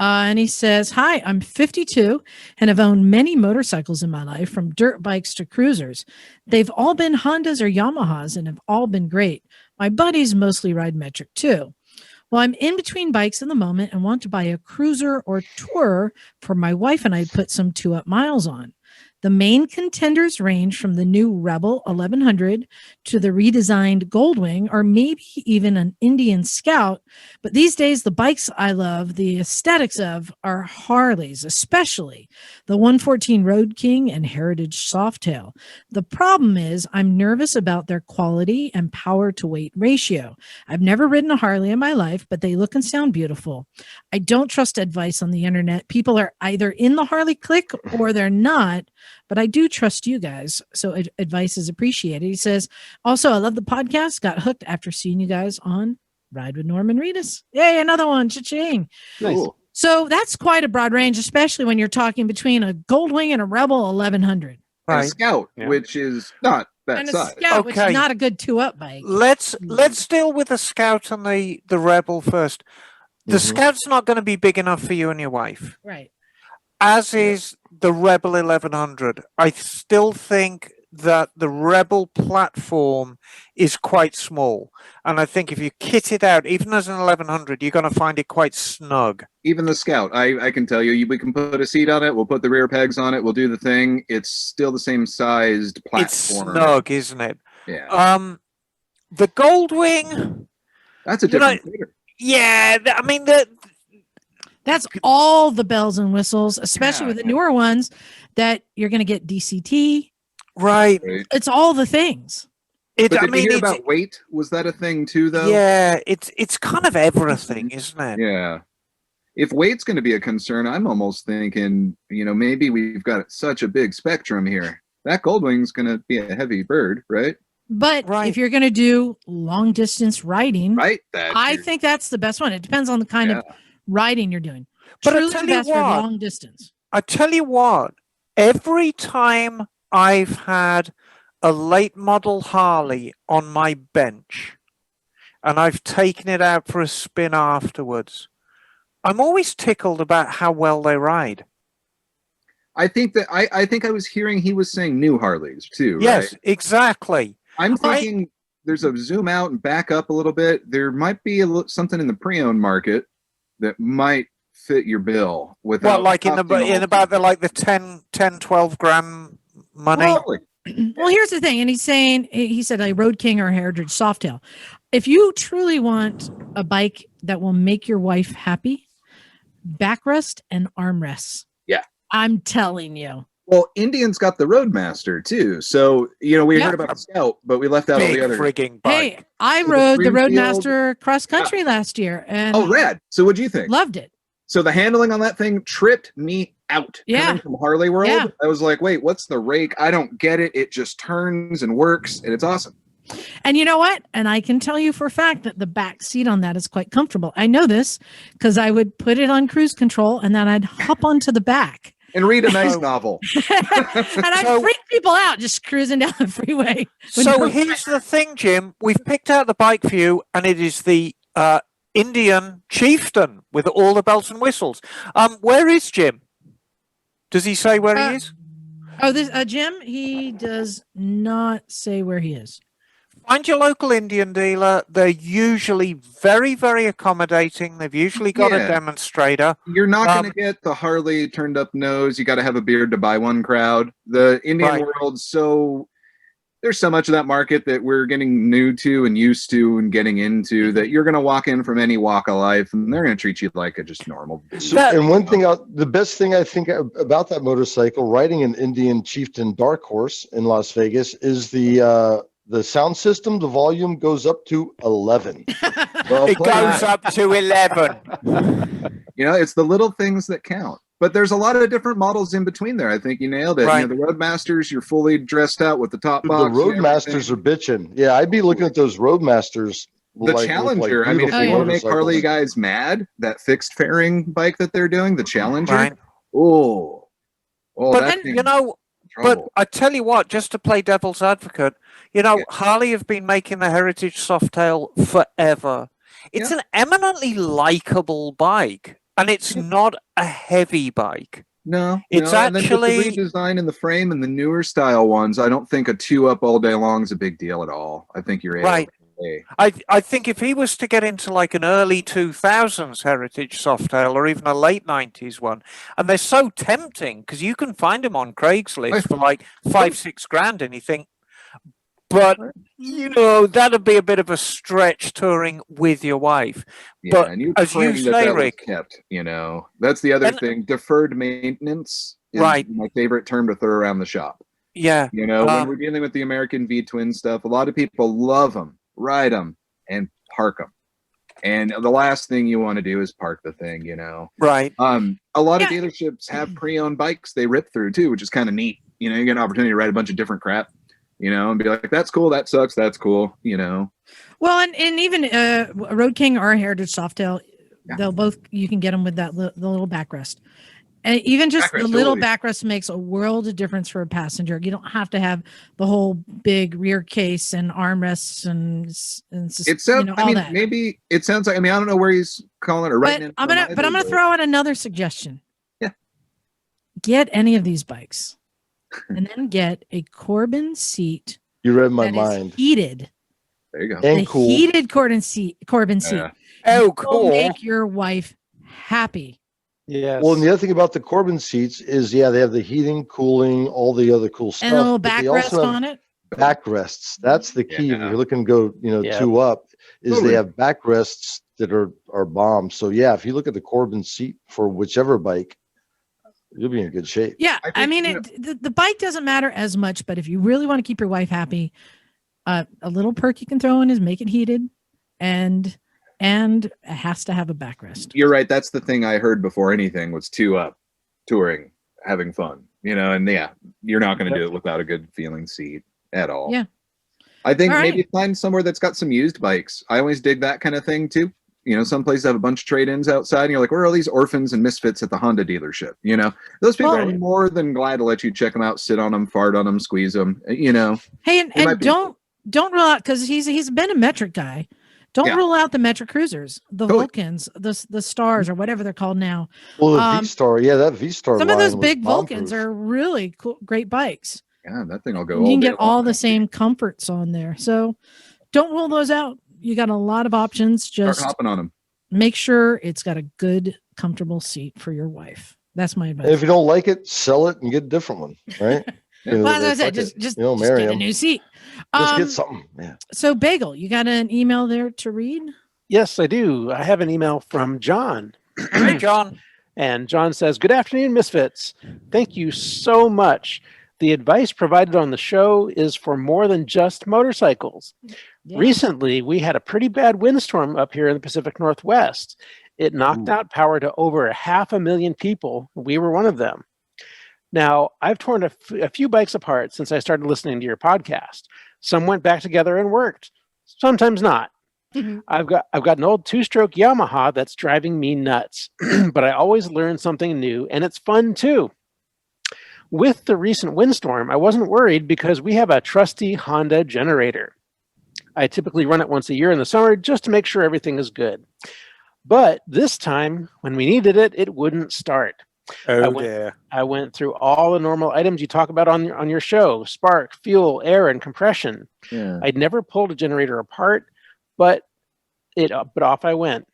Speaker 1: And he says, hi, I'm 52 and have owned many motorcycles in my life, from dirt bikes to cruisers. They've all been Hondas or Yamahas and have all been great. My buddies mostly ride metric too. Well, I'm in between bikes in the moment and want to buy a cruiser or tourer for my wife and I to put some 2-up miles on. The main contenders range from the new Rebel 1100 to the redesigned Goldwing, or maybe even an Indian Scout. But these days, the bikes I love, the aesthetics of, are Harleys, especially the 114 Road King and Heritage Softail. The problem is I'm nervous about their quality and power to weight ratio. I've never ridden a Harley in my life, but they look and sound beautiful. I don't trust advice on the internet. People are either in the Harley clique or they're not. But I do trust you guys, so advice is appreciated. He says, also, I love the podcast. Got hooked after seeing you guys on Ride with Norman Reedus. Yay, another one. Cha-ching.
Speaker 5: Nice.
Speaker 3: Cool.
Speaker 1: So that's quite a broad range, especially when you're talking between a Goldwing and a Rebel 1100.
Speaker 3: And a
Speaker 4: Right.
Speaker 3: Scout,
Speaker 5: Yeah.
Speaker 3: which is not that
Speaker 1: And a
Speaker 3: size.
Speaker 1: Scout, which
Speaker 4: Okay.
Speaker 1: is not a good 2-up bike.
Speaker 4: Let's deal with the Scout and the Rebel first. The
Speaker 2: Mhm.
Speaker 4: Scout's not going to be big enough for you and your wife,
Speaker 1: Right.
Speaker 4: as is the Rebel 1100. I still think that the Rebel platform is quite small, and I think if you kit it out, even as an 1100, you're going to find it quite snug.
Speaker 3: Even the Scout, I can tell you, we can put a seat on it. We'll put the rear pegs on it. We'll do the thing. It's still the same sized platform.
Speaker 4: It's snug, isn't it?
Speaker 3: Yeah,
Speaker 4: The Goldwing,
Speaker 3: that's a
Speaker 4: you know,
Speaker 3: different theater.
Speaker 4: yeah, I mean
Speaker 1: That's all the bells and whistles, especially
Speaker 3: Yeah,
Speaker 1: with the newer ones that you're going to get DCT.
Speaker 4: right.
Speaker 3: Right?
Speaker 1: It's all the things.
Speaker 4: It,
Speaker 3: But
Speaker 4: I
Speaker 3: did
Speaker 4: mean,
Speaker 3: you hear
Speaker 4: it's,
Speaker 3: about weight? Was that a thing too, though?
Speaker 4: yeah, it's kind of everything, isn't it?
Speaker 3: Yeah. If weight's going to be a concern, I'm almost thinking, you know, maybe we've got such a big spectrum here. That Goldwing's going to be a heavy bird, right?
Speaker 1: But
Speaker 4: Right.
Speaker 1: if you're going to do long distance riding,
Speaker 3: Right. That
Speaker 1: I think that's the best one. It depends on the kind of riding you're doing.
Speaker 4: But I
Speaker 1: Truly
Speaker 4: tell
Speaker 1: the
Speaker 4: you
Speaker 1: best for
Speaker 4: what,
Speaker 1: long distance.
Speaker 4: I tell you what, every time I've had a late model Harley on my bench and I've taken it out for a spin afterwards, I'm always tickled about how well they ride.
Speaker 3: I think that I think I was hearing he was saying new Harleys too.
Speaker 4: Yes,
Speaker 3: Right?
Speaker 4: exactly.
Speaker 3: I'm thinking there's a zoom out and back up a little bit. There might be something in the pre-owned market that might fit your bill without
Speaker 4: Well, like in
Speaker 3: costing
Speaker 4: about the 10, 12 grand money.
Speaker 3: Probably.
Speaker 1: Well, here's the thing. And he's saying, he said a Road King or Heritage Softail. If you truly want a bike that will make your wife happy, backrest and armrests.
Speaker 3: Yeah.
Speaker 1: I'm telling you.
Speaker 3: Well, Indian's got the Roadmaster too. So, you know, we heard about the Scout, but we left out all
Speaker 4: Big
Speaker 3: the other.
Speaker 4: frigging bike.
Speaker 1: Hey, I
Speaker 3: So the
Speaker 1: rode the
Speaker 3: Greenfield-
Speaker 1: Roadmaster cross country last year and
Speaker 3: Oh, rad. So what'd you think?
Speaker 1: loved it.
Speaker 3: So the handling on that thing tripped me out.
Speaker 1: Yeah.
Speaker 3: Coming from Harley World,
Speaker 1: Yeah.
Speaker 3: I was like, wait, what's the rake? I don't get it. It just turns and works, and it's awesome.
Speaker 1: And you know what? And I can tell you for a fact that the back seat on that is quite comfortable. I know this because I would put it on cruise control and then I'd hop onto the back.
Speaker 3: And read a nice novel.
Speaker 1: And I'd
Speaker 4: So-
Speaker 1: freak people out just cruising down the freeway. with
Speaker 4: So
Speaker 1: no-
Speaker 4: here's the thing, Jim. We've picked out the bike for you, and it is the Indian Chieftain with all the bells and whistles. Where is Jim? Does he say where he is?
Speaker 1: Oh, this Jim, he does not say where he is.
Speaker 4: Find your local Indian dealer. They're usually very, very accommodating. They've usually got a
Speaker 3: Yeah.
Speaker 4: demonstrator.
Speaker 3: You're not going
Speaker 4: Um,
Speaker 3: to get the Harley turned up nose. You got to have a beard to buy one crowd. The Indian
Speaker 4: Right.
Speaker 3: world, so there's so much of that market that we're getting new to and used to and getting into that you're going to walk in from any walk of life and they're going to treat you like a just normal.
Speaker 2: So, and one thing, the best thing I think about that motorcycle, riding an Indian Chieftain Dark Horse in Las Vegas, is the sound system. The volume goes up to 11. Well,
Speaker 4: It goes up to 11.
Speaker 3: You know, it's the little things that count. But there's a lot of different models in between there. I think you nailed it.
Speaker 4: Right.
Speaker 3: You know, the Roadmasters, you're fully dressed out with the top
Speaker 2: The
Speaker 3: box. and
Speaker 2: Roadmasters
Speaker 3: everything.
Speaker 2: are bitching. Yeah, I'd be looking at those Roadmasters.
Speaker 3: The Challenger. I mean, if you want to make Harley
Speaker 2: motorcycles.
Speaker 3: guys mad, that fixed fairing bike that they're doing, the Challenger.
Speaker 4: Right.
Speaker 3: Oh,
Speaker 4: But
Speaker 3: that
Speaker 4: then,
Speaker 3: thing's
Speaker 4: you know,
Speaker 3: trouble.
Speaker 4: but I tell you what, just to play devil's advocate, you know,
Speaker 3: Yeah.
Speaker 4: Harley have been making the Heritage Softail forever. It's an eminently likable bike, and it's not a heavy bike.
Speaker 3: No,
Speaker 4: It's
Speaker 3: no, and then with
Speaker 4: actually-
Speaker 3: the redesign in the frame and the newer style ones. I don't think a 2-up all day long is a big deal at all. I think you're
Speaker 4: Right.
Speaker 3: A.
Speaker 4: I think if he was to get into like an early 2000s Heritage Softail or even a late 90s one, and they're so tempting because you can find them on Craigslist for like 5-6 grand anything. But you know, that'd be a bit of a stretch touring with your wife.
Speaker 3: Yeah,
Speaker 4: But
Speaker 3: and you
Speaker 4: as you
Speaker 3: praying
Speaker 4: say,
Speaker 3: that was
Speaker 4: Rick-
Speaker 3: kept. You know, that's the other
Speaker 4: And-
Speaker 3: thing. Deferred maintenance is
Speaker 4: Right.
Speaker 3: my favorite term to throw around the shop.
Speaker 4: Yeah.
Speaker 3: You know, when
Speaker 4: Um,
Speaker 3: we're dealing with the American V twin stuff, a lot of people love them, ride them, and park them. And the last thing you want to do is park the thing. You know,
Speaker 4: Right.
Speaker 3: a lot of
Speaker 1: Yeah.
Speaker 3: dealerships have pre-owned bikes they rip through too, which is kind of neat. You know, you get an opportunity to ride a bunch of different crap. You know, and be like, that's cool, that sucks, that's cool. You know,
Speaker 1: Well, and even Road King or Heritage Softail,
Speaker 3: Yeah.
Speaker 1: they'll both, you can get them with that the little backrest. And even just the
Speaker 3: Backrest,
Speaker 1: little
Speaker 3: totally.
Speaker 1: backrest makes a world of difference for a passenger. You don't have to have the whole big rear case and armrests and
Speaker 3: it sounds.
Speaker 1: you know,
Speaker 3: I
Speaker 1: all
Speaker 3: mean,
Speaker 1: that.
Speaker 3: maybe it sounds like. I mean, I don't know where he's calling it or
Speaker 1: But
Speaker 3: writing it.
Speaker 1: I'm gonna throw out another suggestion.
Speaker 3: Yeah.
Speaker 1: Get any of these bikes, and then get a Corbin seat
Speaker 2: You read my
Speaker 1: that is
Speaker 2: mind.
Speaker 1: heated.
Speaker 3: There you go.
Speaker 2: And
Speaker 1: The
Speaker 2: cool.
Speaker 1: heated Corbin seat.
Speaker 3: Yeah.
Speaker 4: Oh,
Speaker 1: Will
Speaker 4: cool.
Speaker 1: make your wife happy.
Speaker 5: Yes.
Speaker 2: Well, and the other thing about the Corbin seats is, yeah, they have the heating, cooling, all the other cool stuff.
Speaker 1: And a little
Speaker 2: but they
Speaker 1: backrest
Speaker 2: also have
Speaker 1: on it.
Speaker 2: backrests. That's the key. If
Speaker 3: Yeah.
Speaker 2: you're looking to go,
Speaker 5: Yeah.
Speaker 2: 2 up, is
Speaker 3: Totally.
Speaker 2: they have backrests that are bombs. So yeah, if you look at the Corbin seat for whichever bike, you'll be in good shape.
Speaker 1: Yeah,
Speaker 3: I
Speaker 1: I
Speaker 3: think,
Speaker 1: mean,
Speaker 3: you know-
Speaker 1: the bike doesn't matter as much, but if you really want to keep your wife happy, a little perk you can throw in is make it heated, and it has to have a backrest.
Speaker 3: You're right. That's the thing I heard before anything was 2-up, touring, having fun. You know, and yeah, you're not going to do it without a good feeling seat at all.
Speaker 1: Yeah.
Speaker 3: I think
Speaker 1: All
Speaker 3: maybe
Speaker 1: right.
Speaker 3: find somewhere that's got some used bikes. I always dig that kind of thing too. You know, some places have a bunch of trade-ins outside, and you're like, where are all these orphans and misfits at the Honda dealership? You know, those people
Speaker 1: Well-
Speaker 3: are more than glad to let you check them out, sit on them, fart on them, squeeze them. You know,
Speaker 1: Hey,
Speaker 3: It might
Speaker 1: and
Speaker 3: be-
Speaker 1: don't rule out, because he's been a metric guy. Don't
Speaker 3: Yeah.
Speaker 1: rule out the metric cruisers, the
Speaker 3: Totally.
Speaker 1: Vulcans, the stars, or whatever they're called now.
Speaker 2: Well, the
Speaker 1: Um,
Speaker 2: V-Star, yeah, that V-Star.
Speaker 1: Some of those
Speaker 2: line was
Speaker 1: big Vulcans
Speaker 2: bomb-proof.
Speaker 1: are really cool, great bikes.
Speaker 3: yeah, that thing will go.
Speaker 1: You can
Speaker 3: day
Speaker 1: get all
Speaker 3: long.
Speaker 1: the same comforts on there, so don't rule those out. You got a lot of options.
Speaker 3: Start
Speaker 1: Just
Speaker 3: hopping on them.
Speaker 1: make sure it's got a good, comfortable seat for your wife. That's my
Speaker 2: And
Speaker 1: advice.
Speaker 2: if you don't like it, sell it and get a different one, right?
Speaker 3: Yeah.
Speaker 1: Well, as I
Speaker 2: Fuck
Speaker 1: said,
Speaker 2: it.
Speaker 1: just
Speaker 2: marry
Speaker 1: get a
Speaker 2: 'em.
Speaker 1: new seat.
Speaker 2: Just
Speaker 1: Um,
Speaker 2: get something. Yeah.
Speaker 1: So, Bagel, you got an email there to read?
Speaker 5: Yes, I do. I have an email from John.
Speaker 4: Hey, John.
Speaker 5: And John says, "Good afternoon, Misfits. Thank you so much. The advice provided on the show is for more than just motorcycles.
Speaker 1: Yeah.
Speaker 5: Recently, we had a pretty bad windstorm up here in the Pacific Northwest. It knocked out power to over 500,000 people. We were one of them. Now, I've torn a few bikes apart since I started listening to your podcast. Some went back together and worked, sometimes not.
Speaker 1: Mhm.
Speaker 5: I've got an old 2-stroke Yamaha that's driving me nuts, but I always learn something new, and it's fun too. With the recent windstorm, I wasn't worried because we have a trusty Honda generator. I typically run it once a year in the summer just to make sure everything is good. But this time, when we needed it, it wouldn't start.
Speaker 4: Oh,
Speaker 5: went-
Speaker 4: dear.
Speaker 5: I went through all the normal items you talk about on your show: spark, fuel, air, and compression.
Speaker 3: Yeah.
Speaker 5: I'd never pulled a generator apart, but off I went.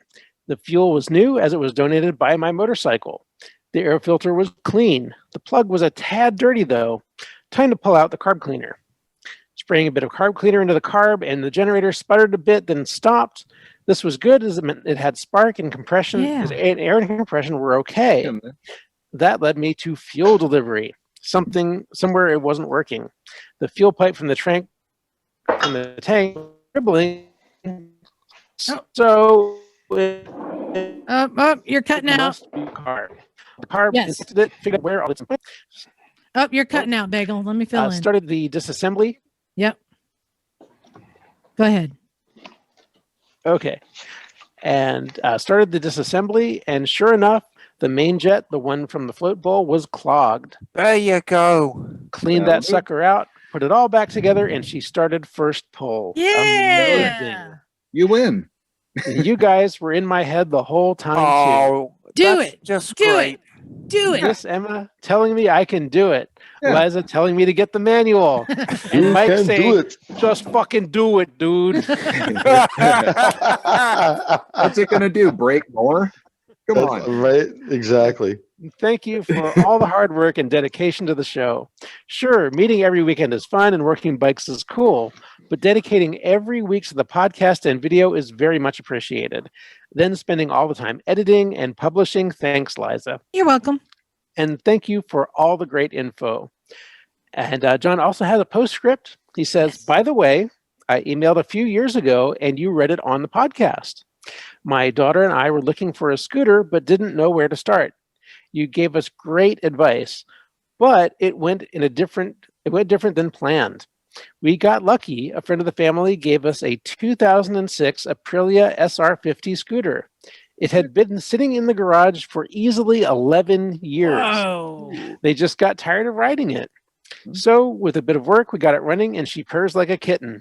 Speaker 5: The fuel was new as it was donated by my motorcycle. The air filter was clean. The plug was a tad dirty though. Time to pull out the carb cleaner. spraying a bit of carb cleaner into the carb, and the generator sputtered a bit, then stopped. This was good as it meant it had spark and compression.
Speaker 1: Yeah.
Speaker 5: Air and compression were okay. That led me to fuel delivery. Somewhere it wasn't working. The fuel pipe from the tank was dribbling. So
Speaker 1: you're cutting out.
Speaker 5: must be carb. The carb
Speaker 1: Yes.
Speaker 5: inspected it, figured out where all its
Speaker 1: Oh, you're cutting out, Bagel. Let me fill in.
Speaker 5: started the disassembly.
Speaker 1: Yep. Go ahead.
Speaker 5: Okay. And started the disassembly, and sure enough, the main jet, the one from the float bowl, was clogged.
Speaker 4: There you go.
Speaker 5: Cleaned that sucker out, put it all back together, and she started first pull.
Speaker 1: Yeah.
Speaker 3: You win.
Speaker 5: Amazing. You guys were in my head the whole time,
Speaker 4: Oh,
Speaker 1: Do
Speaker 4: that's
Speaker 1: it.
Speaker 4: Just
Speaker 1: Do
Speaker 4: great.
Speaker 1: it. Do
Speaker 5: too.
Speaker 1: it.
Speaker 5: Miss Emma telling me I can do it.
Speaker 3: Yeah.
Speaker 5: Liza telling me to get the manual. And
Speaker 2: You
Speaker 5: Mike
Speaker 2: can do
Speaker 5: saying,
Speaker 2: it.
Speaker 5: just fucking do it, dude.
Speaker 3: What's it gonna do? Break more? Come on.
Speaker 2: Right? Exactly.
Speaker 5: Thank you for all the hard work and dedication to the show. Sure, meeting every weekend is fun and working bikes is cool, but dedicating every week to the podcast and video is very much appreciated. Then spending all the time editing and publishing. Thanks, Liza.
Speaker 1: You're welcome.
Speaker 5: And thank you for all the great info. And John also has a postscript. He says,
Speaker 1: Yes.
Speaker 5: by the way, I emailed a few years ago and you read it on the podcast. My daughter and I were looking for a scooter, but didn't know where to start. You gave us great advice, but it went different than planned. We got lucky. A friend of the family gave us a 2006 Aprilia SR50 scooter. It had been sitting in the garage for easily 11 years.
Speaker 1: Whoa.
Speaker 5: They just got tired of riding it. So with a bit of work, we got it running and she purrs like a kitten.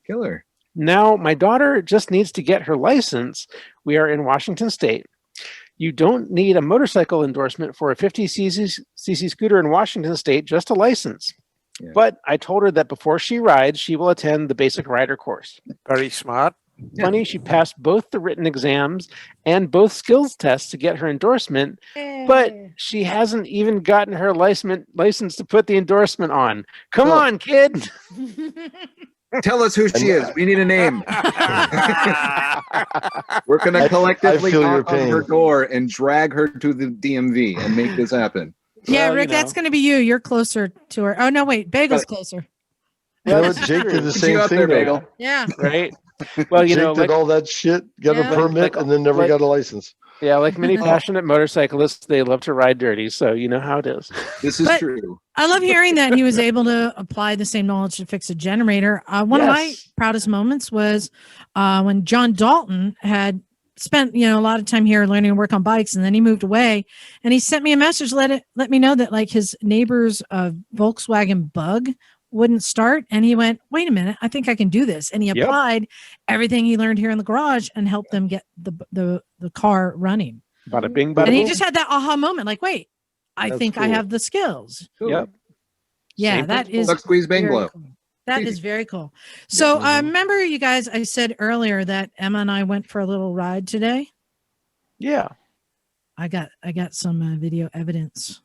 Speaker 3: Killer.
Speaker 5: Now, my daughter just needs to get her license. We are in Washington State. You don't need a motorcycle endorsement for a 50cc scooter in Washington State, just a license.
Speaker 3: Yeah.
Speaker 5: But I told her that before she rides, she will attend the basic rider course.
Speaker 4: Very smart.
Speaker 5: Funny, she passed both the written exams and both skills tests to get her endorsement, but she hasn't even gotten her license to put the endorsement on. Come
Speaker 3: Oh.
Speaker 5: on, kid.
Speaker 3: Tell us who she is. We need a name. We're gonna
Speaker 2: I
Speaker 3: collectively
Speaker 2: feel your
Speaker 3: knock on her
Speaker 2: pain.
Speaker 3: door and drag her to the DMV and make this happen.
Speaker 1: Yeah,
Speaker 5: Well,
Speaker 1: Rick, that's going to be you. You're closer to her. Oh, no, wait. Bagel's closer.
Speaker 2: You know what?
Speaker 5: That's
Speaker 2: Jake
Speaker 5: true.
Speaker 2: did the
Speaker 3: Put you
Speaker 2: same
Speaker 3: out
Speaker 2: thing.
Speaker 3: there,
Speaker 2: though.
Speaker 3: Bagel.
Speaker 1: Yeah.
Speaker 5: Right? Well, you
Speaker 2: Jake
Speaker 5: know,
Speaker 2: did
Speaker 5: like,
Speaker 2: all that shit, got
Speaker 1: Yeah.
Speaker 2: a permit, and then never
Speaker 5: like-
Speaker 2: got a license.
Speaker 5: yeah, like many passionate motorcyclists, they love to ride dirty. So you know how it is.
Speaker 3: This is
Speaker 1: But-
Speaker 3: true.
Speaker 1: I love hearing that he was able to apply the same knowledge to fix a generator. One of my
Speaker 5: Yes.
Speaker 1: proudest moments was when John Dalton had spent a lot of time here learning to work on bikes, and then he moved away, and he sent me a message let me know that like his neighbor's Volkswagen Bug wouldn't start, and he went, wait a minute, I think I can do this, and he
Speaker 5: Yep.
Speaker 1: applied everything he learned here in the garage and helped them get the car running.
Speaker 5: Bada bing, bada
Speaker 1: And he
Speaker 5: boom.
Speaker 1: just had that aha moment, like, wait, I
Speaker 2: That's
Speaker 1: think I
Speaker 2: cool.
Speaker 1: have the skills.
Speaker 3: Cool.
Speaker 5: Yep.
Speaker 1: Yeah,
Speaker 5: Same
Speaker 1: that
Speaker 5: principle.
Speaker 1: is
Speaker 3: Suck, squeeze, bang,
Speaker 1: very
Speaker 3: blow.
Speaker 1: cool. That is very cool. So I
Speaker 5: Mhm.
Speaker 1: remember you guys, I said earlier that Emma and I went for a little ride today.
Speaker 5: Yeah.
Speaker 1: I got some video evidence.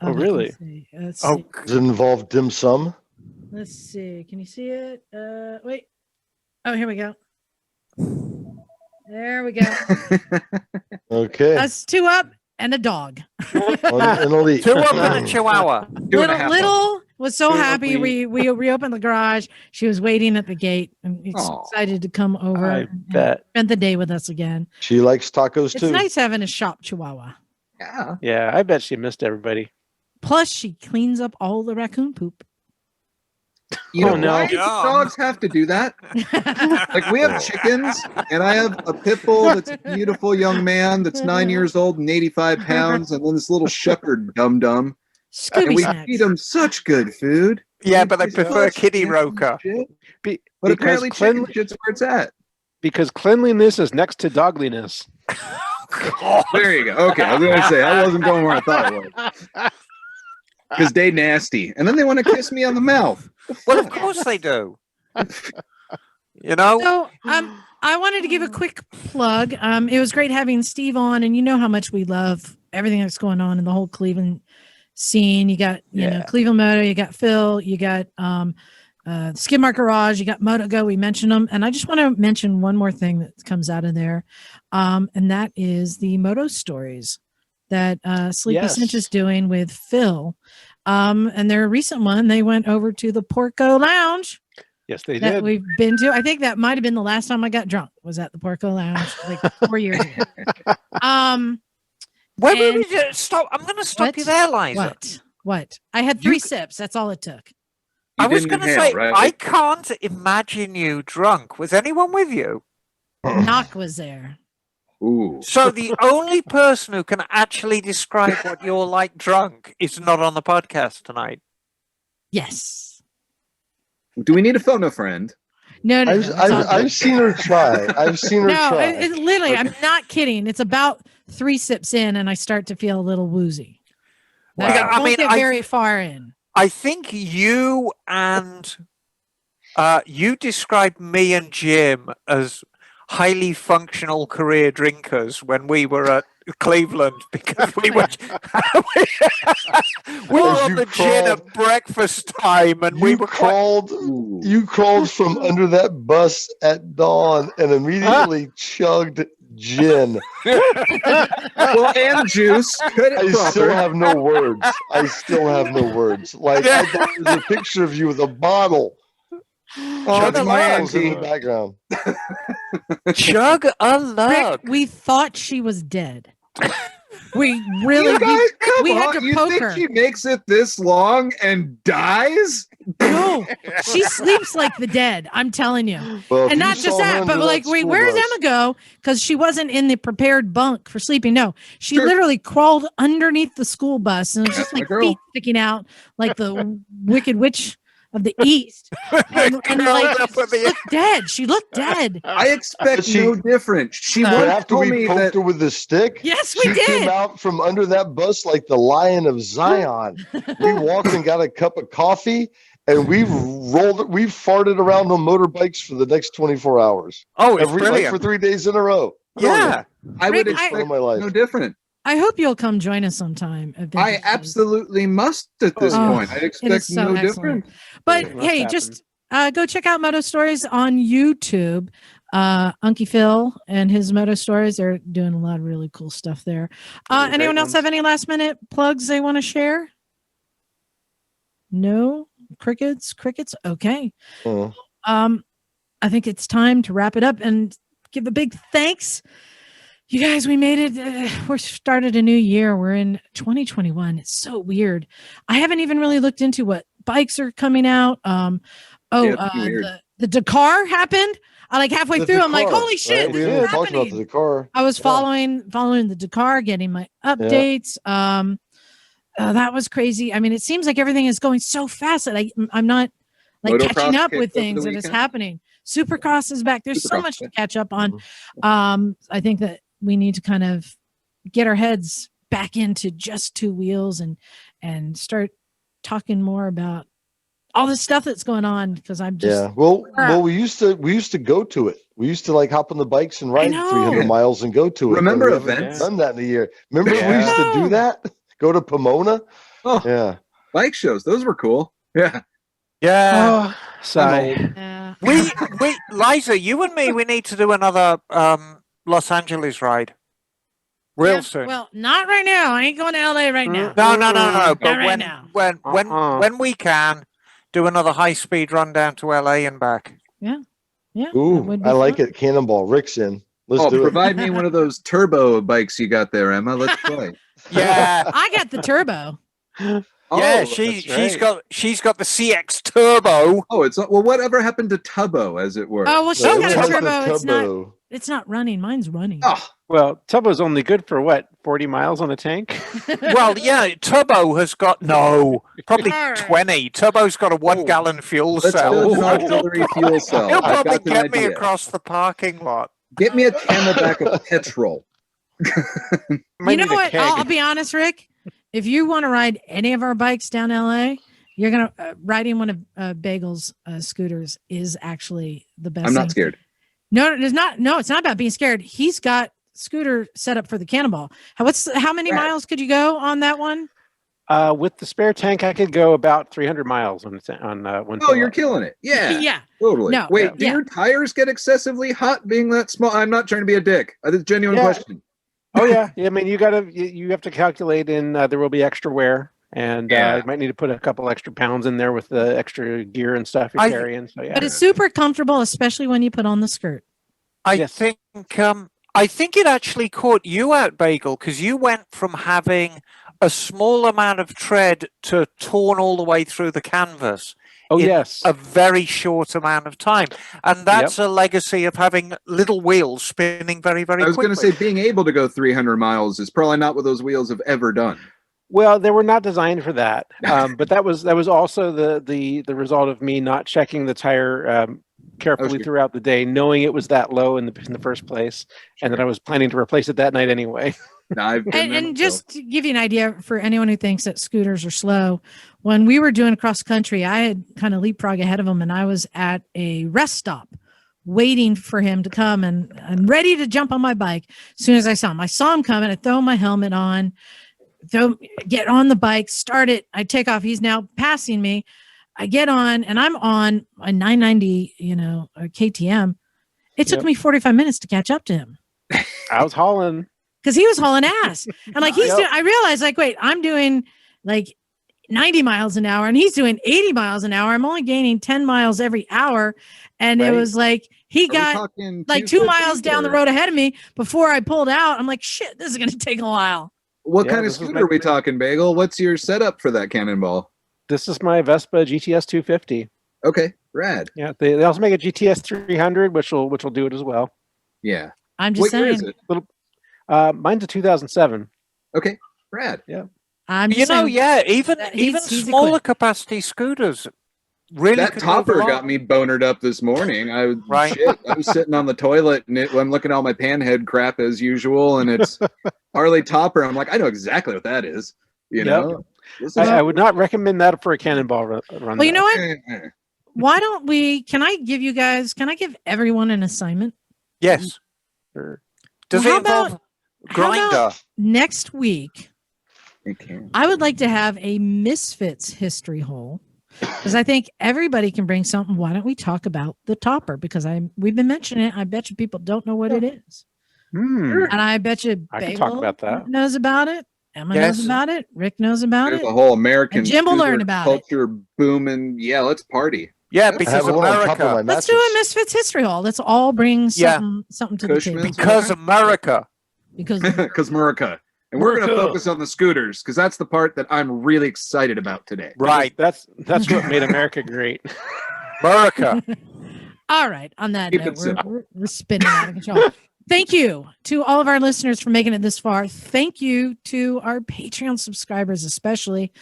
Speaker 5: Oh,
Speaker 1: of it.
Speaker 5: really?
Speaker 1: Let's see. Let's
Speaker 4: Oh,
Speaker 1: see.
Speaker 2: Does it involve dim sum?
Speaker 1: Let's see. Can you see it? Wait. Oh, here we go. There we go.
Speaker 2: Okay.
Speaker 1: That's two up and a dog.
Speaker 2: An elite.
Speaker 4: 2 up and a chihuahua.
Speaker 3: 2.5
Speaker 1: Little was so
Speaker 5: Two
Speaker 1: happy.
Speaker 5: up,
Speaker 1: We reopened the garage. She was waiting at the gate and
Speaker 3: Aw.
Speaker 1: excited to come over
Speaker 5: I
Speaker 1: and
Speaker 5: bet.
Speaker 1: spend the day with us again.
Speaker 2: She likes tacos
Speaker 1: It's
Speaker 2: too.
Speaker 1: nice having a shop chihuahua.
Speaker 3: Yeah.
Speaker 5: Yeah, I bet she missed everybody.
Speaker 1: Plus, she cleans up all the raccoon poop.
Speaker 3: You
Speaker 5: Oh,
Speaker 3: know,
Speaker 5: no.
Speaker 3: why do
Speaker 4: Yum.
Speaker 3: dogs have to do that? Like we have chickens, and I have a pit bull that's a beautiful young man that's 9 years old and 85 pounds, and then this little shepherd dum dum, and
Speaker 1: Scooby
Speaker 3: we
Speaker 1: snacks.
Speaker 3: feed them such good food.
Speaker 4: Yeah, but they
Speaker 3: It's
Speaker 4: prefer
Speaker 3: such
Speaker 4: Kitty
Speaker 3: fancy
Speaker 4: Roker.
Speaker 3: shit.
Speaker 5: Be-
Speaker 3: But
Speaker 5: because
Speaker 3: apparently, chicken shit's where it's at.
Speaker 5: because cleanliness is next to dogliness.
Speaker 3: There you go. Okay, I was gonna say I wasn't going where I thought it was because they nasty, and then they want to kiss me on the mouth.
Speaker 4: Well, of course they do. You know?
Speaker 1: So, I wanted to give a quick plug. It was great having Steve on, and you know how much we love everything that's going on in the whole Cleveland scene. You got, you know,
Speaker 5: Yeah.
Speaker 1: Cleveland Moto, you got Phil, you got Skid Mark Garage, you got Moto Go, we mentioned them. And I just want to mention one more thing that comes out of there. And that is the Moto Stories that Sleepy Cinch is doing with Phil. And their recent one, they went over to the Porco Lounge.
Speaker 5: Yes, they
Speaker 1: that
Speaker 5: did.
Speaker 1: we've been to. I think that might have been the last time I got drunk, was at the Porco Lounge like 4 years ago.
Speaker 4: Wait,
Speaker 1: and-
Speaker 4: stop. I'm going to stop
Speaker 1: What?
Speaker 4: you there, Liza.
Speaker 1: What? I had 3 sips. That's all it took.
Speaker 3: You
Speaker 4: I was
Speaker 3: didn't
Speaker 4: going to
Speaker 3: inhale,
Speaker 4: say,
Speaker 3: right?
Speaker 4: I can't imagine you drunk. Was anyone with you?
Speaker 1: Knock was there.
Speaker 3: Ooh.
Speaker 4: So the only person who can actually describe what you're like drunk is not on the podcast tonight.
Speaker 1: Yes.
Speaker 3: Do we need to phone a friend?
Speaker 1: No. It's all
Speaker 2: I've
Speaker 1: good.
Speaker 2: seen her try. I've seen her
Speaker 1: No,
Speaker 2: try.
Speaker 1: it's literally, I'm not kidding. It's about 3 sips in and I start to feel a little woozy.
Speaker 4: Wow.
Speaker 1: I
Speaker 4: I
Speaker 1: don't
Speaker 4: mean,
Speaker 1: get very far in.
Speaker 4: I think you and you described me and Jim as highly functional career drinkers when we were at Cleveland because we were we were
Speaker 2: As
Speaker 4: on
Speaker 2: you
Speaker 4: the gin at
Speaker 2: crawled-
Speaker 4: breakfast time and we
Speaker 2: You
Speaker 4: were quite,
Speaker 2: crawled.
Speaker 3: Ooh.
Speaker 2: You crawled from under that bus at dawn and immediately chugged gin.
Speaker 3: Well, and juice. Cut
Speaker 2: I
Speaker 3: it
Speaker 2: still
Speaker 3: proper.
Speaker 2: have no words. I still have no words. Like I thought it was a picture of you with a bottle.
Speaker 3: Oh,
Speaker 2: Chugging
Speaker 3: it's my
Speaker 2: bottles in the
Speaker 3: auntie.
Speaker 2: background.
Speaker 4: chug a lug.
Speaker 1: Rick, we thought she was dead. We really
Speaker 3: You guys, come
Speaker 1: we had
Speaker 3: on.
Speaker 1: to
Speaker 3: You
Speaker 1: poke
Speaker 3: think
Speaker 1: her.
Speaker 3: she makes it this long and dies?
Speaker 1: No, she sleeps like the dead. I'm telling you.
Speaker 2: Well, if
Speaker 1: And
Speaker 2: you
Speaker 1: not just
Speaker 2: saw her
Speaker 1: that, but
Speaker 2: under
Speaker 1: like,
Speaker 2: that
Speaker 1: wait,
Speaker 2: school
Speaker 1: where's
Speaker 2: bus-
Speaker 1: Emma go? Because she wasn't in the prepared bunk for sleeping. No, she
Speaker 3: Sure.
Speaker 1: literally crawled underneath the school bus and it was just
Speaker 3: My
Speaker 1: like
Speaker 3: girl.
Speaker 1: feet sticking out like the Wicked Witch of the East. And
Speaker 4: Curled
Speaker 1: like,
Speaker 4: up at
Speaker 1: she
Speaker 4: the-
Speaker 1: looked dead. She looked dead.
Speaker 3: I expect
Speaker 2: But she-
Speaker 3: no different. She
Speaker 2: But
Speaker 3: once
Speaker 2: after
Speaker 3: told
Speaker 2: we
Speaker 3: me
Speaker 2: poked
Speaker 3: that
Speaker 2: her with the stick,
Speaker 1: Yes,
Speaker 2: she
Speaker 1: we
Speaker 2: came
Speaker 1: did.
Speaker 2: out from under that bus like the Lion of Zion. We walked and got a cup of coffee, and we farted around on motorbikes for the next 24 hours.
Speaker 4: Oh, it's
Speaker 2: Like
Speaker 4: brilliant.
Speaker 2: for 3 days in a row.
Speaker 4: Yeah.
Speaker 3: I would
Speaker 1: Rick, I-
Speaker 2: One
Speaker 3: expect
Speaker 2: of my life.
Speaker 3: no different.
Speaker 1: I hope you'll come join us sometime.
Speaker 3: I
Speaker 1: eventually.
Speaker 3: absolutely must at this
Speaker 1: Oh,
Speaker 3: point. I
Speaker 1: It
Speaker 3: expect
Speaker 1: is so
Speaker 3: no
Speaker 1: excellent.
Speaker 3: different.
Speaker 1: But
Speaker 5: It must
Speaker 1: hey,
Speaker 5: happen.
Speaker 1: just go check out Moto Stories on YouTube. Unky Phil and his Moto Stories, they're doing a lot of really cool stuff there.
Speaker 5: They're great
Speaker 1: Anyone else
Speaker 5: ones.
Speaker 1: have any last minute plugs they want to share? No? Crickets? Okay.
Speaker 2: Uh,
Speaker 1: I think it's time to wrap it up and give a big thanks. You guys, we made it. We're started a new year. We're in 2021. It's so weird. I haven't even really looked into what bikes are coming out.
Speaker 3: it's weird.
Speaker 1: The Dakar happened. I like halfway
Speaker 2: the
Speaker 1: through. I'm like,
Speaker 2: Dakar,
Speaker 1: holy shit,
Speaker 2: right? We
Speaker 1: this
Speaker 2: haven't
Speaker 1: is
Speaker 2: talked about
Speaker 1: happening.
Speaker 2: the Dakar.
Speaker 1: I was
Speaker 2: Yeah.
Speaker 1: following the Dakar, getting my updates. That was crazy. I mean, it seems like everything is going so fast that I'm not like
Speaker 3: Motocross
Speaker 1: catching up
Speaker 3: kicked
Speaker 1: with
Speaker 3: over the
Speaker 1: things that is
Speaker 3: weekend.
Speaker 1: happening. Supercross is back. There's so
Speaker 3: Supercross,
Speaker 1: much to
Speaker 3: yeah.
Speaker 1: catch up on. I think that we need to kind of get our heads back into just 2 wheels and start talking more about all the stuff that's going on because I'm just
Speaker 2: Yeah. Well, we used to go to it. We used to like hop on the bikes and ride
Speaker 1: know.
Speaker 2: 300 miles and go to it.
Speaker 3: Remember
Speaker 2: And we haven't
Speaker 3: events?
Speaker 2: Done that in a year. Remember we
Speaker 3: Yeah.
Speaker 2: used to do that? Go to Pomona?
Speaker 3: Oh,
Speaker 2: Yeah.
Speaker 3: bike shows. Those were cool. Yeah.
Speaker 4: Yeah.
Speaker 5: Oh, sigh.
Speaker 4: We Liza, you and me, we need to do another Los Angeles ride. Real
Speaker 1: Yeah,
Speaker 4: soon.
Speaker 1: Well, not right now. I ain't going to LA right now.
Speaker 4: No.
Speaker 1: Not
Speaker 4: But
Speaker 1: right now.
Speaker 4: when we can do another high speed run down to LA and back.
Speaker 1: Yeah. that
Speaker 2: Ooh,
Speaker 1: would be
Speaker 2: I like
Speaker 1: fun.
Speaker 2: it. Cannonball. Rick's in. Let's
Speaker 3: Oh,
Speaker 2: do it.
Speaker 3: provide me one of those turbo bikes you got there, Emma. Let's play.
Speaker 4: Yeah.
Speaker 1: I got the turbo.
Speaker 4: Yeah,
Speaker 3: Oh,
Speaker 4: she's
Speaker 5: right.
Speaker 4: got the CX Turbo.
Speaker 3: Oh, it's well. Whatever happened to Tubbo, as it were?
Speaker 1: Oh well, she
Speaker 2: No,
Speaker 1: got
Speaker 2: it's
Speaker 1: a
Speaker 2: the
Speaker 1: turbo.
Speaker 2: Tubbo.
Speaker 1: It's not running. Mine's running.
Speaker 3: Oh,
Speaker 5: Well, Tubbo's only good for what, 40 miles on a tank?
Speaker 4: Well, yeah, Turbo has got probably 20. Turbo's got a 1 gallon fuel
Speaker 3: let's
Speaker 4: cell.
Speaker 3: build an auxiliary fuel cell.
Speaker 4: He'll
Speaker 3: I've
Speaker 4: probably
Speaker 3: got an
Speaker 4: get me
Speaker 3: idea.
Speaker 4: across the parking lot.
Speaker 3: Get me a Camelback of petrol.
Speaker 5: Might
Speaker 1: You know
Speaker 5: need a
Speaker 1: what?
Speaker 5: keg.
Speaker 1: I'll be honest, Rick. If you want to ride any of our bikes down LA, you're gonna riding one of Bagel's scooters is actually the best.
Speaker 3: I'm not
Speaker 1: thing.
Speaker 3: scared.
Speaker 1: No, it's not. No, it's not about being scared. He's got scooter set up for the Cannonball. How many
Speaker 3: Right.
Speaker 1: miles could you go on that one?
Speaker 5: With the spare tank, I could go about 300 miles on one.
Speaker 3: Oh, you're killing it. Yeah.
Speaker 1: Yeah.
Speaker 3: Totally.
Speaker 1: No,
Speaker 3: Wait, do
Speaker 1: yeah.
Speaker 3: your tires get excessively hot being that small? I'm not trying to be a dick. It's a genuine
Speaker 5: Yeah.
Speaker 3: question.
Speaker 5: Oh yeah. I mean, you have to calculate in. There will be extra wear, and
Speaker 3: Yeah.
Speaker 5: you might need to put a couple extra pounds in there with the extra gear and stuff you're carrying. So yeah.
Speaker 1: But it's super comfortable, especially when you put on the skirt.
Speaker 4: I think it actually caught you out, Bagel, because you went from having a small amount of tread to torn all the way through the canvas.
Speaker 5: Oh
Speaker 4: in
Speaker 5: yes.
Speaker 4: a very short amount of time, and that's a legacy of having little wheels spinning very, very
Speaker 3: I was
Speaker 4: quickly.
Speaker 3: going to say being able to go 300 miles is probably not what those wheels have ever done.
Speaker 5: Well, they were not designed for that, but that was also the result of me not checking the tire carefully throughout the day, knowing it was that low in the first place, and that I was planning to replace it that night anyway.
Speaker 1: And just to give you an idea for anyone who thinks that scooters are slow, when we were doing cross country, I had kind of leapfrog ahead of him, and I was at a rest stop waiting for him to come and ready to jump on my bike. As soon as I saw him coming, I throw my helmet on, get on the bike, start it. I take off. He's now passing me. I get on, and I'm on a 990, a KTM. It took me 45 minutes to catch up to him.
Speaker 5: I was hauling.
Speaker 1: Because he was hauling ass. And like I realized, like, wait, I'm doing like 90 miles an hour and he's doing 80 miles an hour. I'm only gaining 10 miles every hour. And it was like he got like 2 miles down the road ahead of me before I pulled out. I'm like, shit, this is gonna take a while.
Speaker 3: What kind of scooter are we talking, Bagel? What's your setup for that cannonball?
Speaker 5: This is my Vespa GTS 250.
Speaker 3: Okay, rad.
Speaker 5: Yeah, they also make a GTS 300, which will do it as well.
Speaker 3: Yeah.
Speaker 1: I'm just saying.
Speaker 3: Year is it?
Speaker 5: Mine's a 2007.
Speaker 3: Okay, rad.
Speaker 5: Yeah.
Speaker 4: Even smaller capacity scooters. Really,
Speaker 3: that topper got me bonered up this morning. I was sitting on the toilet and I'm looking at all my panhead crap as usual, and it's Harley topper. I'm like, I know exactly what that is. You know,
Speaker 5: I would not recommend that for a cannonball run.
Speaker 1: Well, you know what? Why don't we? Can I give everyone an assignment?
Speaker 4: Yes.
Speaker 5: Sure.
Speaker 4: Does it involve grinder?
Speaker 1: Next week, I would like to have a Misfits history hole, because I think everybody can bring something. Why don't we talk about the topper? Because we've been mentioning it. I bet you people don't know what it is. And I bet you
Speaker 5: I can talk about that.
Speaker 1: knows about it. Emma knows about it. Rick knows about it.
Speaker 3: The whole American
Speaker 1: and Jim will learn about
Speaker 3: culture boom, and let's party.
Speaker 4: Yeah, because America.
Speaker 1: Let's do a Misfits history hall. Let's all bring something to the table.
Speaker 4: Because America.
Speaker 3: Because America. And we're going to focus on the scooters, because that's the part that I'm really excited about today.
Speaker 4: Right.
Speaker 5: That's what made America great.
Speaker 4: America.
Speaker 1: All right. On that note, we're spinning out of control. Thank you to all of our listeners for making it this far. Thank you to our Patreon subscribers, especially.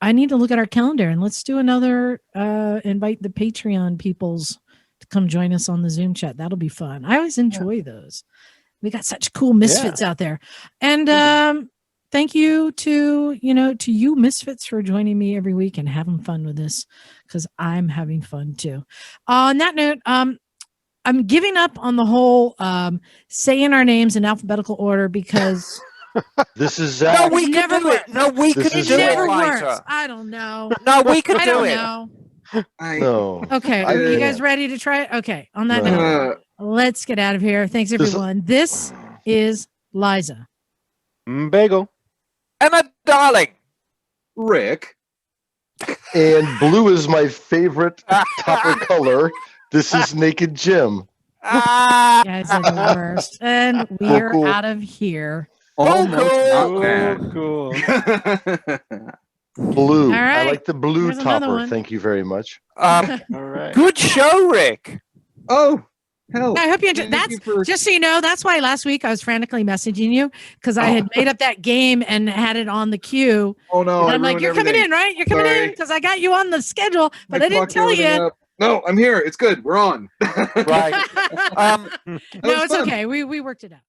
Speaker 1: I need to look at our calendar, and let's do another invite the Patreon peoples to come join us on the Zoom chat. That'll be fun. I always enjoy those. We got such cool Misfits out there. And thank you to you Misfits for joining me every week and having fun with this, because I'm having fun too. On that note, I'm giving up on the whole saying our names in alphabetical order, because
Speaker 2: this is Zach.
Speaker 4: No, we can do it. No, we can do it.
Speaker 1: It never works. I don't know.
Speaker 4: No, we can
Speaker 1: I
Speaker 4: do
Speaker 1: don't
Speaker 4: it.
Speaker 1: know.
Speaker 2: No.
Speaker 1: Okay, are you guys ready to try it? Okay, on that note, let's get out of here. Thanks, everyone. This is Liza.
Speaker 5: Bagel.
Speaker 4: Emma, darling.
Speaker 3: Rick.
Speaker 2: And blue is my favorite topper color. This is Naked Jim.
Speaker 1: You guys are the worst. And we're out of here.
Speaker 3: Almost
Speaker 5: cool.
Speaker 2: Blue.
Speaker 1: All right.
Speaker 2: I like the blue
Speaker 1: Here's another
Speaker 2: topper.
Speaker 1: one.
Speaker 2: Thank you very much.
Speaker 5: All right.
Speaker 4: Good show, Rick.
Speaker 3: Oh, hell.
Speaker 1: I hope you enjoyed. Just so you know, that's why last week I was frantically messaging you, because I had made up that game and had it on the queue.
Speaker 3: Oh no!
Speaker 1: And I'm like, you're coming in, right? You're coming in, because I got you on the schedule, but I didn't tell you.
Speaker 3: No, I'm here. It's good. We're on.
Speaker 4: Right.
Speaker 1: No, it's okay. We worked it out.